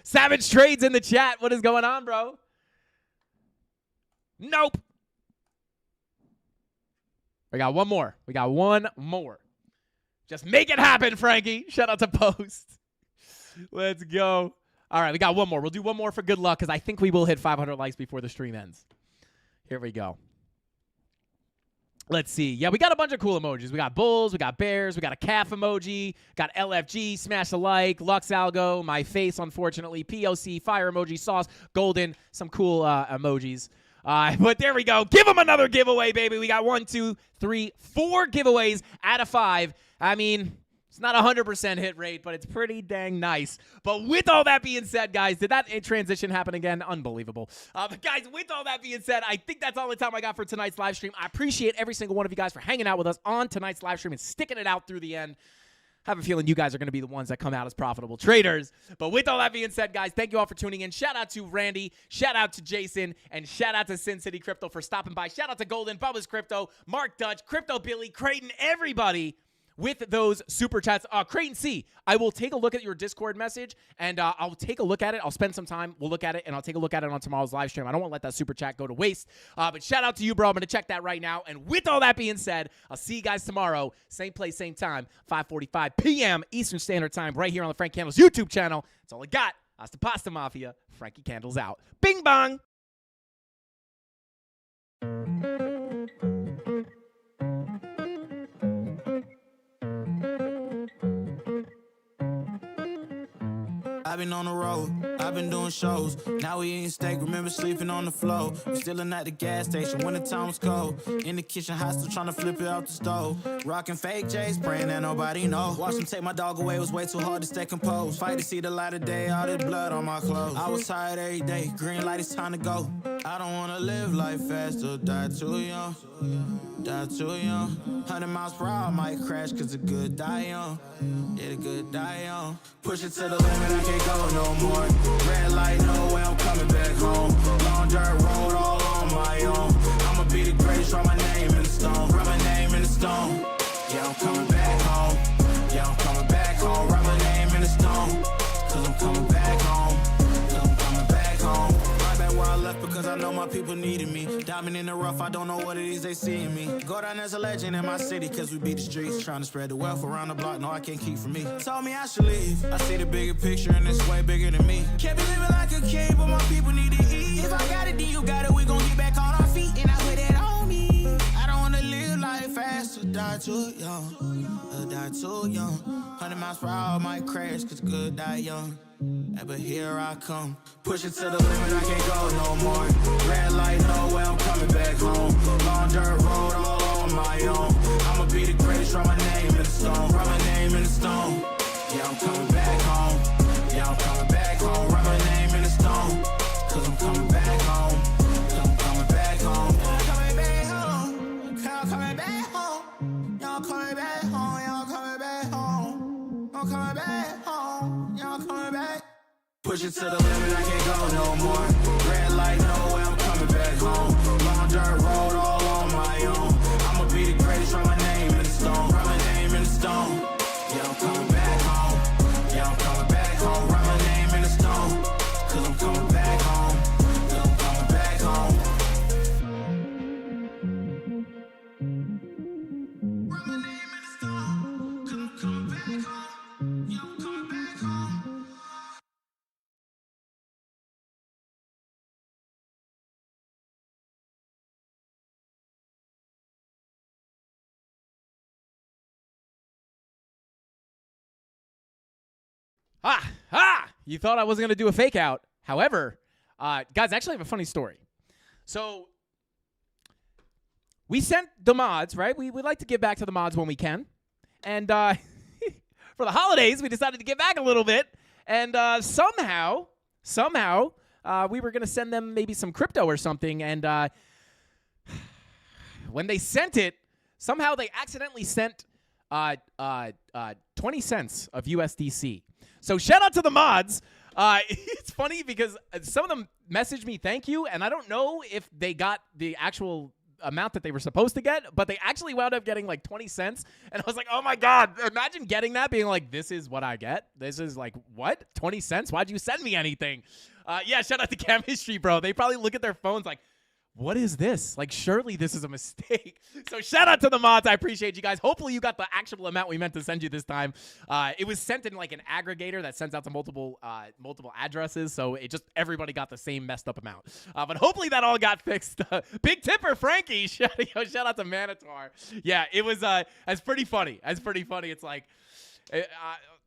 Savage Trades in the chat. What is going on, bro? Nope. We got one more. Just make it happen, Frankie. Shout out to Post. Let's go. All right, we got one more. We'll do one more for good luck because I think we will hit 500 likes before the stream ends. Here we go. Let's see. Yeah, we got a bunch of cool emojis. We got bulls, we got bears, we got a calf emoji, got LFG, smash a like, Lux Algo, my face, unfortunately, POC, fire emoji, sauce, golden, some cool emojis. But there we go. Give them another giveaway, baby. We got 1, 2, 3, 4 giveaways out of 5. I mean, it's not 100% hit rate, but it's pretty dang nice. But with all that being said, guys, did that transition happen again? Unbelievable. But guys, with all that being said, I think that's all the time I got for tonight's live stream. I appreciate every single one of you guys for hanging out with us on tonight's live stream and sticking it out through the end. I have a feeling you guys are going to be the ones that come out as profitable traders. But with all that being said, guys, thank you all for tuning in. Shout out to Randy, shout out to Jason, and shout out to Sin City Crypto for stopping by. Shout out to Golden, Bubba's Crypto, Mark Dutch, Crypto Billy, Creighton, everybody with those super chats. Creighton C, I will take a look at your Discord message, and I'll take a look at it. I'll spend some time. We'll look at it, and I'll take a look at it on tomorrow's live stream. I don't want to let that super chat go to waste. But shout out to you, bro. I'm going to check that right now. And with all that being said, I'll see you guys tomorrow. Same place, same time, 5:45 p.m. Eastern Standard Time, right here on the Frank Candles YouTube channel. That's all I got. Hasta pasta, Mafia. Frankie Candles out. Bing bong. I've been on the road. I've been doing shows. Now we eating steak, remember sleeping on the floor. I'm stealing at the gas station when the time was cold. In the kitchen, hot, still trying to flip it out the stove. Rocking fake J's, praying that nobody know. Watch them take my dog away, it was way too hard to stay composed. Fight to see the light of day, all this blood on my clothes. I was tired every day, green light, it's time to go. I don't wanna live life fast or die too young. Die too young. 100 miles per hour, might crash cause the good die young. Yeah, the good die young. Push it to the limit, I can't go no more. Red light, no way, I'm coming back home. Long dirt road, all on my own. I'ma be the greatest, write my name in the stone. Write my name in the stone. Yeah, I'm coming back home. Yeah, I'm coming back home. Write my name in the stone. Cause I'm coming back home. Cause I'm coming back home. Right back where I left because I know my people needed me. Diamond in the rough, I don't know what it is they see in me. Go down as a legend in my city cause we beat the streets. Trying to spread the wealth around the block, no I can't keep from me. Told me I should leave. I see the bigger picture and it's way bigger than me. Can't be living like a king, but my people need to eat. If I got it, then you got it, we gon' get back on our feet. And I put it on me. I don't wanna live life fast or die too young. Or die too young. 100 miles per hour might crash cause good die young. Yeah, but here I come. Push it to the limit, I can't go no more. Red light, no way, I'm coming back home. Long dirt road, all on my own. I'ma be the greatest, write my name in the stone. Write my name in the stone. Yeah, I'm coming back home. Yeah, I'm coming back home. Write my name in the stone. Cause I'm coming back home. Cause I'm coming back home. I'm coming back home. I'm coming back home. Y'all coming back home. Y'all coming back home. I'm coming back home. Y'all coming back. Push it to the limit, I can't go no more. Red light, no way, I'm coming back home. Long dirt road, all on my own. I'ma be the greatest, write my name in the stone. Write my name in the stone. Yeah, I'm coming back home. Yeah, I'm coming back home. Write my name in the stone. Cause I'm coming back home. Cause I'm coming back home. Write my name in the stone. Cause I'm coming back home. Yeah, I'm coming back home. You thought I wasn't going to do a fake out. However, guys, I actually have a funny story. So we sent the mods, right? We like to give back to the mods when we can. And for the holidays, we decided to give back a little bit. And somehow, we were going to send them maybe some crypto or something. And when they sent it, somehow they accidentally sent 20 cents of USDC. So shout out to the mods. It's funny because some of them messaged me thank you, and I don't know if they got the actual amount that they were supposed to get, but they actually wound up getting like 20 cents. And I was like, oh my God, imagine getting that, being like, this is what I get. This is like, what? 20 cents? Why'd you send me anything? Yeah, shout out to Cam History, bro. They probably look at their phones like, what is this? Like, surely this is a mistake. So shout out to the mods. I appreciate you guys. Hopefully you got the actual amount we meant to send you this time. It was sent in like an aggregator that sends out to multiple addresses. So it just, everybody got the same messed up amount. But hopefully that all got fixed. Big tipper, Frankie. Shout out to Manitar. Yeah, it was, it's pretty funny. It's like,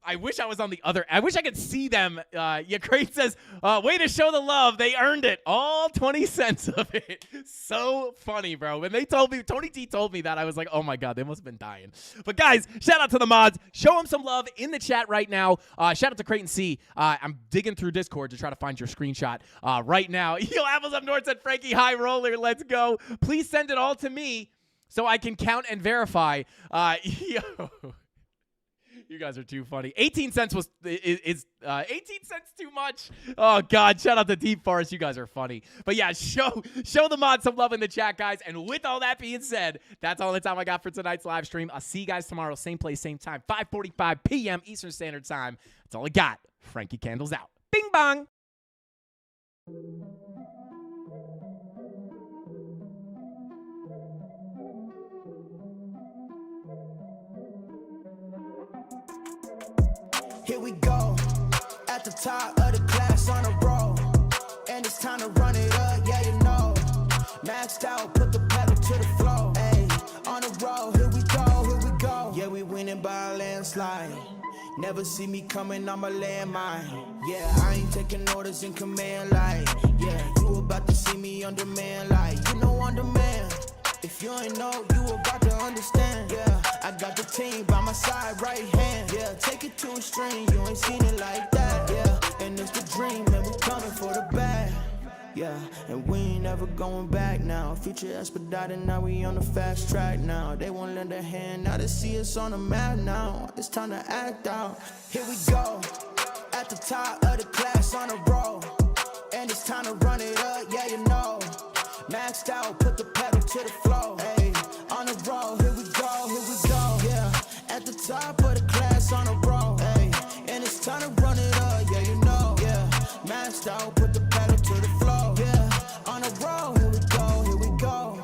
I wish I was on the other. I wish I could see them. Crate says, way to show the love. They earned it. All 20 cents of it. So funny, bro. When they told me, Tony T told me that, I was like, oh my God, they must have been dying. But guys, shout out to the mods. Show them some love in the chat right now. Shout out to Crate and C. I'm digging through Discord to try to find your screenshot right now. Yo, Apples Up North said, Frankie, high roller. Let's go. Please send it all to me so I can count and verify. Yo. You guys are too funny. 18 cents is 18 cents too much? Oh God! Shout out to Deep Forest. You guys are funny. But yeah, show the mods some love in the chat, guys. And with all that being said, that's all the time I got for tonight's live stream. I'll see you guys tomorrow, same place, same time, 5:45 p.m. Eastern Standard Time. That's all I got. Frankie Candles out. Bing bong. Here we go, at the top of the class on a roll, and it's time to run it up, yeah you know. Maxed out, put the pedal to the floor, ayy, on the road, here we go, yeah we winning by a landslide. Never see me coming, I'm a landmine. Yeah, I ain't taking orders in command like. Yeah, you about to see me on demand like. You know on demand. If you ain't know, you about to understand. Yeah, I got the team by my side, right hand. Yeah, take it to a string, you ain't seen it like that. Yeah, and it's the dream, and we coming for the bag. Yeah, and we ain't never going back now. Future expedited, now we on the fast track now. They won't lend a hand, now they see us on the map now. It's time to act out. Here we go, at the top of the class on a roll. And it's time to run it up, yeah you know. Maxed out, put the pedal to the floor. Hey, on the roll, here we go, yeah. At the top of the class on a roll. Hey, and it's time to run it up, yeah you know. Yeah, maxed out, put the pedal to the floor. Yeah, on the roll, here we go, here we go.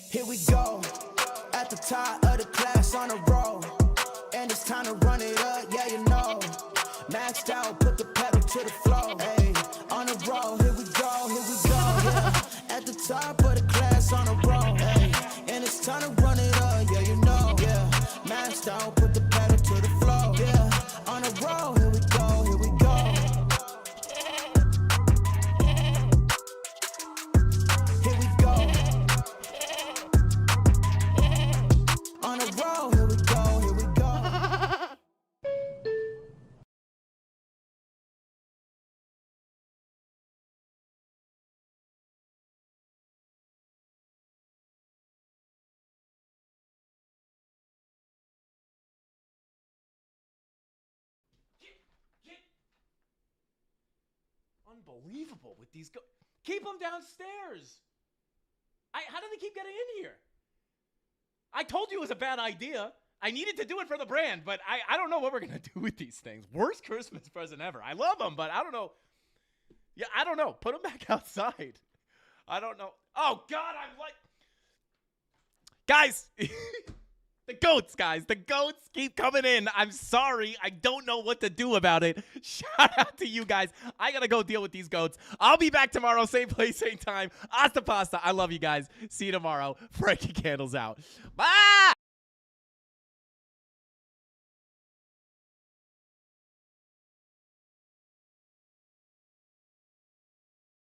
Here we go, at the top of the class on a roll. And it's time to run it up, yeah you know. Maxed out, put the pedal to the floor. Hey, on the roll, here we go, yeah. At the top of the class on a roll. Hey, and it's time to run it up, yeah you know. Yeah, maxed out, put the pedal to the floor. Yeah, on the roll, here we go, here we go. Here we go. On a roll, here we go, here we go. Unbelievable with these keep them downstairs. How do they keep getting in here? I told you it was a bad idea. I needed to do it for the brand, but I don't know what we're going to do with these things. Worst Christmas present ever. I love them, but I don't know. Yeah, I don't know. Put them back outside. I don't know. Oh, God, I'm like... Guys, the goats, guys. The goats keep coming in. I'm sorry. I don't know what to do about it. Shout out to you guys. I got to go deal with these goats. I'll be back tomorrow. Same place, same time. Hasta pasta. I love you guys. See you tomorrow. Frankie Candles out. Bye.